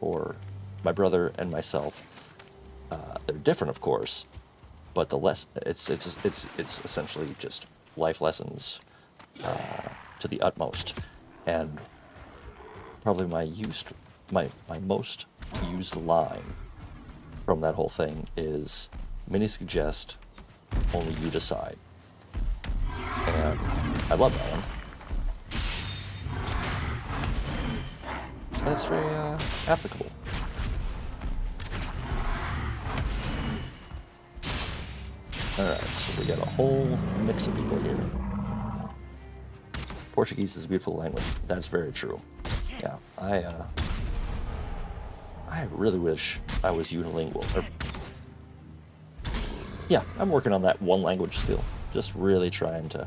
for my brother and myself. They're different, of course, but it's essentially just life lessons to the utmost. And probably my most used line from that whole thing is, many suggest, only you decide. And I love that one. And it's very applicable. Alright, so we got a whole mix of people here. Portuguese is a beautiful language. That's very true. Yeah, I really wish I was unilingual. Yeah, I'm working on that one language still. Just really trying to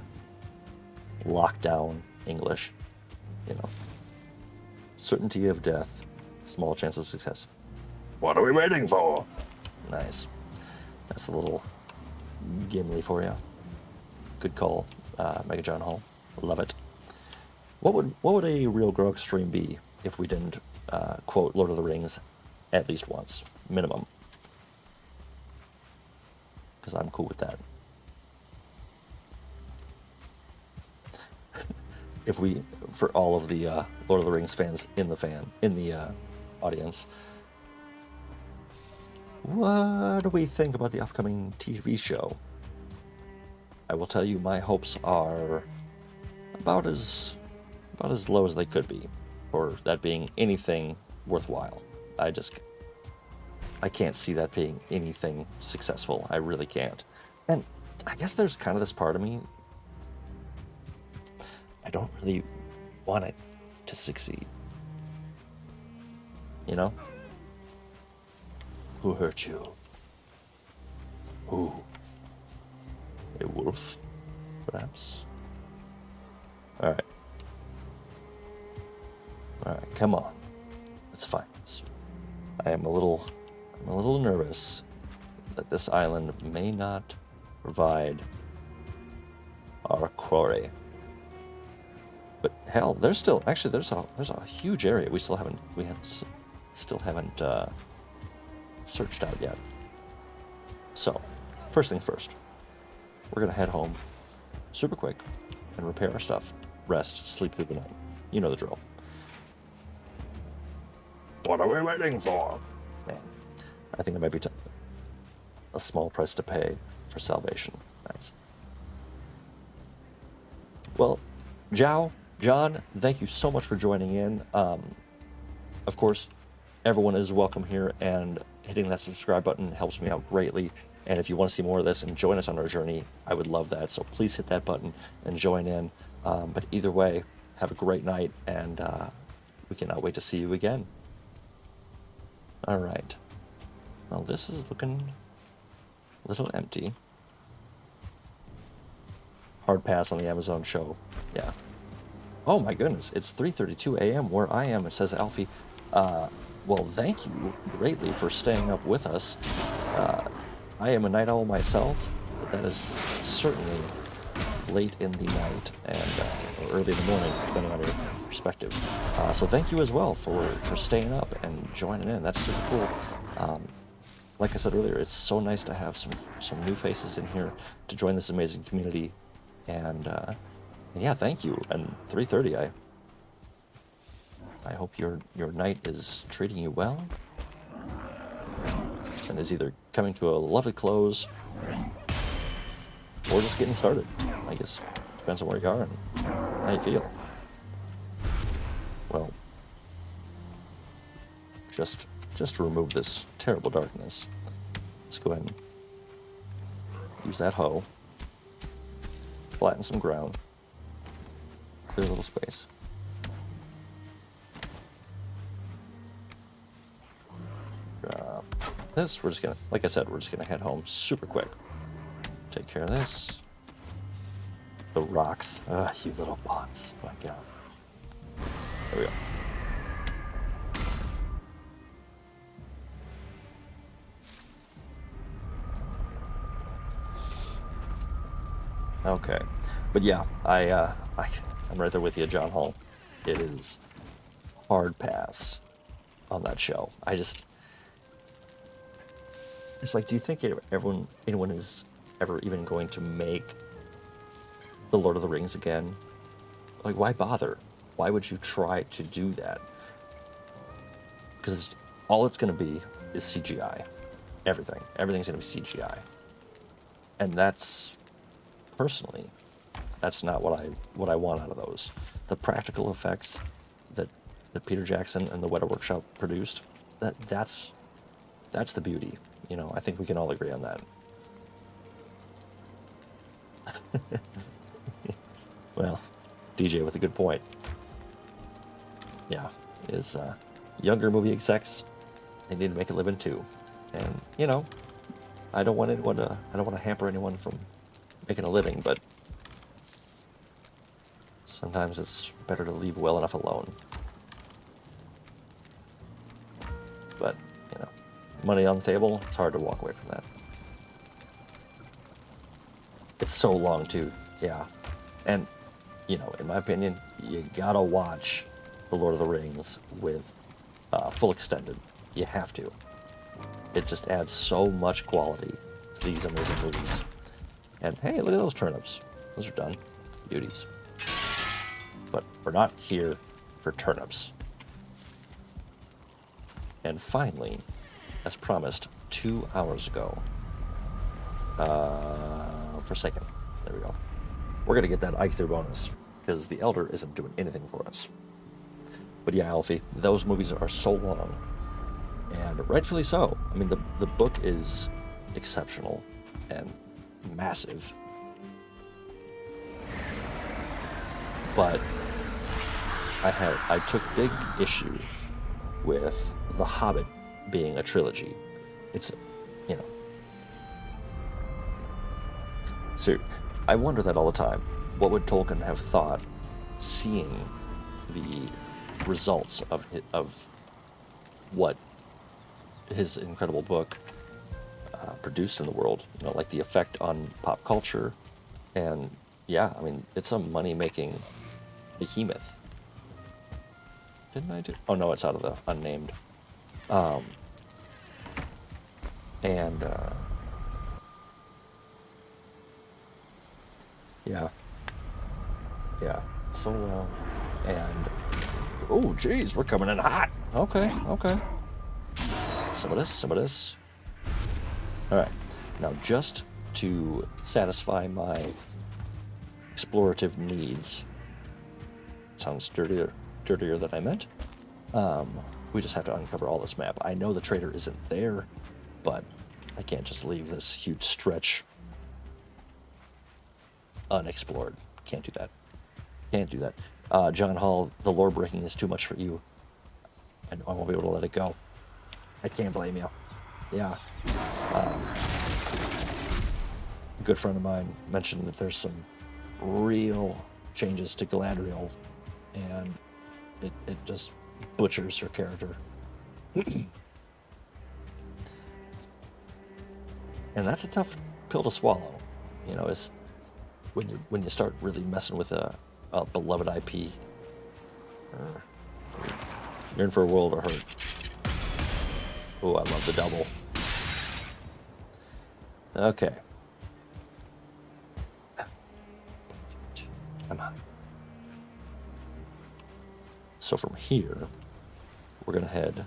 lock down English. You know. Certainty of death, small chance of success. What are we waiting for? Nice. That's a little Gimli for you. Good call, Mega John Hall. Love it. What would a RealGrogg stream be if we didn't quote Lord of the Rings at least once, minimum? Because I'm cool with that. if we, for all of the Lord of the Rings fans in the audience, what do we think about the upcoming TV show? I will tell you, my hopes are about as low as they could be for that being anything worthwhile. I can't see that being anything successful. I really can't. And I guess there's kind of this part of me, I don't really want it to succeed. You know? Who hurt you? Who? A wolf, perhaps? Alright. Alright, come on. Let's find this. I'm a little nervous that this island may not provide our quarry. But hell, there's a huge area we still haven't searched out yet. So, first thing first, we're gonna head home super quick and repair our stuff, rest, sleep through the night. You know the drill. What are we waiting for? Man, I think it might be a small price to pay for salvation. Nice. Well, John, thank you so much for joining in. Of course, everyone is welcome here, and hitting that subscribe button helps me out greatly. And if you want to see more of this and join us on our journey, I would love that. So please hit that button and join in. But either way, have a great night, and we cannot wait to see you again. All right. Well, this is looking a little empty. Hard pass on the Amazon show. Yeah. Oh my goodness, it's 3:32 a.m. where I am. It says Alfie. Well, thank you greatly for staying up with us. I am a night owl myself, but that is certainly late in the night and or early in the morning, depending on your perspective. So thank you as well for staying up and joining in. That's super cool. Like I said earlier, it's so nice to have some new faces in here to join this amazing community. And yeah, thank you. And 3:30, I hope your night is treating you well and is either coming to a lovely close or just getting started. I guess depends on where you are and how you feel. Well, just to remove this terrible darkness, let's go ahead and use that hoe, flatten some ground, clear a little space. This, we're just gonna, like I said, we're just gonna head home super quick. Take care of this. The rocks. You little bots. My God. There we go. Okay. But yeah, I'm right there with you, John Hall. It is hard pass on that show. It's like, do you think anyone is ever even going to make The Lord of the Rings again? Like, why bother? Why would you try to do that? Because all it's going to be is CGI. Everything's going to be CGI. And that's, personally, that's not what I want out of those. The practical effects that Peter Jackson and the Weta Workshop produced, that's the beauty. You know, I think we can all agree on that. Well, DJ with a good point. Yeah, is younger movie execs, they need to make a living too. And you know, I don't want to hamper anyone from making a living, but sometimes it's better to leave well enough alone. But you know, money on the table, it's hard to walk away from that. It's so long too, yeah. And you know, in my opinion, you gotta watch The Lord of the Rings with full extended. You have to. It just adds so much quality to these amazing movies. And hey, look at those turnips. Those are done. Beauties. But We're not here for turnips. And finally, as promised 2 hours ago, Forsaken. There we go. We're gonna get that Eichthyr bonus because the Elder isn't doing anything for us. But yeah, Alfie, those movies are so long, and rightfully so. I mean, the book is exceptional and massive, but I took big issue with The Hobbit being a trilogy. It's, you know, so I wonder that all the time. What would Tolkien have thought seeing the results of what his incredible book produced in the world? You know, like the effect on pop culture, and yeah, I mean, it's a money-making behemoth. Didn't I do? Oh no, it's out of the unnamed. Yeah, so long. And oh, geez, we're coming in hot. Okay. Some of this. All right, now just to satisfy my explorative needs. Sounds dirtier than I meant. We just have to uncover all this map. I know the trader isn't there, but I can't just leave this huge stretch unexplored. Can't do that. John Hall, the lore breaking is too much for you. I know I won't be able to let it go. I can't blame you. Yeah. A good friend of mine mentioned that there's some real changes to Galadriel, and it just butchers her character. And that's a tough pill to swallow, you know, is when you start really messing with a beloved IP. You're in for a world of hurt. Oh, I love the double. Okay. I'm high. So from here, we're gonna head.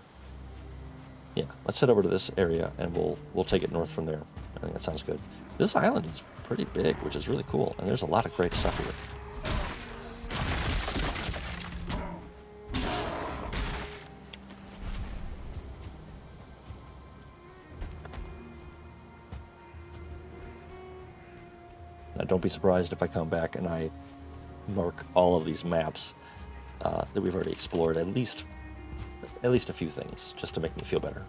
Yeah, let's head over to this area, and we'll take it north from there. I think that sounds good. This island is pretty big, which is really cool, and there's a lot of great stuff here. Now, don't be surprised if I come back and I mark all of these maps that we've already explored, at least a few things, just to make me feel better.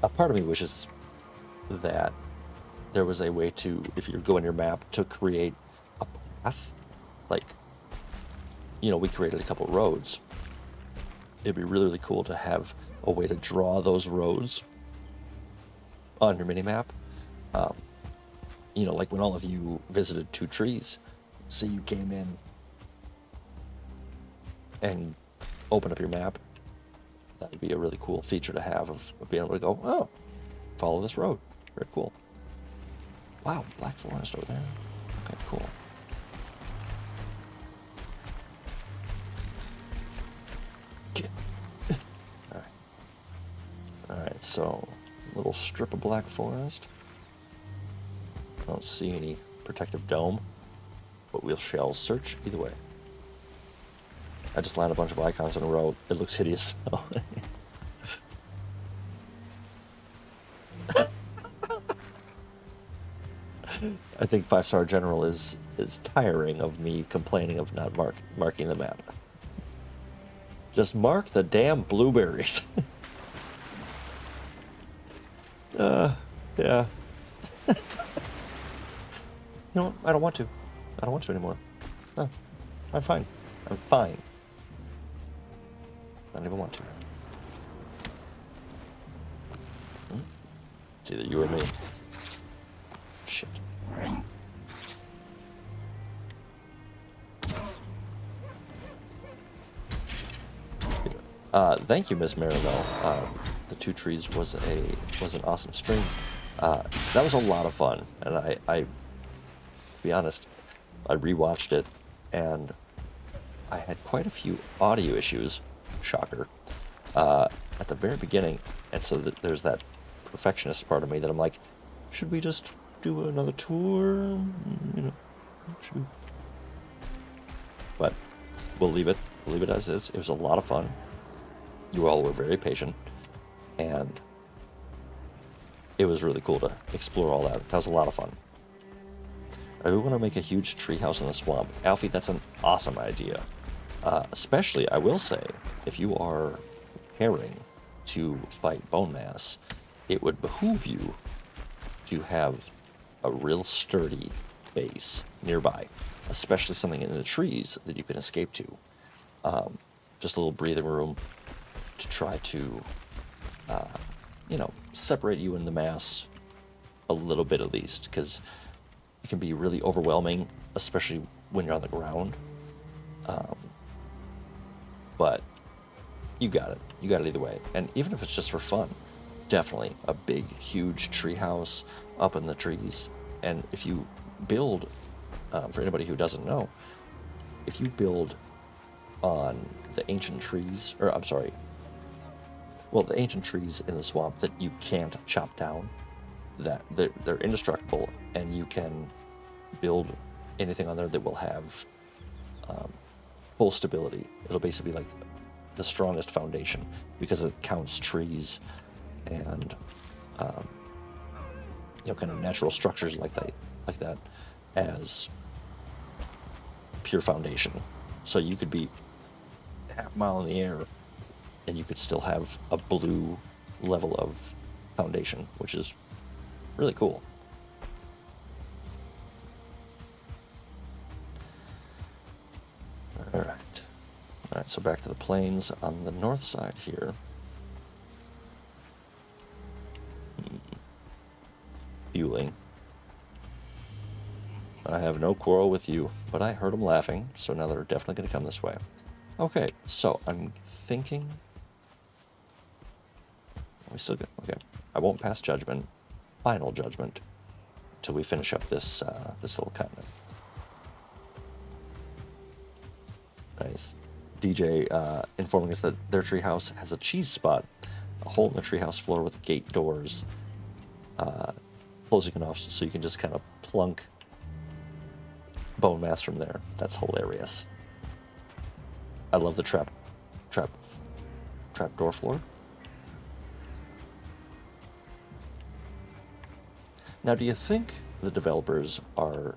A part of me wishes that there was a way to, if you go in your map, to create a path. Like, you know, we created a couple roads. It'd be really, really cool to have a way to draw those roads on your minimap. You know, like when all of you visited Two Trees, say you came in and opened up your map, that would be a really cool feature to have of being able to go, oh, follow this road. Very cool. Wow, Black Forest over there. Okay, cool. Alright, so little strip of Black Forest. I don't see any protective dome, but we shall search either way. I just lined a bunch of icons in a row. It looks hideous though. I think 5-star general is tiring of me complaining of not marking the map. Just mark the damn blueberries. Yeah. You know what? I don't want to. I don't want to anymore. No, I'm fine. I don't even want to. It's either you or me. Shit. Thank you, Miss Maribel. The Two Trees was an awesome stream. That was a lot of fun, and to be honest, I rewatched it, and I had quite a few audio issues, shocker, at the very beginning, and so there's that perfectionist part of me that I'm like, should we just do another tour? You know, should we? But we'll leave it as is. It was a lot of fun. You all were very patient, and it was really cool to explore all that. That was a lot of fun. We want to make a huge treehouse in the swamp. Alfie, that's an awesome idea. Especially, I will say, if you are preparing to fight bone mass, it would behoove you to have a real sturdy base nearby, especially something in the trees that you can escape to. Just a little breathing room to try to, separate you in the mass a little bit at least, because it can be really overwhelming, especially when you're on the ground. But you got it. You got it either way. And even if it's just for fun, definitely a big, huge tree house up in the trees. And if you build, for anybody who doesn't know, if you build on the ancient trees, the ancient trees in the swamp that you can't chop down, that they're indestructible, and you can build anything on there that will have full stability. It'll basically be like the strongest foundation because it counts trees and kind of natural structures like that as pure foundation. So you could be half a mile in the air and you could still have a blue level of foundation, which is really cool. All right, so back to the plains on the north side here. Fueling. I have no quarrel with you, but I heard them laughing, so now they're definitely going to come this way. Okay, so I'm thinking... Are we still good? Okay. I won't pass judgment, final judgment, until we finish up this little continent. Nice. DJ informing us that their treehouse has a cheese spot, a hole in the treehouse floor with gate doors, closing it off so you can just kind of plunk bone mass from there. That's hilarious. I love the trap door floor. Now, do you think the developers are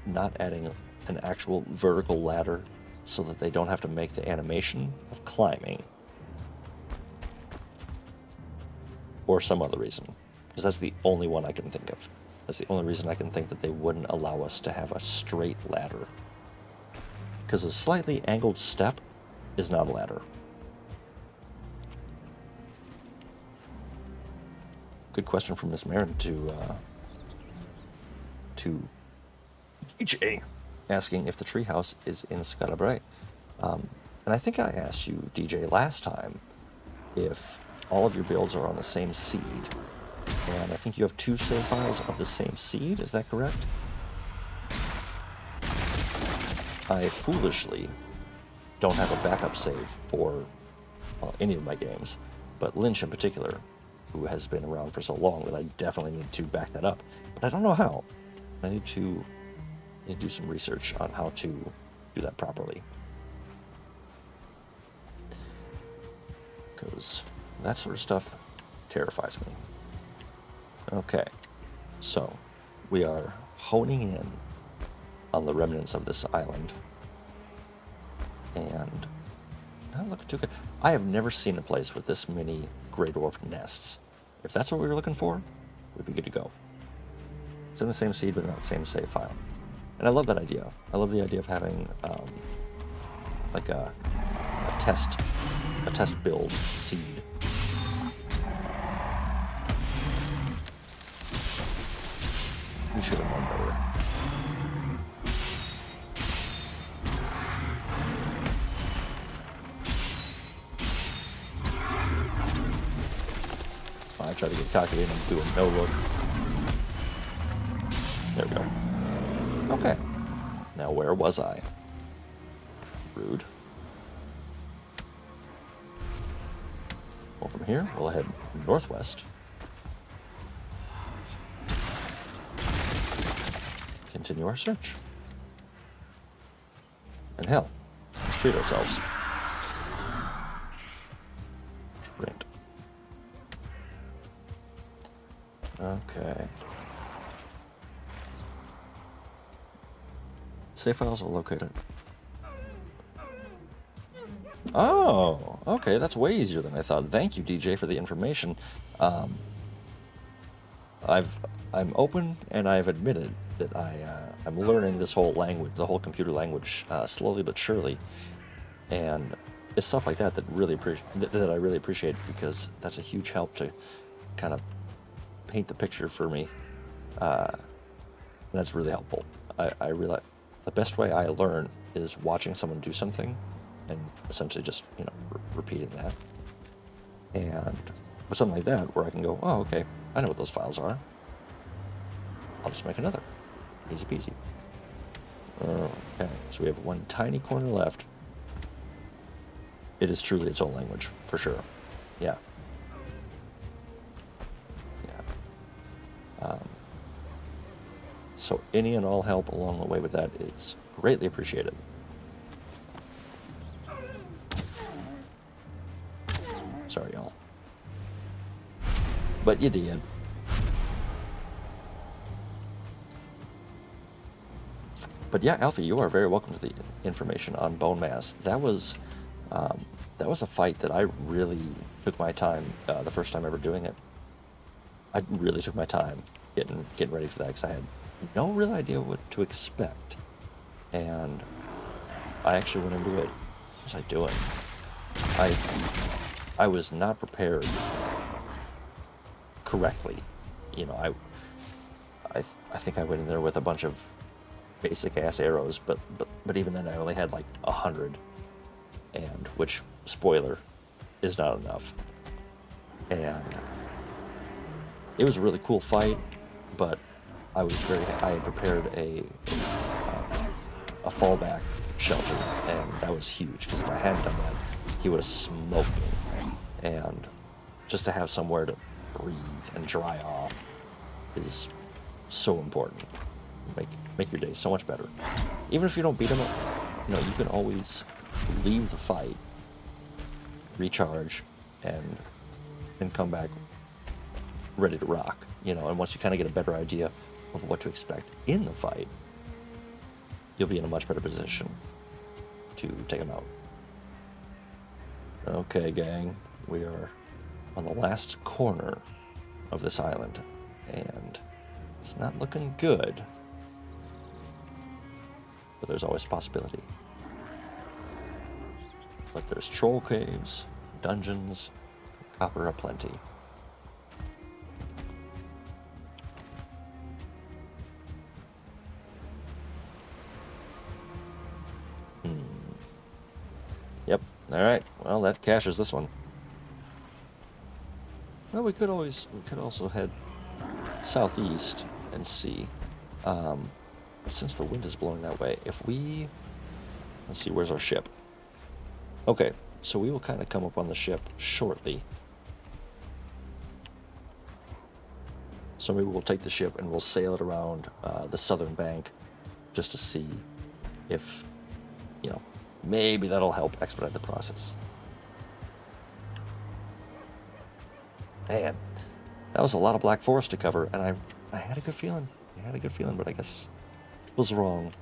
not adding an actual vertical ladder so that they don't have to make the animation of climbing? Or some other reason? Because that's the only one I can think of. That's the only reason I can think that they wouldn't allow us to have a straight ladder. Because a slightly angled step is not a ladder. Good question from Miss Marin to DJ, asking if the treehouse is in Scalabray. And I think I asked you, DJ, last time if all of your builds are on the same seed. And I think you have 2 save files of the same seed, is that correct? I foolishly don't have a backup save for any of my games, but Lynch in particular, who has been around for so long that I definitely need to back that up. But I don't know how. I need to do some research on how to do that properly. Because that sort of stuff terrifies me. Okay, so we are honing in on the remnants of this island. And not looking too good. I have never seen a place with this many gray dwarf nests. If that's what we were looking for, we'd be good to go. It's in the same seed, but not the same save file. And I love that idea. I love the idea of having like a test build seed. We should have known better. I tried to get cocky and do a no look. There we go. Okay. Now where was I? Rude. Well, from here, we'll head northwest. Continue our search. And hell, let's treat ourselves. Sprint. Okay. Save files are located. Oh, okay, that's way easier than I thought. Thank you, DJ, for the information. I'm open and I've admitted that I'm learning this whole language, the whole computer language, slowly but surely, and it's stuff like that that I really appreciate, because that's a huge help to kind of paint the picture for me. That's really helpful. I realize the best way I learn is watching someone do something and essentially just, repeating that. And with something like that, where I can go, oh, okay, I know what those files are. I'll just make another. Easy peasy. Okay, so we have one tiny corner left. It is truly its own language, for sure. Yeah. So any and all help along the way with that is greatly appreciated. Sorry, y'all. But you did. But yeah, Alfie, you are very welcome to the information on bone mass. That was a fight that I really took my time, the first time ever doing it. I really took my time getting ready for that, because I had no real idea what to expect. And I actually went into it, what was I doing? I was not prepared correctly. I think I went in there with a bunch of basic ass arrows, but even then I only had like 100, and which, spoiler, is not enough. And it was a really cool fight, but I had prepared a fallback shelter, and that was huge, because if I hadn't done that, he would have smoked me. And just to have somewhere to breathe and dry off is so important. Make your day so much better. Even if you don't beat him, you can always leave the fight, recharge, and come back ready to rock. And once you kind of get a better idea of what to expect in the fight, you'll be in a much better position to take him out. Okay, gang, we are on the last corner of this island, and it's not looking good, but there's always a possibility. But there's troll caves, dungeons, copper aplenty. Yep. All right. Well, that caches this one. Well, we could also head southeast and see. But since the wind is blowing that way, let's see, where's our ship? Okay, so we will kind of come up on the ship shortly. So maybe we'll take the ship and we'll sail it around the southern bank, just to see if, maybe that'll help expedite the process. Man, that was a lot of Black Forest to cover, and I had a good feeling. But I guess it was wrong.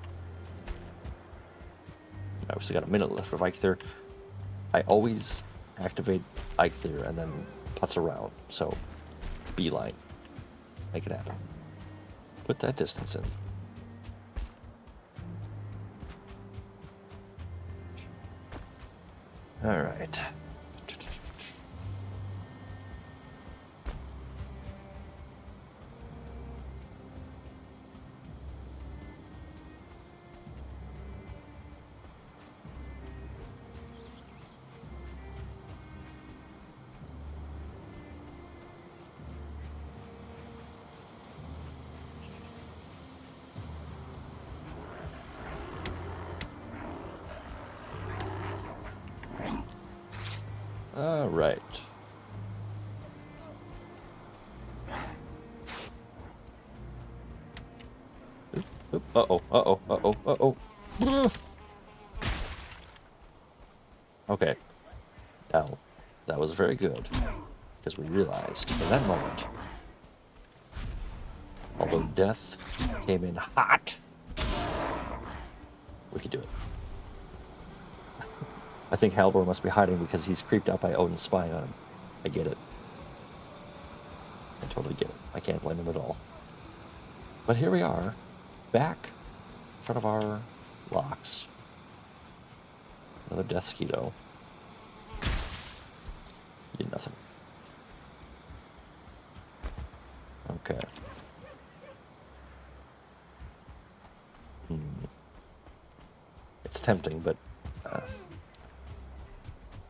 I obviously got a minute left of Eikthyr. I always activate Eikthyr and then putz around, so beeline. Make it happen. Put that distance in. All right. All right. Uh-oh, uh-oh, uh-oh, uh-oh. Okay. Now, that was very good, because we realized in that moment, although death came in hot, we could do it. I think Haldor must be hiding because he's creeped out by Odin spying on him. I get it. I totally get it. I can't blame him at all. But here we are, back in front of our locks. Another death skeeto. You did nothing. Okay. It's tempting, but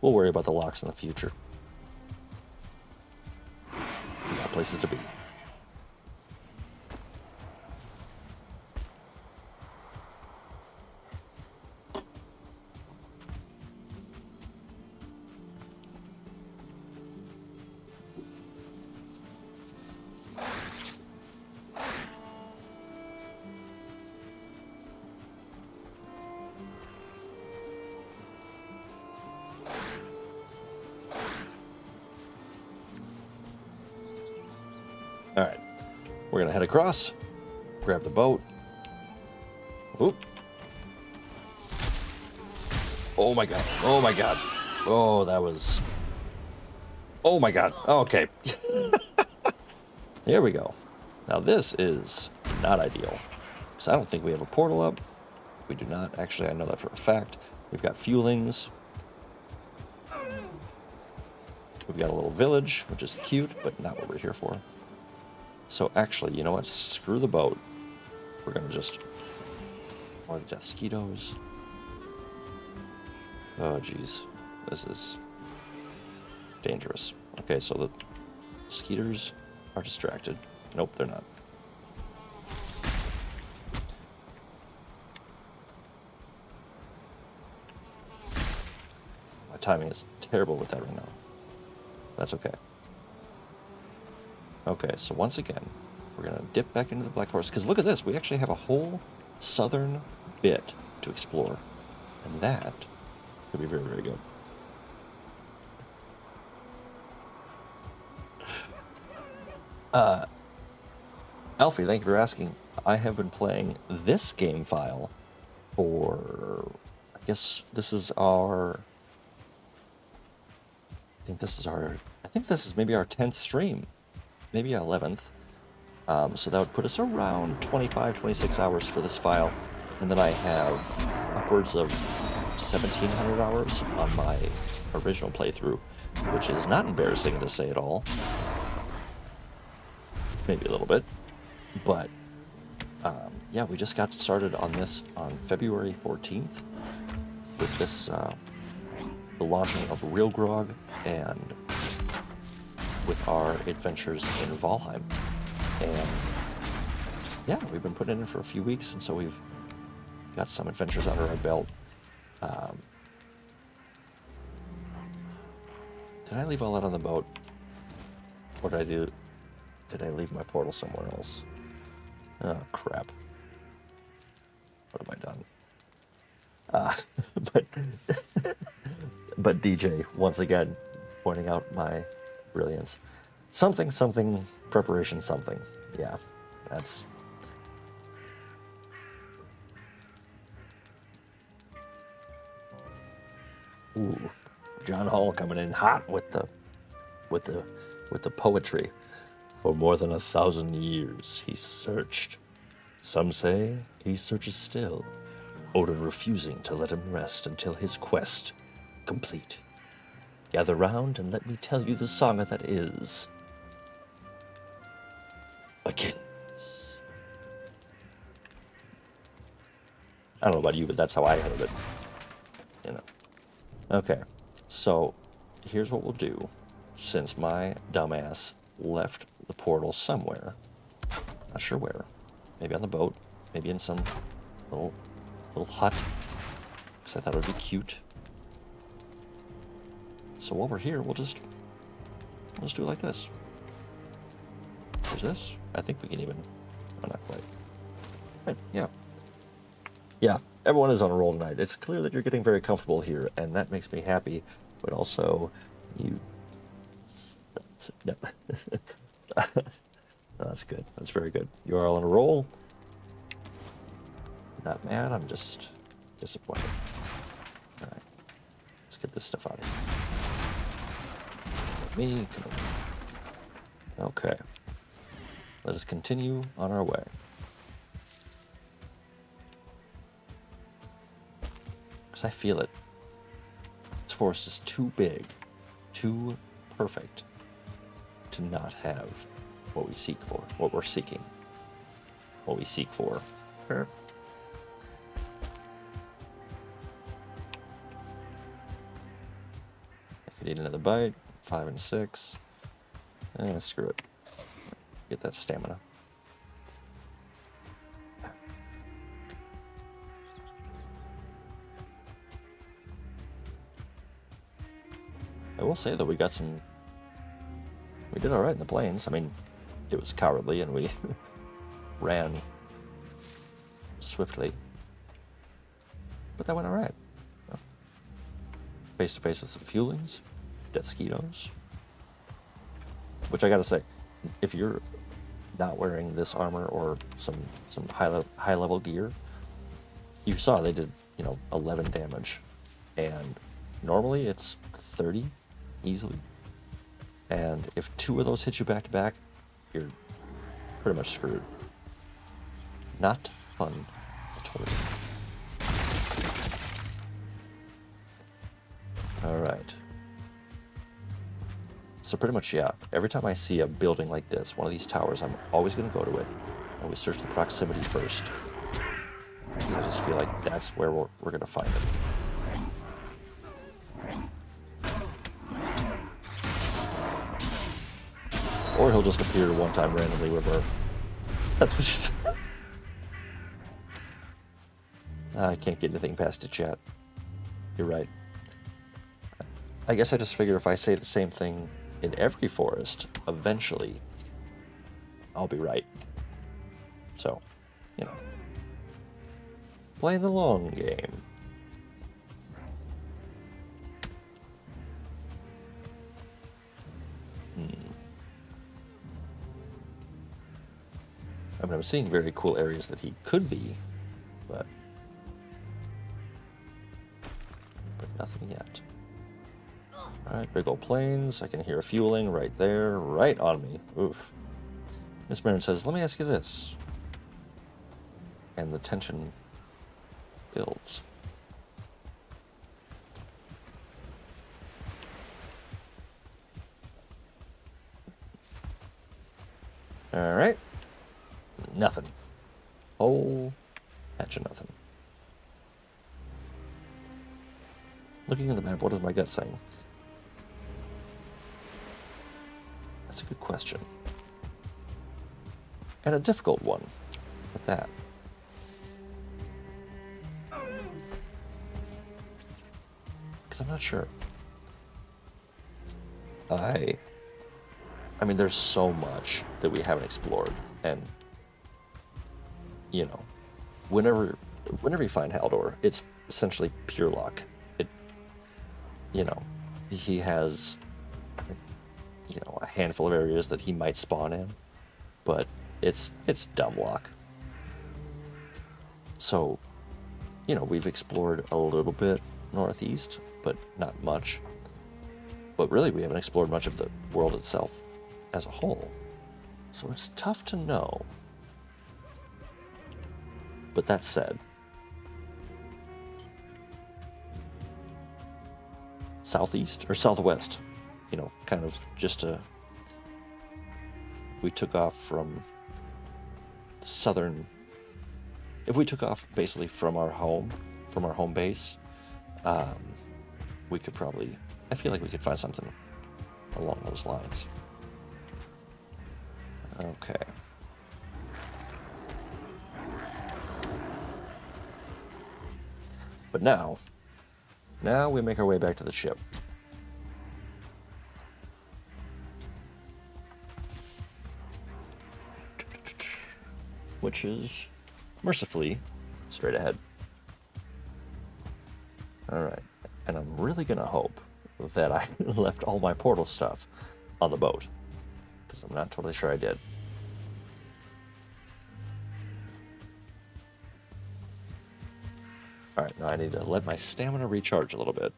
we'll worry about the locks in the future. We got places to be. All right, we're gonna head across, grab the boat. Oop. Oh my god, oh my god. Oh, that was... Oh my god, okay. Here we go. Now this is not ideal, because I don't think we have a portal up. We do not, actually I know that for a fact. We've got fuelings. We've got a little village, which is cute, but not what we're here for. So actually, you know what? Screw the boat. We're gonna just... More death skeetos. Oh, jeez. This is dangerous. Okay, so the skeeters are distracted. Nope, they're not. My timing is terrible with that right now. That's okay. Okay, so once again, we're going to dip back into the Black Forest, because look at this, we actually have a whole southern bit to explore, and that could be very, very good. Alfie, thank you for asking. I have been playing this game file for, I guess this is our, I think this is maybe our 10th stream. Maybe 11th. So that would put us around 25, 26 hours for this file. And then I have upwards of 1,700 hours on my original playthrough, which is not embarrassing to say at all. Maybe a little bit. But, yeah, we just got started on this on February 14th with this, the launching of RealGrogg and with our adventures in Valheim. And yeah, we've been putting it in for a few weeks, and so we've got some adventures under our belt. Did I leave all that on the boat? What did I do? Did I leave my portal somewhere else? Oh, crap. What have I done? But DJ, once again, pointing out my brilliance. Something, preparation, something. Yeah, that's... Ooh, John Hall coming in hot with the poetry. For more than 1,000 years he searched. Some say he searches still, Odin refusing to let him rest until his quest complete. Gather round and let me tell you the song that is Achilles. I don't know about you, but that's how I heard it. You know. Okay, so here's what we'll do. Since my dumbass left the portal somewhere, not sure where, maybe on the boat, maybe in some little hut, because I thought it would be cute. So while we're here, we'll just do it like this. There's this. I think we can even... Oh, not quite. Right, yeah. Yeah, everyone is on a roll tonight. It's clear that you're getting very comfortable here, and that makes me happy. But also, you... No. No, that's good. That's very good. You are all on a roll. Not mad, I'm just disappointed. Alright. Let's get this stuff out of here. Come with me. Okay. Let us continue on our way. Because I feel it. This forest is too big, too perfect to not have what we seek for, what we're seeking. What we seek for. Sure. I could eat another bite. 5 and 6. Screw it. Get that stamina. I will say that we got some... We did alright in the plains. I mean, it was cowardly and we ran swiftly. But that went alright. Face to face with some fuelings, Deathsquitos. Which I gotta say, if you're not wearing this armor or some high level gear, you saw they did, 11 damage. And normally it's 30 easily. And if 2 of those hit you back to back, you're pretty much screwed. Not fun at all. Alright. So pretty much, yeah, every time I see a building like this, one of these towers, I'm always going to go to it. I always search the proximity first. Because I just feel like that's where we're going to find it. Or he'll just appear one time randomly with her. That's what she said. I can't get anything past the chat. You're right. I guess I just figure if I say the same thing in every forest, eventually I'll be right. So, playing the long game. I mean, I'm seeing very cool areas that he could be, but nothing yet. Alright, big old plains. I can hear a fueling right there, right on me. Oof. Miss Marin says, let me ask you this. And the tension builds. Alright. Nothing. Whole patch of nothing. Looking at the map, what is my gut saying? That's a good question. And a difficult one at that. Because I'm not sure. I mean, there's so much that we haven't explored, and whenever you find Haldor, it's essentially pure luck. He has a handful of areas that he might spawn in, but it's dumb luck. So, we've explored a little bit northeast, but not much. But really, we haven't explored much of the world itself as a whole. So it's tough to know. But that said, southeast or southwest, kind of just we took off from southern, if we took off basically from our home base, we could probably, I feel like we could find something along those lines. Okay. But now we make our way back to the ship. which is mercifully straight ahead. All right, and I'm really gonna hope that I left all my portal stuff on the boat, because I'm not totally sure I did. All right, now I need to let my stamina recharge a little bit.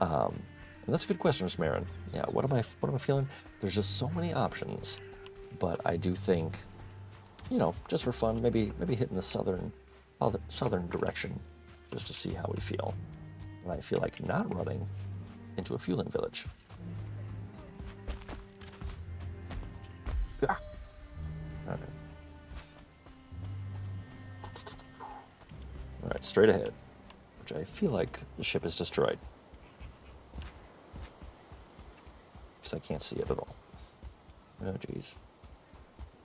And that's a good question, Miss Marin. Yeah, what am I feeling? There's just so many options, but I do think, you know, just for fun, maybe hitting the southern direction, just to see how we feel. And I feel like not running into a fueling village. Yeah. All right. All right, straight ahead, which I feel like the ship is destroyed. Because I can't see it at all. Oh, jeez.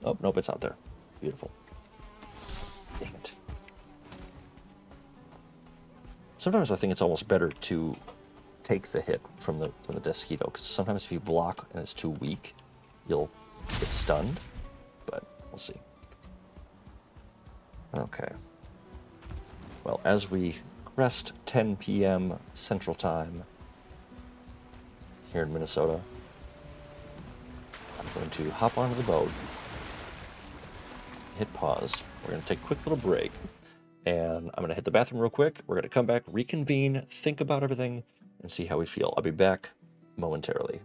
Oh, nope, it's out there. Beautiful. Dang it. Sometimes I think it's almost better to take the hit from the Desquito, because sometimes if you block and it's too weak, you'll get stunned. But we'll see. Okay. Well, as we crest 10 p.m. Central Time here in Minnesota, I'm going to hop onto the boat, hit pause. We're going to take a quick little break, and I'm going to hit the bathroom real quick. We're going to come back, reconvene, think about everything, and see how we feel. I'll be back momentarily.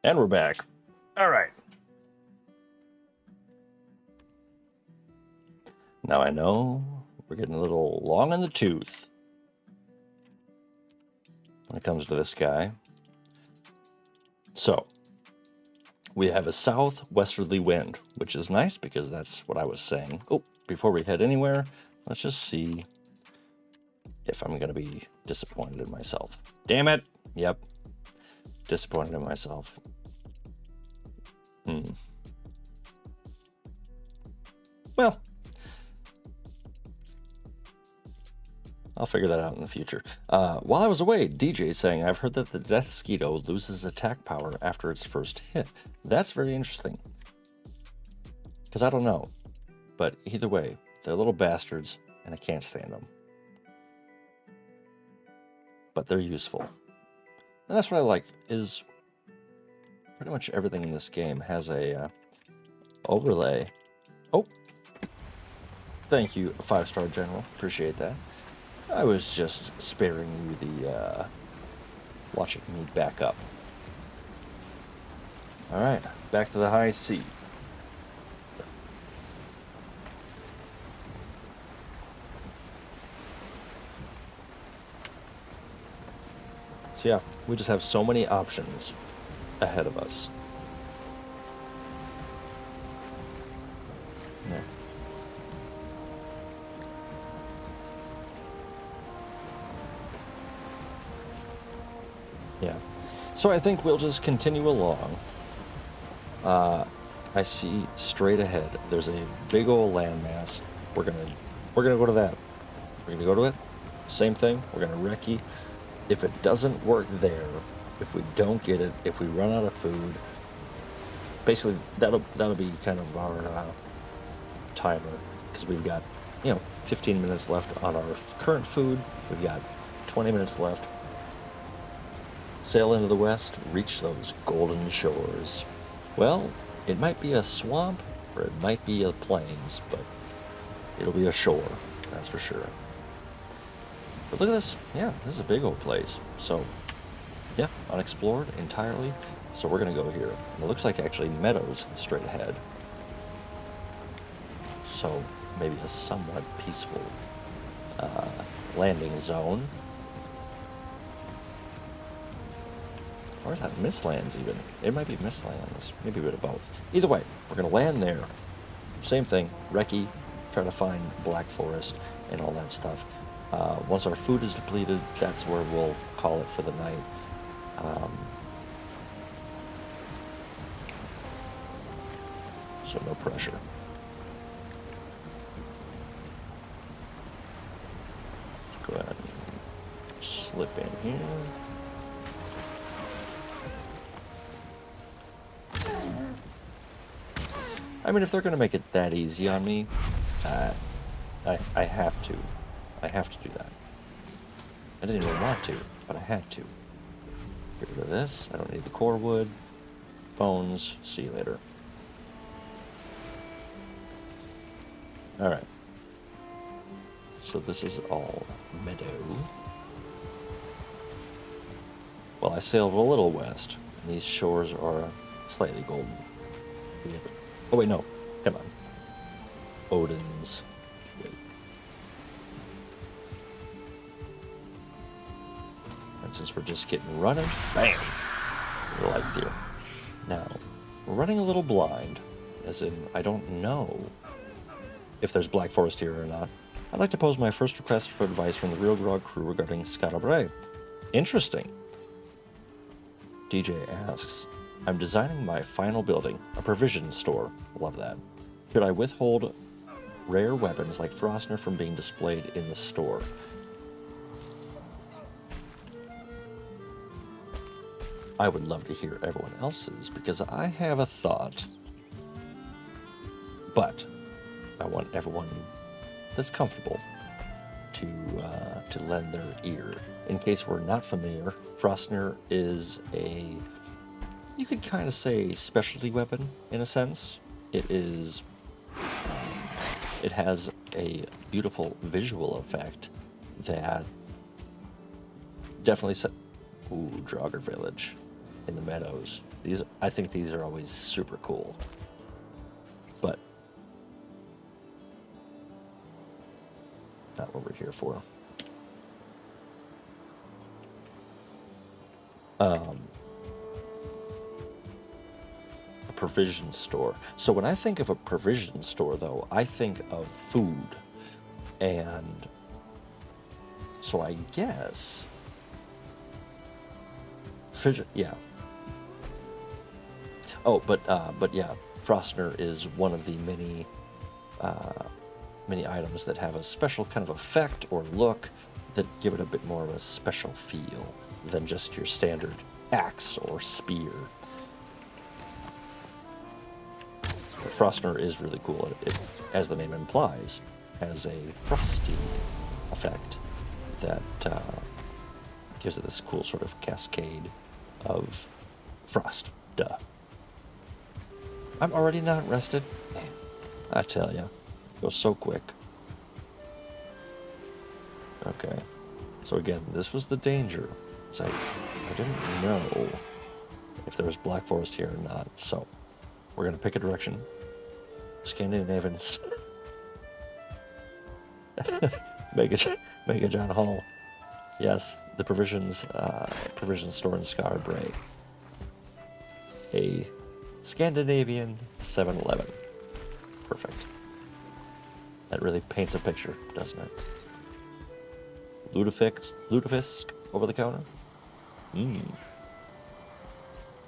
And we're back. All right. Now I know we're getting a little long in the tooth when it comes to this guy. So, we have a southwesterly wind, which is nice because that's what I was saying. Oh, before we head anywhere, let's just see if I'm going to be disappointed in myself. Damn it. Yep. Disappointed in myself. Well, I'll figure that out in the future. While I was away, DJ saying, I've heard that the Death Skeeto loses attack power after its first hit. That's very interesting. Because I don't know. But either way, they're little bastards, and I can't stand them. But they're useful. And that's what I like, is pretty much everything in this game has a overlay. Oh, thank you, 5-star General. Appreciate that. I was just sparing you the watching me back up. All right, back to the high sea. So yeah, we just have so many options ahead of us. Yeah. Yeah. So I think we'll just continue along. I see straight ahead. There's a big old landmass. We're gonna go to that. We're gonna go to it. Same thing. We're gonna recce. If it doesn't work there, if we don't get it, if we run out of food, basically that'll be kind of our timer, because we've got 15 minutes left on our current food. We've got 20 minutes left. Sail into the west, reach those golden shores. Well, it might be a swamp or it might be a plains, but it'll be a shore, that's for sure. But look at this. Yeah, this is a big old place. So, yeah, unexplored entirely. So we're going to go here. And it looks like actually meadows straight ahead. So maybe a somewhat peaceful landing zone. Or is that Mistlands even? It might be Mistlands. Maybe a bit of both. Either way, we're going to land there. Same thing. Recce. Try to find Black Forest and all that stuff. Once our food is depleted, that's where we'll call it for the night. So no pressure. Let's go ahead and slip in here. I mean, if they're going to make it that easy on me, I have to. I have to do that. I didn't even want to, but I had to. Get rid of this. I don't need the core wood. Bones. See you later. Alright. So this is all meadow. Well, I sailed a little west, and these shores are slightly golden. Oh wait, no. Come on. Odin's Wake. And since we're just getting running, bam! Right there. Now, we're running a little blind, as in I don't know if there's Black Forest here or not. I'd like to pose my first request for advice from the RealGrogg crew regarding Scarabre. Interesting. DJ asks, I'm designing my final building, a provision store. Love that. Should I withhold rare weapons like Frostner from being displayed in the store? I would love to hear everyone else's, because I have a thought. But I want everyone that's comfortable to lend their ear. In case we're not familiar, Frostner is a, you could kind of say, specialty weapon in a sense. It is, it has a beautiful visual effect that definitely Draugr Village in the meadows. I think these are always super cool. But not what we're here for. A provision store. So when I think of a provision store, though, I think of food. And so I guess... yeah. Oh, but yeah, Frostner is one of the many items that have a special kind of effect or look that give it a bit more of a special feel than just your standard axe or spear. Frostner is really cool. It, as the name implies, has a frosty effect that gives it this cool sort of cascade of frost. Duh. I'm already not rested. Man, I tell ya, it goes so quick. Okay, so again, this was the danger. It's like, I didn't know if there was Black Forest here or not, so we're gonna pick a direction. Scandinavians. Mega John Hall. Yes, the provision store in Scarborough. A Scandinavian 7-Eleven. Perfect. That really paints a picture, doesn't it? Lutefisk over the counter?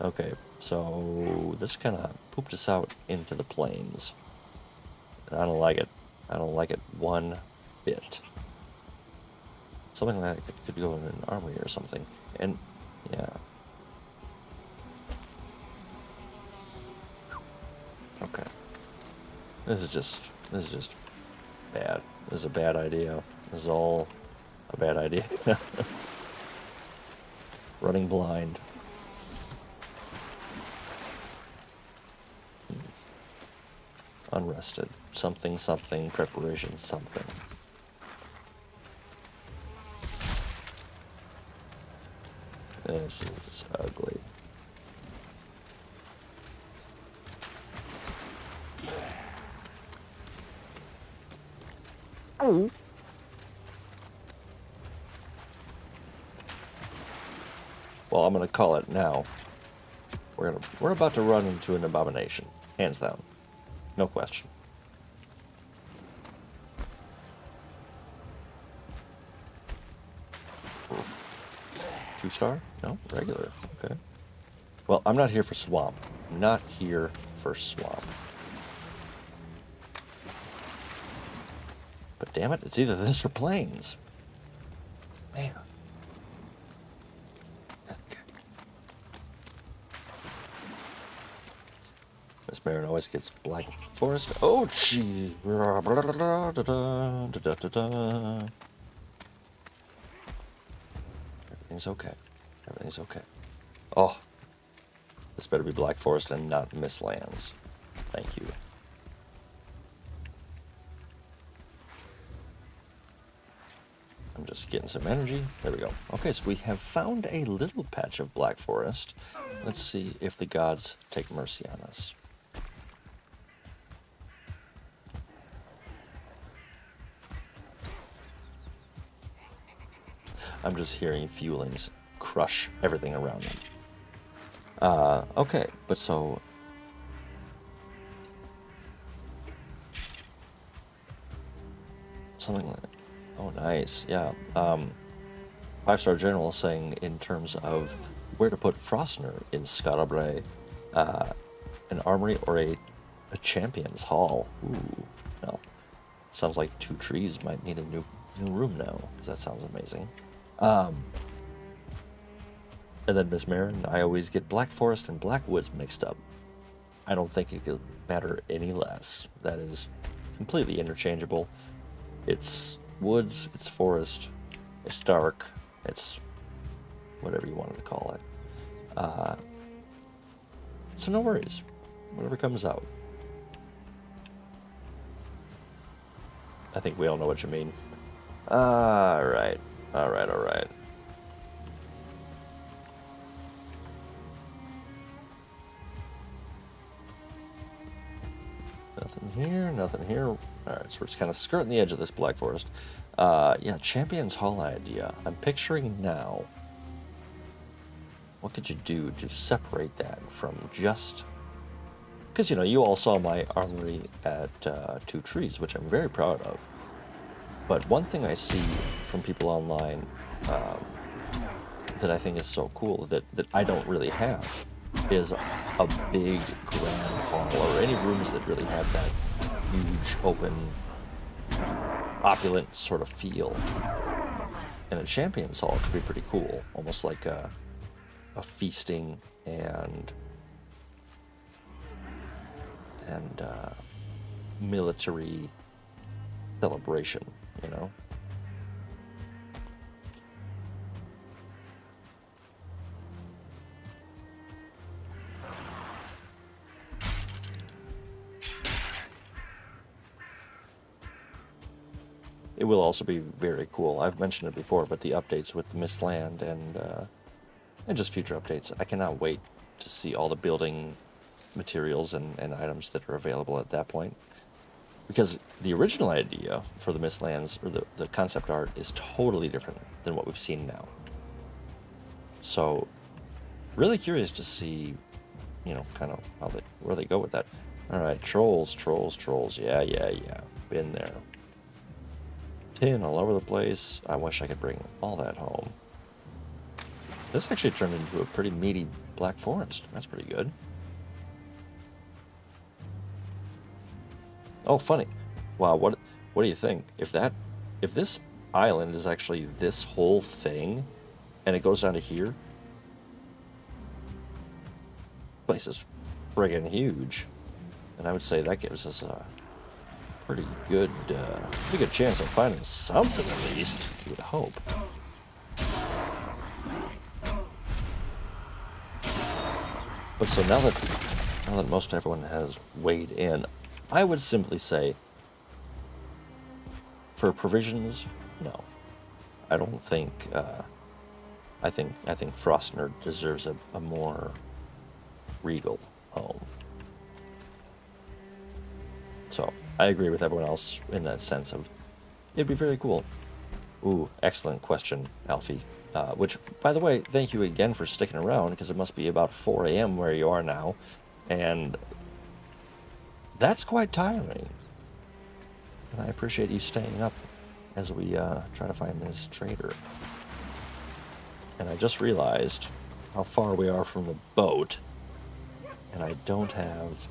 Okay, so this kind of pooped us out into the plains. And I don't like it. I don't like it one bit. Something like that could go in an armory or something. And, yeah. Okay. This is just bad. This is a bad idea. This is all a bad idea. Running blind. Unrested. Something, preparation, something. This is ugly. Oh. Well, I'm gonna call it now. We're about to run into an abomination, hands down, no question. Oof. 2-star? No, regular. Okay. Well, I'm not here for swamp. I'm not here for swamp. But damn it, it's either this or plains. Man. Okay. Miss Marin always gets Black Forest. Oh, gee. Everything's okay. Everything's okay. Oh. This better be Black Forest and not Mistlands. Thank you. I'm just getting some energy. There we go. Okay, so we have found a little patch of Black Forest. Let's see if the gods take mercy on us. I'm just hearing fuelings crush everything around them. Okay, but so... something like... oh, nice, yeah. 5-star general saying in terms of where to put Frostner in Scarborough, an armory or a champion's hall. Ooh, well, sounds like 2 trees might need a new room now, because that sounds amazing. And then Miss Marin, I always get Black Forest and Blackwoods mixed up. I don't think it could matter any less. That is completely interchangeable. It's woods, it's forest, it's dark, it's whatever you wanted to call it. So no worries, whatever comes out. I think we all know what you mean. Alright. Nothing here, nothing here. All right, so we're just kind of skirting the edge of this Black Forest. Yeah, Champion's Hall idea. I'm picturing now, what could you do to separate that from just... Because, you know, you all saw my armory at 2 trees, which I'm very proud of. But one thing I see from people online that I think is so cool that I don't really have is a big grand hall, or any rooms that really have that huge, open, opulent sort of feel. And a Champion's Hall could be pretty cool, almost like a feasting and military celebration, you know? It will also be very cool. I've mentioned it before, but the updates with the Mistland and just future updates. I cannot wait to see all the building materials and items that are available at that point. Because the original idea for the Mistlands, or the concept art, is totally different than what we've seen now. So, really curious to see, you know, kind of where they go with that. Alright, trolls. Yeah. Been there. Tin all over the place. I wish I could bring all that home. This actually turned into a pretty meaty Black Forest. That's pretty good. Oh, funny. Wow, what do you think? If this island is actually this whole thing, and it goes down to here, place is friggin' huge, and I would say that gives us a pretty good chance of finding something at least. You would hope. But so now that most everyone has weighed in, I would simply say, for provisions, no. I don't think, I think Frostner deserves a more regal home. So, I agree with everyone else in that sense of, it'd be very cool. Ooh, excellent question, Alfie. Which, by the way, thank you again for sticking around, because it must be about 4 a.m. where you are now, and that's quite tiring. And I appreciate you staying up as we try to find this trader. And I just realized how far we are from the boat, and I don't have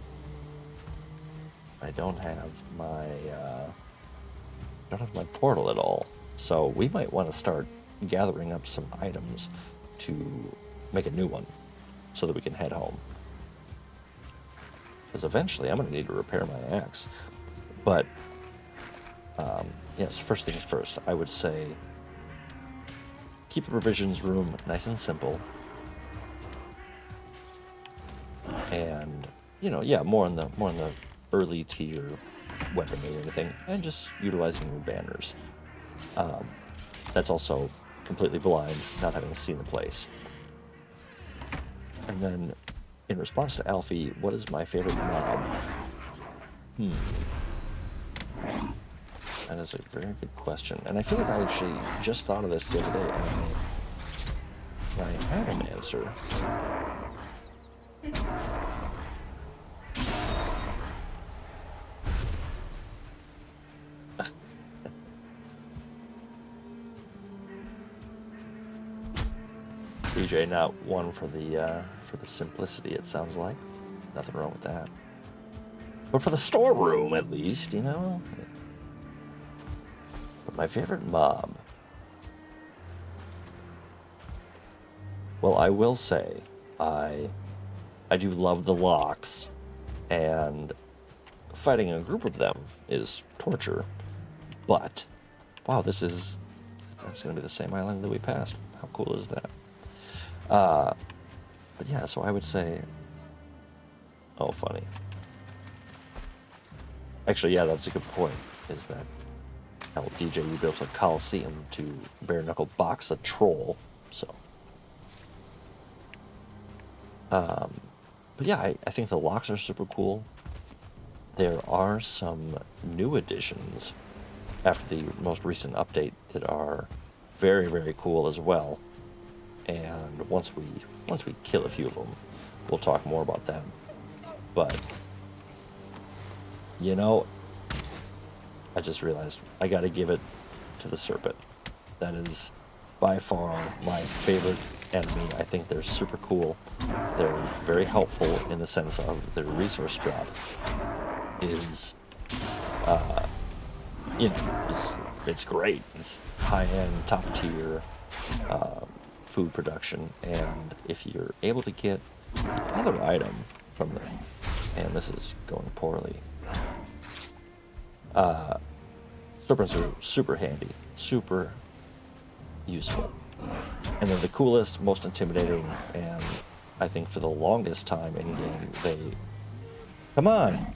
my portal at all. So we might want to start gathering up some items to make a new one so that we can head home. Because eventually I'm going to need to repair my axe. But, yes, first things first, I would say keep the provisions room nice and simple. And, you know, yeah, more on the early tier weaponry or anything, and just utilizing your banners. That's also completely blind, not having seen the place. And then, in response to Alfie, what is my favorite mob? That is a very good question. And I feel like I actually just thought of this the other day, and I have an answer. BJ not one for the simplicity, it sounds like. Nothing wrong with that. But for the storeroom, at least, you know? But my favorite mob... Well, I will say, I do love the locks, and fighting a group of them is torture. But, wow, that's going to be the same island that we passed. How cool is that? But yeah, so I would say... Oh, funny. Actually, yeah, that's a good point, is that... Hell, DJ, you built a coliseum to bare-knuckle box a troll, so... But yeah, I think the locks are super cool. there are some new additions after the most recent update that are very, very cool as well. And once we kill a few of them, we'll talk more about them. But you know, I just realized I got to give it to the serpent. That is by far my favorite enemy. I think they're super cool. They're very helpful in the sense of their resource drop is, you know, it's great. It's high-end, top-tier food production, and if you're able to get the other item from them, and this is going poorly, serpents are super handy, super useful. And they're the coolest, most intimidating, and I think for the longest time in game, they... Come on!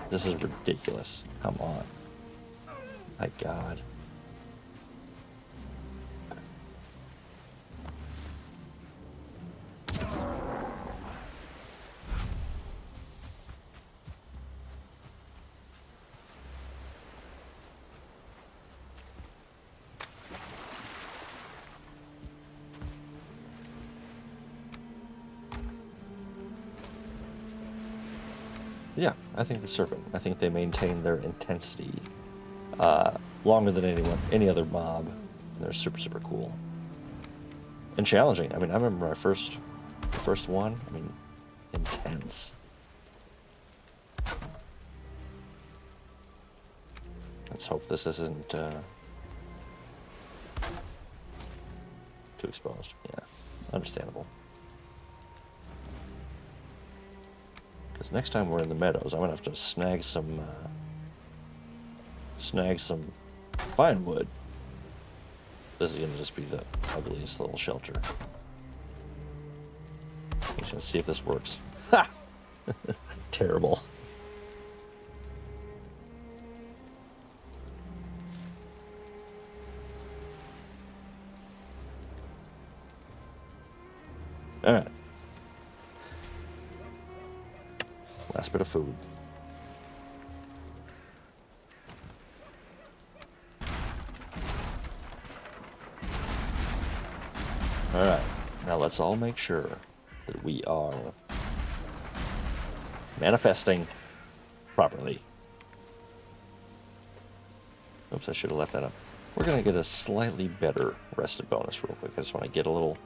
This is ridiculous. Come on. My God. Yeah, I think the serpent. I think they maintain their intensity longer than any other mob. And they're super, super cool. And challenging. I mean, I remember the first one. I mean, intense. Let's hope this isn't too exposed. Yeah, understandable. Because next time we're in the meadows, I'm gonna have to snag some fine wood. This is gonna just be the ugliest little shelter. I'm just gonna see if this works. Ha! Terrible. All right. Last bit of food. Alright, now let's all make sure that we are manifesting properly. Oops, I should have left that up. We're going to get a slightly better rested bonus real quick. I just want to get a little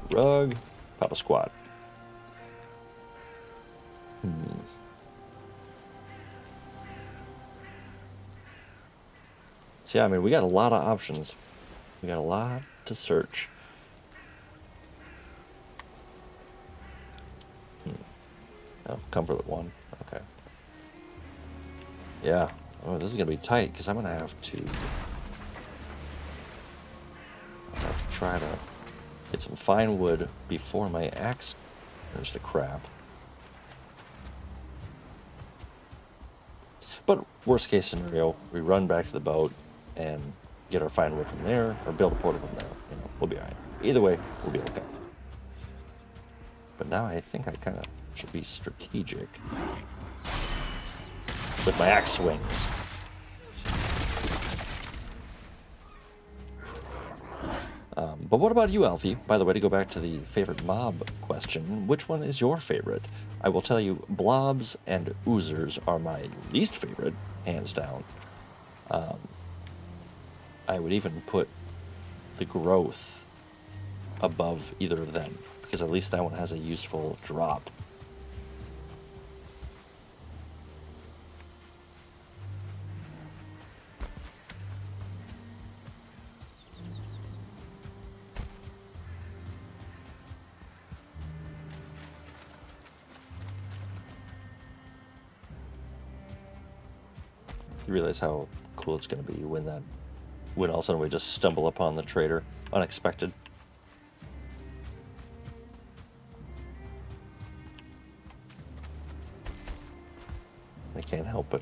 rug, pop a squat. So yeah, I mean, we got a lot of options. We got a lot to search. Oh, comfort at 1. Okay. Yeah. Oh, this is gonna be tight because I'm gonna have to try to get some fine wood before my axe turns to crap. But worst case scenario, we run back to the boat and get our fine wood from there, or build a portal from there. You know, we'll be alright. Either way, we'll be okay. But now I think I kind of should be strategic with my axe swings. But what about you, Alfie? By the way, to go back to the favorite mob question, which one is your favorite? I will tell you, blobs and oozers are my least favorite, hands down. I would even put the growth above either of them, because at least that one has a useful drop. You realize how cool it's going to be when all of a sudden we just stumble upon the trader, unexpected. I can't help but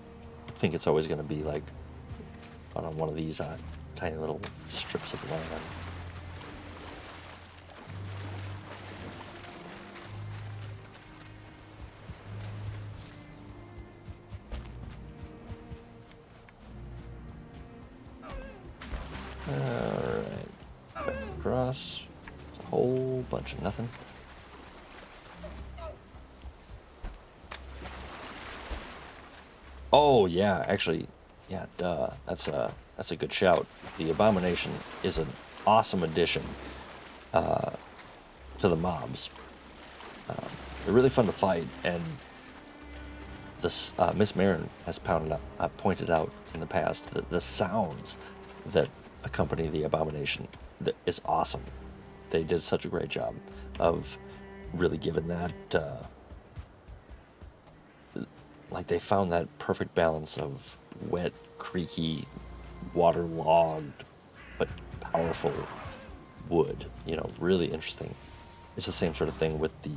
think it's always going to be like on one of these tiny little strips of land. boss. It's a whole bunch of nothing. Oh yeah, actually, yeah, duh. That's a good shout. The Abomination is an awesome addition to the mobs. They're really fun to fight, and this Miss Marin has pointed out in the past that the sounds that accompany the Abomination is awesome. They did such a great job of really giving that, like they found that perfect balance of wet, creaky, waterlogged, but powerful wood. You know, really interesting. It's the same sort of thing with the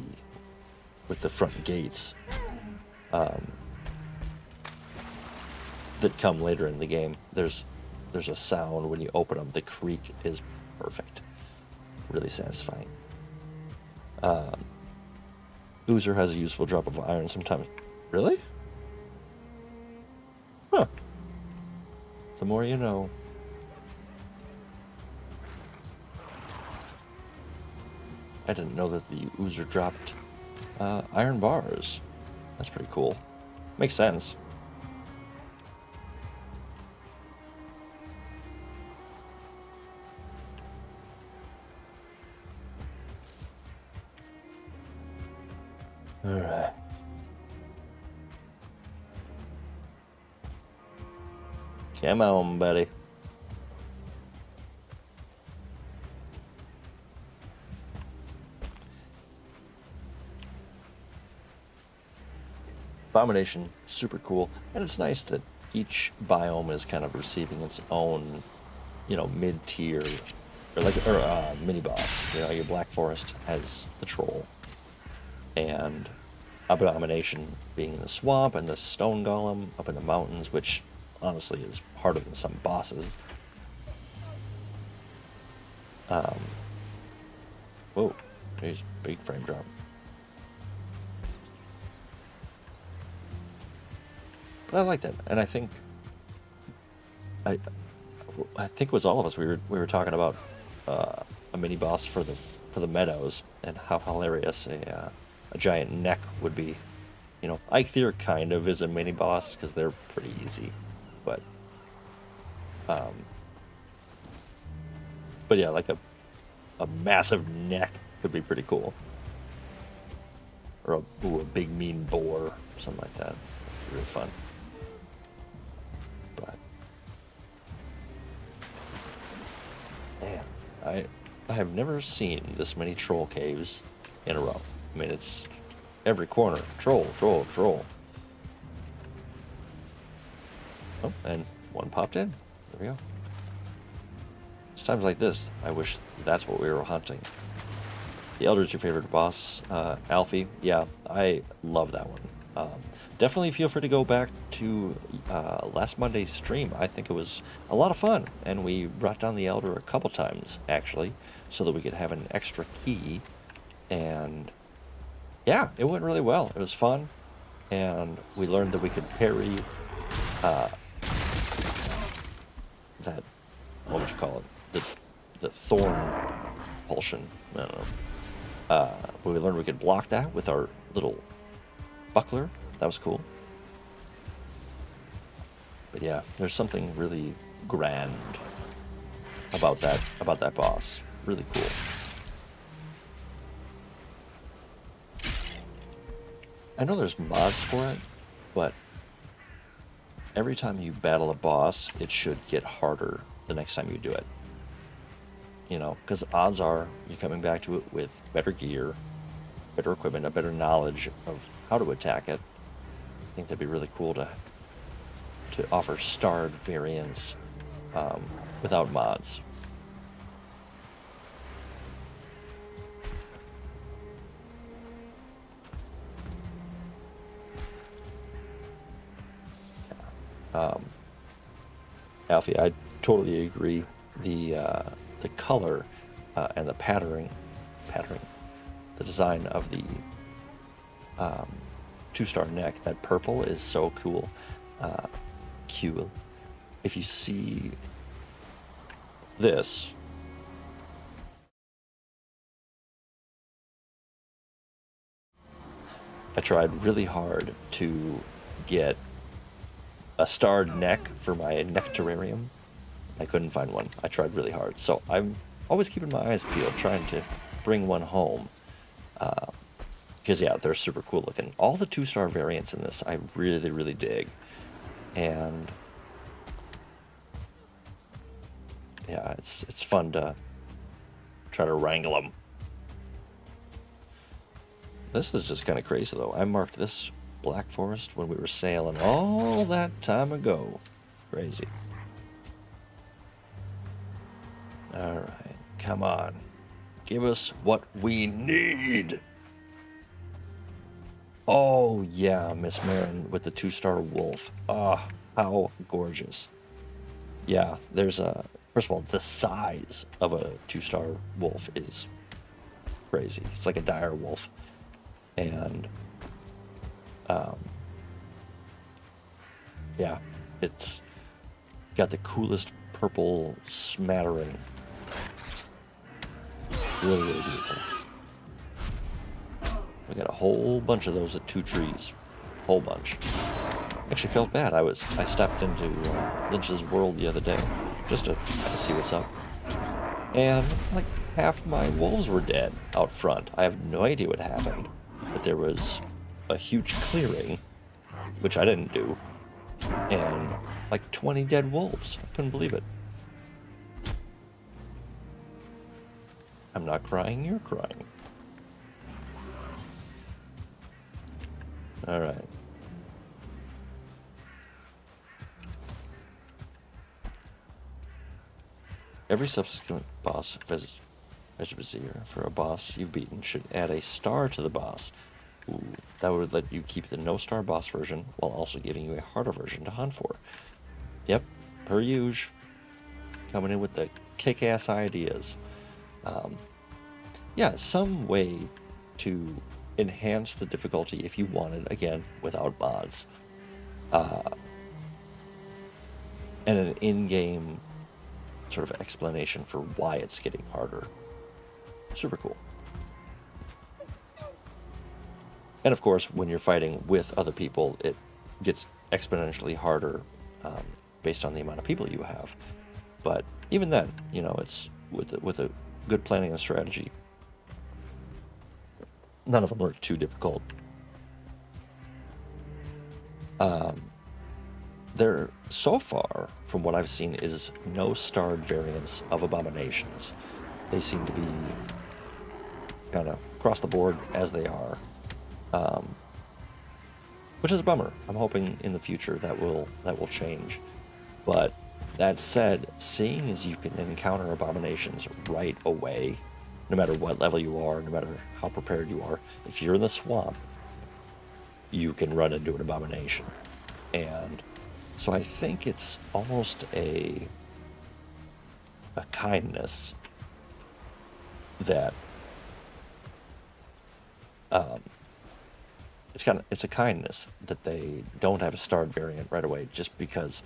front gates that come later in the game. There's a sound when you open them. The creak is perfect. Really satisfying. Oozer has a useful drop of iron sometimes. Really? Huh. The more you know. I didn't know that the Oozer dropped iron bars. That's pretty cool. Makes sense. Alright. Come on, buddy. Abomination, super cool. And it's nice that each biome is kind of receiving its own, you know, mid-tier, or mini boss. You know, your Black Forest has the troll, and Abomination being in the swamp, and the stone golem up in the mountains, which honestly is harder than some bosses. Whoa, there's a big frame drop. But I like that, and I think it was all of us. We were talking about a mini boss for the meadows, and how hilarious a giant neck would be. You know, Eikthyr kind of is a mini boss because they're pretty easy, but yeah, like a massive neck could be pretty cool, or a big mean boar, something like that. Really fun. But man, I have never seen this many troll caves in a row. I mean, it's every corner troll, troll, troll. Oh, and one popped in. There we go. It's times like this I wish that's what we were hunting. The Elder's your favorite boss, Alfie. Yeah, I love that one. Definitely feel free to go back to last Monday's stream. I think it was a lot of fun, and we brought down the Elder a couple times, actually, so that we could have an extra key. And yeah, it went really well. It was fun, and we learned that we could parry that, what would you call it? The thorn propulsion. I don't know. But we learned we could block that with our little buckler. That was cool. But yeah, there's something really grand about that boss. Really cool. I know there's mods for it, but every time you battle a boss, it should get harder the next time you do it. You know, because odds are you're coming back to it with better gear, better equipment, a better knowledge of how to attack it. I think that'd be really cool to offer starred variants without mods. Alfie, I totally agree. The color and the patterning, the design of the 2-star neck, that purple is so cool. Cool. If you see this, I tried really hard to get a starred neck for my neck terrarium. I couldn't find one. I tried really hard. So I'm always keeping my eyes peeled, trying to bring one home. Because, yeah, they're super cool looking. All the 2-star variants in this I really, really dig. And, yeah, it's fun to try to wrangle them. This is just kind of crazy, though. I marked this Black Forest when we were sailing all that time ago. Crazy. All right, come on. Give us what we need. Oh, yeah, Miss Marin with the 2-star wolf. Ah, how gorgeous. Yeah, there's a... First of all, the size of a 2-star wolf is crazy. It's like a dire wolf. And, yeah, it's got the coolest purple smattering. Really, really beautiful. We got a whole bunch of those at 2 trees. Whole bunch. Actually felt bad. I stepped into Lynch's world the other day just to kind of see what's up. And like half my wolves were dead out front. I have no idea what happened. But there was a huge clearing, which I didn't do, and like 20 dead wolves. I couldn't believe it. I'm not crying, you're crying. All right. Every subsequent boss vizier for a boss you've beaten should add a star to the boss. Ooh, that would let you keep the no-star boss version while also giving you a harder version to hunt for. Yep, per usual. Coming in with the kick-ass ideas. Yeah, some way to enhance the difficulty if you wanted, again, without mods. And an in-game sort of explanation for why it's getting harder. Super cool. And of course, when you're fighting with other people, it gets exponentially harder based on the amount of people you have. But even then, you know, it's with a good planning and strategy. None of them are too difficult. There, so far, from what I've seen, is no starred variants of abominations. They seem to be kind of across the board as they are, which is a bummer. I'm hoping in the future that will change. But that said, seeing as you can encounter abominations right away, no matter what level you are, no matter how prepared you are, if you're in the swamp, you can run into an abomination. And so I think it's almost a kindness that it's a kindness that they don't have a starred variant right away, just because,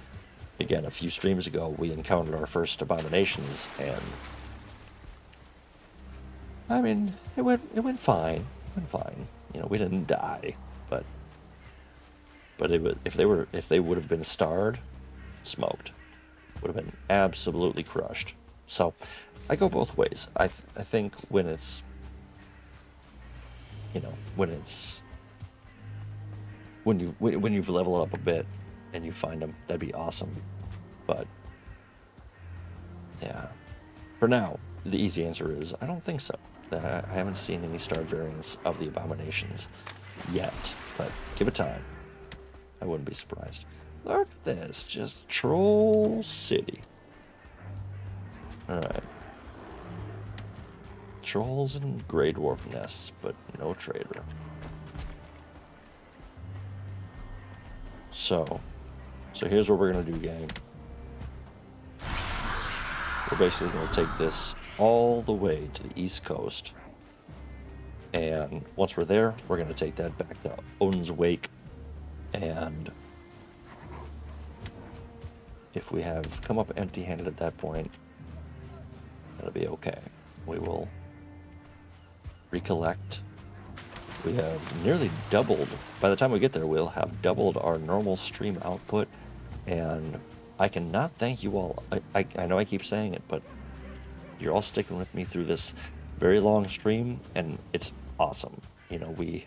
again, a few streams ago we encountered our first abominations, and I mean it went fine. You know, we didn't die, but it was, if they would have been starred, smoked, would have been absolutely crushed. So I go both ways. I think when it's, you know, when you've leveled up a bit and you find them, that'd be awesome. But yeah, for now, the easy answer is I don't think so. I haven't seen any starred variants of the abominations yet, but give it time. I wouldn't be surprised. Look at this, just Troll City. Alright. Trolls and Grey Dwarf nests, but no trader. So here's what we're gonna do, gang. We're basically gonna take this all the way to the East Coast. And once we're there, we're gonna take that back to Odin's Wake. And if we have come up empty-handed at that point, that'll be okay. We will recollect We have nearly doubled. By the time we get there, we'll have doubled our normal stream output. And I cannot thank you all. I know I keep saying it, but you're all sticking with me through this very long stream, and it's awesome. You know, we've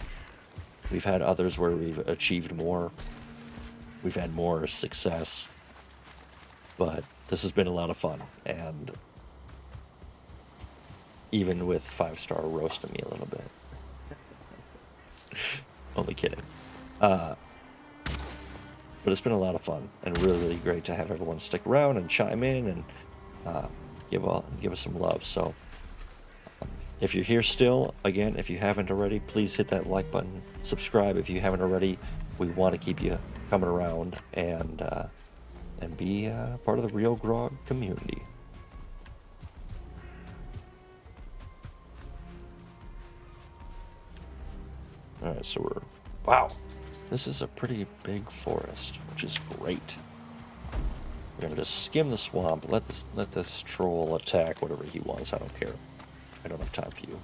had others where we've achieved more. We've had more success. But this has been a lot of fun, and even with 5-star roasting me a little bit. Only kidding. But it's been a lot of fun, and really, really great to have everyone stick around and chime in and give us some love. So if you're here still, again, if you haven't already, please hit that like button. Subscribe if you haven't already. We want to keep you coming around and be part of the RealGrogg community. All right, so wow, this is a pretty big forest, which is great. We're gonna just skim the swamp, let this troll attack whatever he wants. I don't care. I don't have time for you.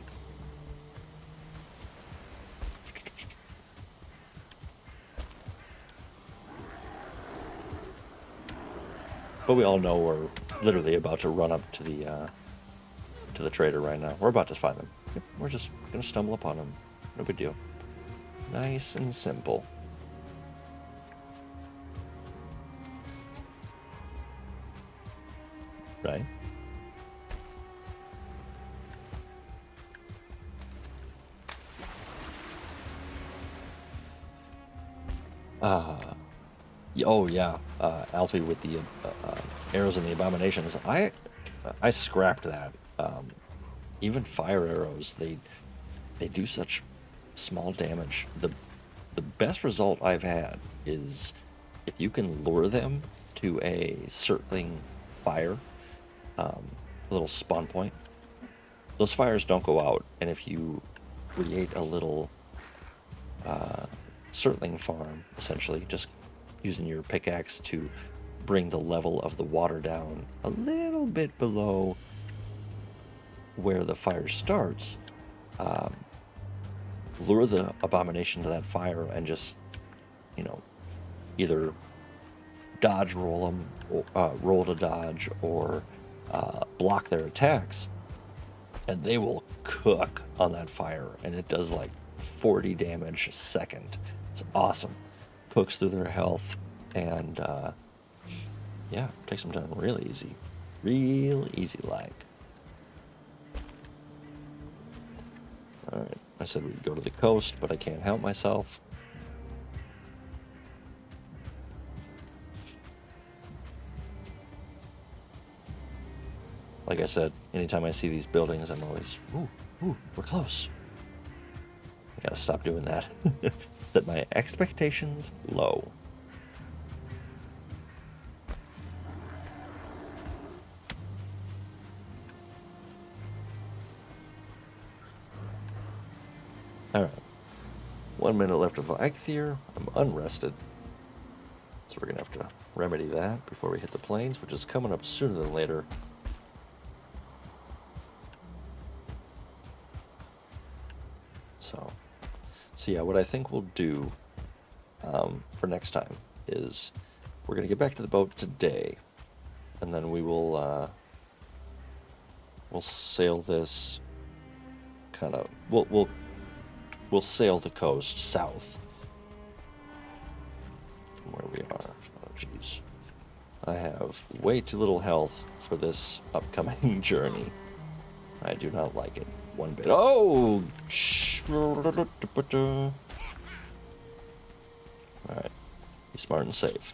But we all know we're literally about to run up to the trader right now. We're about to find him. We're just gonna stumble upon him. No big deal. Nice and simple. Right? Oh yeah, Alfie with the arrows and the abominations. I scrapped that. Even fire arrows, they do such small damage. The best result I've had is if you can lure them to a circling fire, a little spawn point. Those fires don't go out, and if you create a little circling farm, essentially, just using your pickaxe to bring the level of the water down a little bit below where the fire starts, lure the abomination to that fire and just, you know, either dodge roll them, or, roll to dodge, or block their attacks, and they will cook on that fire, and it does like 40 damage a second. It's awesome. Cooks through their health, and yeah, takes them down real easy like. All right, I said we'd go to the coast, but I can't help myself. Like I said, anytime I see these buildings, I'm always, ooh, we're close. I gotta stop doing that. Set my expectations low. Alright. 1 minute left of Eikthyr. I'm unrested. So we're gonna have to remedy that before we hit the plains, which is coming up sooner than later. So yeah, what I think we'll do for next time is we're gonna get back to the boat today, and then we will we'll sail this kind of we'll sail the coast south from where we are. Oh jeez, I have way too little health for this upcoming journey. I do not like it one bit. Oh! Alright. Be smart and safe.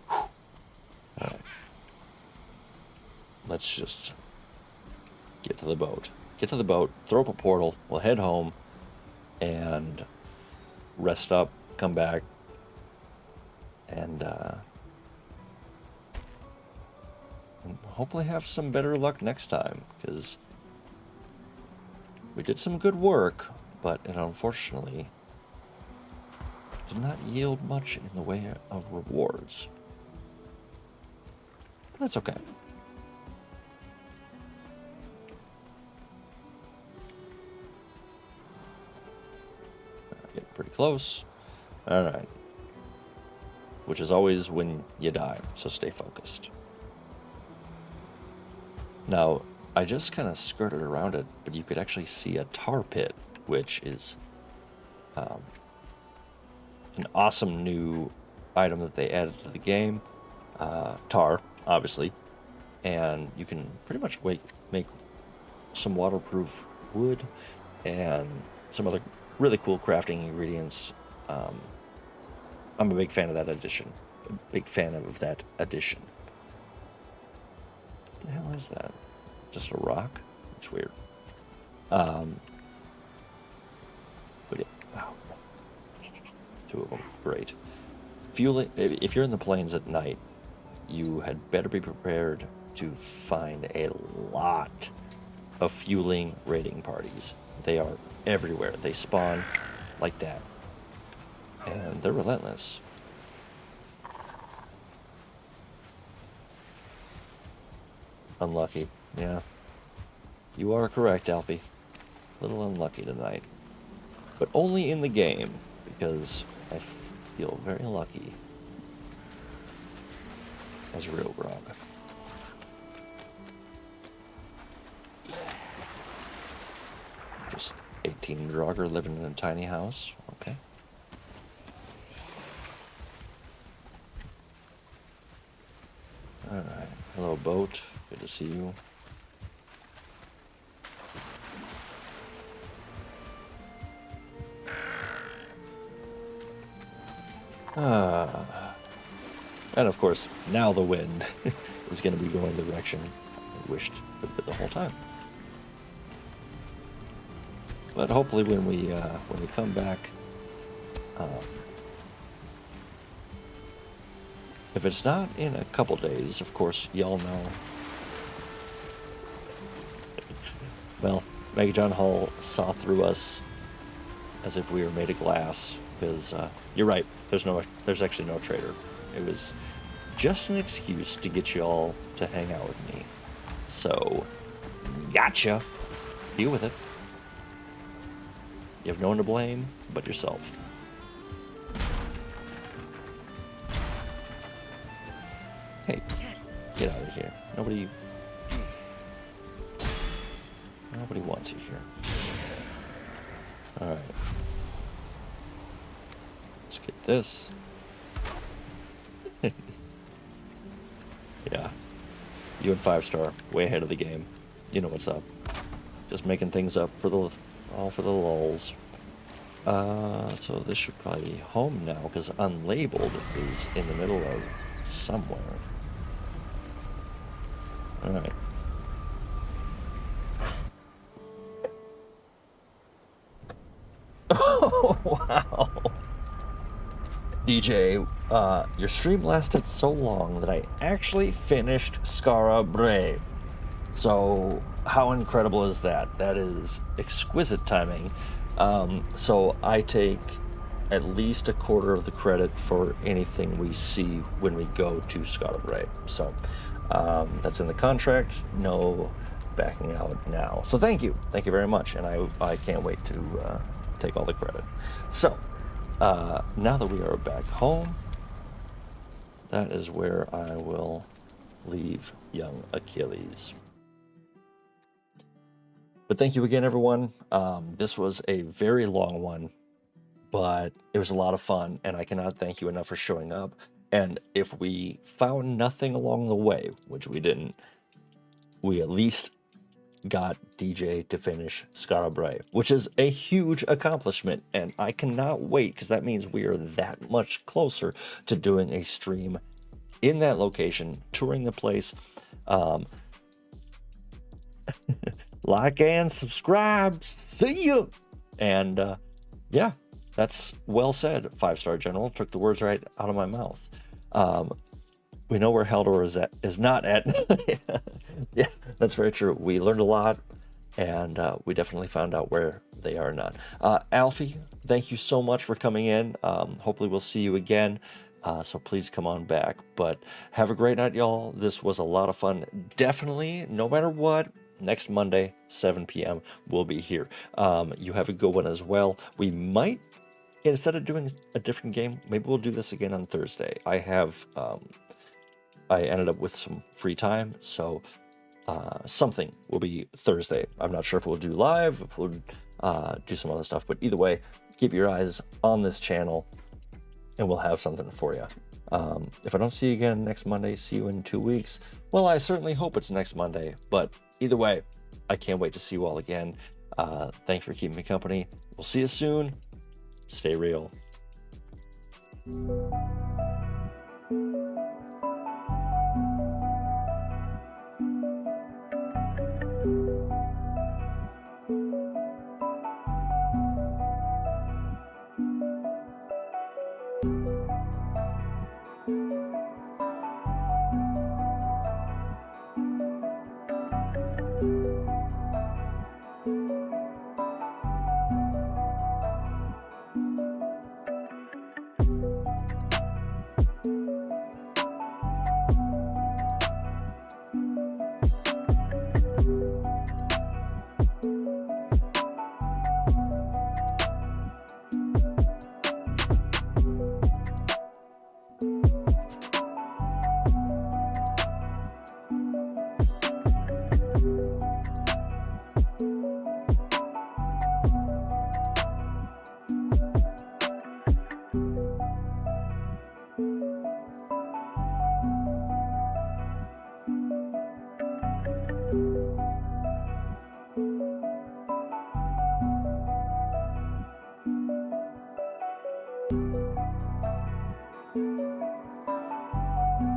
Alright. Let's just get to the boat. Get to the boat, throw up a portal, we'll head home, and rest up, come back, and hopefully have some better luck next time, because we did some good work, but it unfortunately did not yield much in the way of rewards. But that's okay. pretty close. All right. Which is always when you die, so stay focused. Now, I just kind of skirted around it, but you could actually see a tar pit, which is an awesome new item that they added to the game. Tar, obviously, and you can pretty much make some waterproof wood and some other really cool crafting ingredients. I'm a big fan of that addition. A big fan of that addition. What the hell is that? Just a rock? It's weird. But yeah, wow. Two of them, great. Fueling. If you're in the plains at night, you had better be prepared to find a lot of fueling raiding parties. They are everywhere. They spawn like that. And they're relentless. Unlucky. Yeah. You are correct, Alfie. A little unlucky tonight. But only in the game, because I feel very lucky as RealGrogg. Just 18 Grogger living in a tiny house. Okay. Alright. Hello, boat. Good to see you. And of course, now the wind is going to be going the direction I wished it would the whole time. But hopefully, when we come back, if it's not in a couple days, of course, y'all know. Well, Mega John Hall saw through us as if we were made of glass. Because you're right, there's actually no traitor. It was just an excuse to get you all to hang out with me. So, gotcha. Deal with it. You have no one to blame but yourself. Hey, get out of here. Nobody wants you here. All right. Let's get this. Yeah. You and 5-star, way ahead of the game. You know what's up. Just making things up for the lulz. So this should probably be home now, because unlabeled is in the middle of somewhere. Alright. Oh, wow. DJ, your stream lasted so long that I actually finished Skara Brae. So, how incredible is that? That is exquisite timing. So I take at least a quarter of the credit for anything we see when we go to Skara Brae. So, that's in the contract. No backing out now. So thank you very much, and I can't wait to take all the credit. So. Now that we are back home, that is where I will leave young Achilles. But thank you again, everyone. This was a very long one, but it was a lot of fun, and I cannot thank you enough for showing up. And if we found nothing along the way, which we didn't, we at least got DJ to finish Skara Brae, which is a huge accomplishment, and I cannot wait, because that means we are that much closer to doing a stream in that location, touring the place. Like and subscribe. See you. And yeah, that's well said. 5-star General took the words right out of my mouth. We know where Haldor is not at. Yeah, that's very true. We learned a lot, and we definitely found out where they are not. Alfie, thank you so much for coming in. Hopefully we'll see you again. So please come on back. But have a great night, y'all. This was a lot of fun. Definitely, no matter what, next Monday, 7 p.m., we'll be here. You have a good one as well. We might instead of doing a different game, maybe we'll do this again on Thursday. I ended up with some free time, so something will be Thursday. I'm not sure if we'll do live, if we'll do some other stuff, but either way, keep your eyes on this channel and we'll have something for you. If I don't see you again next Monday, see you in 2 weeks. Well, I certainly hope it's next Monday, but either way, I can't wait to see you all again. Thanks for keeping me company. We'll see you soon. Stay real.